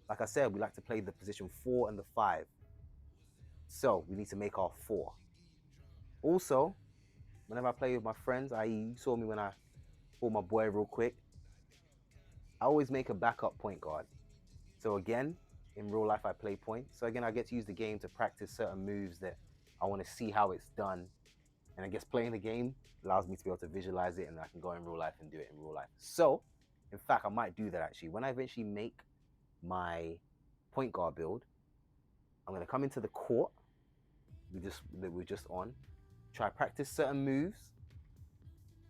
[SPEAKER 1] like I said, we like to play the position 4 and the 5. So we need to make our 4. Also, whenever I play with my friends, you saw me when I pulled my boy real quick, I always make a backup point guard. So again, in real life, I play point. So again, I get to use the game to practice certain moves that I want to see how it's done. And I guess playing the game allows me to be able to visualize it, and I can go in real life and do it in real life. So, in fact, I might do that actually. When I eventually make my point guard build, I'm going to come into the court that we're just on, try practice certain moves,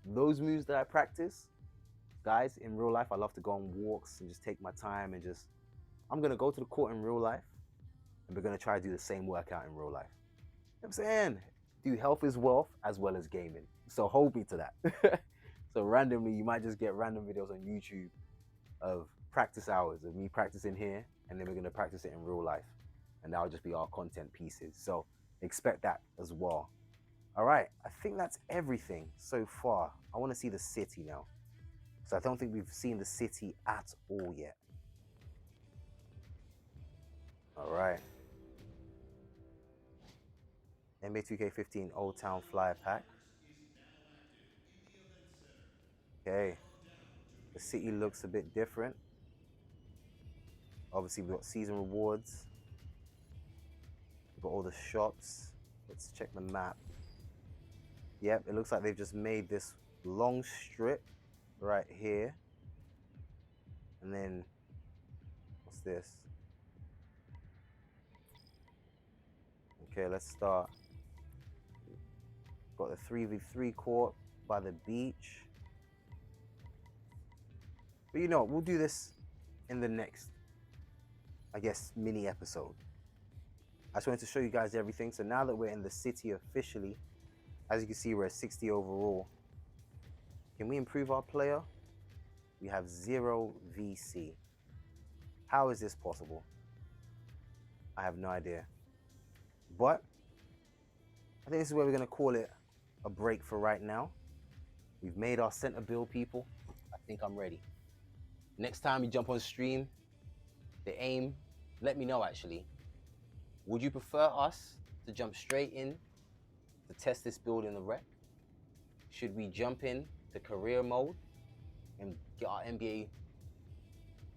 [SPEAKER 1] those moves that I practice, guys, in real life, I love to go on walks and just take my time and just, I'm going to go to the court in real life and we're going to try to do the same workout in real life. You know what I'm saying? Do health is wealth as well as gaming. So hold me to that. So randomly, you might just get random videos on YouTube of practice hours of me practicing here, and then we're going to practice it in real life. And that'll just be our content pieces. So expect that as well. All right, I think that's everything so far. I want to see the city now. So I don't think we've seen the city at all yet. All right. NBA 2K15 Old Town Flyer Pack. Okay. The city looks a bit different. Obviously, we've got season rewards. We've got all the shops. Let's check the map. Yep, it looks like they've just made this long strip right here. And then, what's this? Okay, let's start. Got the 3v3 court by the beach. But you know, we'll do this in the next, I guess, mini episode. I just wanted to show you guys everything. So now that we're in the city officially, as you can see, we're at 60 overall. Can we improve our player? We have 0 VC. How is this possible? I have no idea. But I think this is where we're going to call it a break for right now. We've made our center build, people. I think I'm ready. Next time you jump on stream, the aim, let me know actually. Would you prefer us to jump straight in to test this build in the rec? Should we jump in to career mode and get our NBA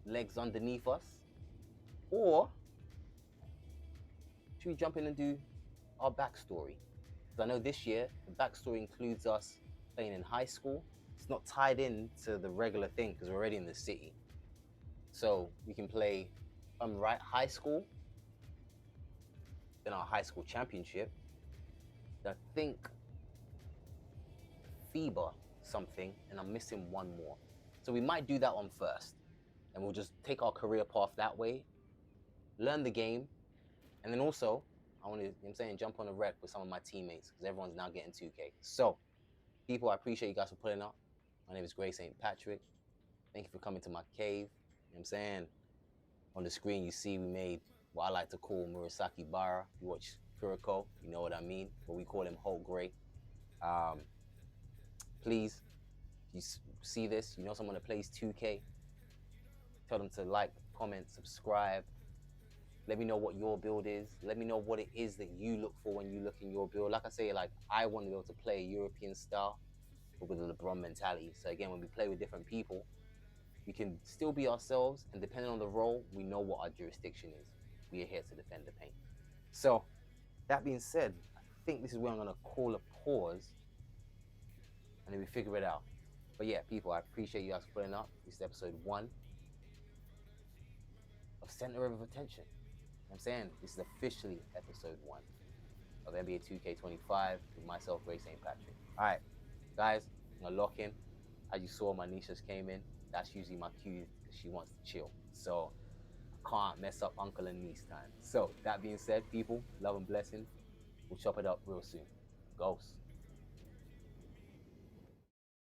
[SPEAKER 1] legs underneath us? Or should we jump in and do our backstory? Because I know this year, the backstory includes us playing in high school. It's not tied in to the regular thing because we're already in the city. So we can play, right, high school, then our high school championship. I think FIBA something, and I'm missing one more. So we might do that one first, and we'll just take our career path that way, learn the game, and then also, I want to, you know what I'm saying, jump on a rec with some of my teammates because everyone's now getting 2K. So, people, I appreciate you guys for putting up. My name is Gray St. Patrick. Thank you for coming to my cave. You know what I'm saying? On the screen, you see we made what I like to call Murasaki Bara. You watch Kuroko, you know what I mean, but we call him Hulk Gray. Please, if you see this, you know someone that plays 2K, tell them to like, comment, subscribe. Let me know what your build is. Let me know what it is that you look for when you look in your build. Like I say, like I want to be able to play a European style, but with a LeBron mentality. So again, when we play with different people, we can still be ourselves, and depending on the role, we know what our jurisdiction is. We are here to defend the paint. So, that being said, I think this is where I'm gonna call a pause, and then we figure it out. But yeah, people, I appreciate you guys putting up. This is episode 1 of Center of Attention. You know what I'm saying? This is officially episode 1 of NBA 2K25 with myself, Gray St. Patrick. All right, guys, I'm gonna lock in. As you saw, my niece just came in. That's usually my cue because she wants to chill. So I can't mess up uncle and niece time. So that being said, people, love and blessings. We'll chop it up real soon. Ghost.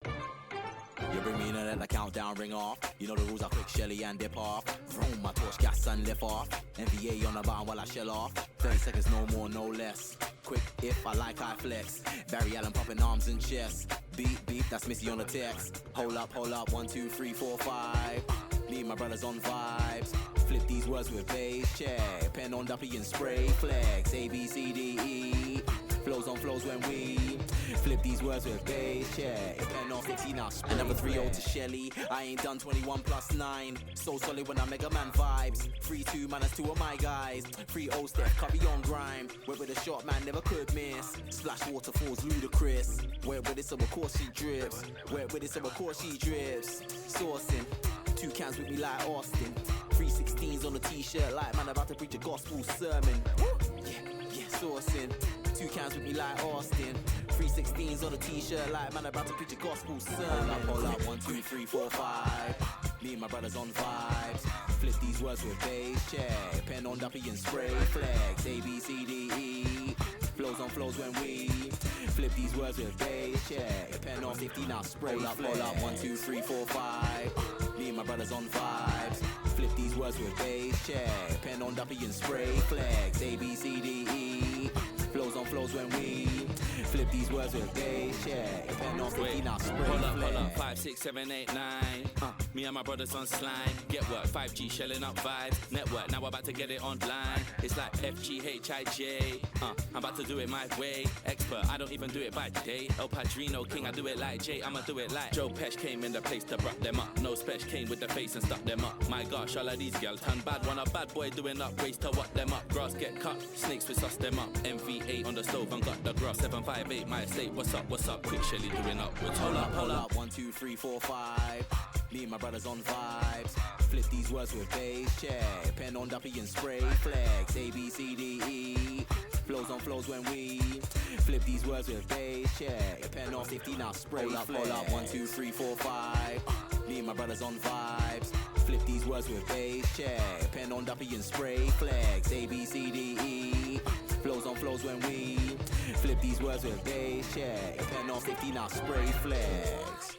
[SPEAKER 6] You bring me in and let the countdown ring off. You know the rules are quick, Shelly and dip off. Vroom, my torch gas and lift off. NVA on the bottom while I shell off. 30 seconds, no more, no less. Quick if I like, I flex. Barry Allen popping arms and chest. Beep, beep, that's Missy on the text. Hold up, 1, 2, 3, 4, 5. Me and my brothers on vibes. Flip these words with bass check. Pen on duppy and spray flex. A, B, C, D, E. Flows on flows when we flip these words with bass check. Pen on 60 now. And number 3-0 to Shelly. I ain't done 21 plus 9. So solid when I Mega Man vibes. 3-2 man, that's 2 of my guys. 3-0 Steph Curry on grime. Where with a shot man never could miss. Splash waterfalls ludicrous. Where with it so of course she drips. Where with it so of course she drips. Sourcing. 2 cans with me like Austin. 316s on the t-shirt like man about to preach a gospel sermon. Yeah, sourcing. 2 cans with me like Austin. 316 chains on a t-shirt like man about to preach a gospel sermon. Hold up, 1, 2, 3, 4, 5. Me and my brothers on vibes. Flip these words with bass, check. Pen on duppy and spray flags. A, B, C, D, E. Flows on flows when we flip these words with bass, check. Pen on 50 now spray flags. Hold up, 1, 2, 3, 4, 5. Me and my brothers on vibes. Flip these words with bass, check. Pen on duppy and spray flags. A, B, C, D, E. Flows on flows when we flip these words with bass, check. Pen on 50 now spray
[SPEAKER 7] Hold
[SPEAKER 6] flags.
[SPEAKER 7] up, 5, 6, 7, 8, 9. Me and my brothers on slime. Get work, 5G shelling up vibes. Network, now we're about to get it online. It's like FGHIJ. I'm about to do it my way. Expert, I don't even do it by day. El Padrino King, I do it like Jay. I'ma do it like Joe Pesh came in the place to bruck them up. No Spesh came with the face and stuck them up. My gosh, all of these girls turn bad. Want a bad boy doing upgrades to what them up. Grass get cut, snakes we suss them up. MV8 on the stove and got the grass. 758 my estate. What's up? Quick Shelly doing up.
[SPEAKER 6] Hold up, 1, 2, 3, 4, 5. Me and my brothers on vibes. Flip these words with bass, check. Pen on duppy and spray flags. A, B, C, D, E. Flows on flows when we flip these words with bass, check. Pen on 50 now spray flags. Hold up, 1, 2, 3, 4, 5. Me and my brothers on vibes. Flip these words with bass, check. Pen on duppy and spray flags. A, B, C, D, E. Flows on flows when we flip these words with bass, check. Pen on 50 now spray flags.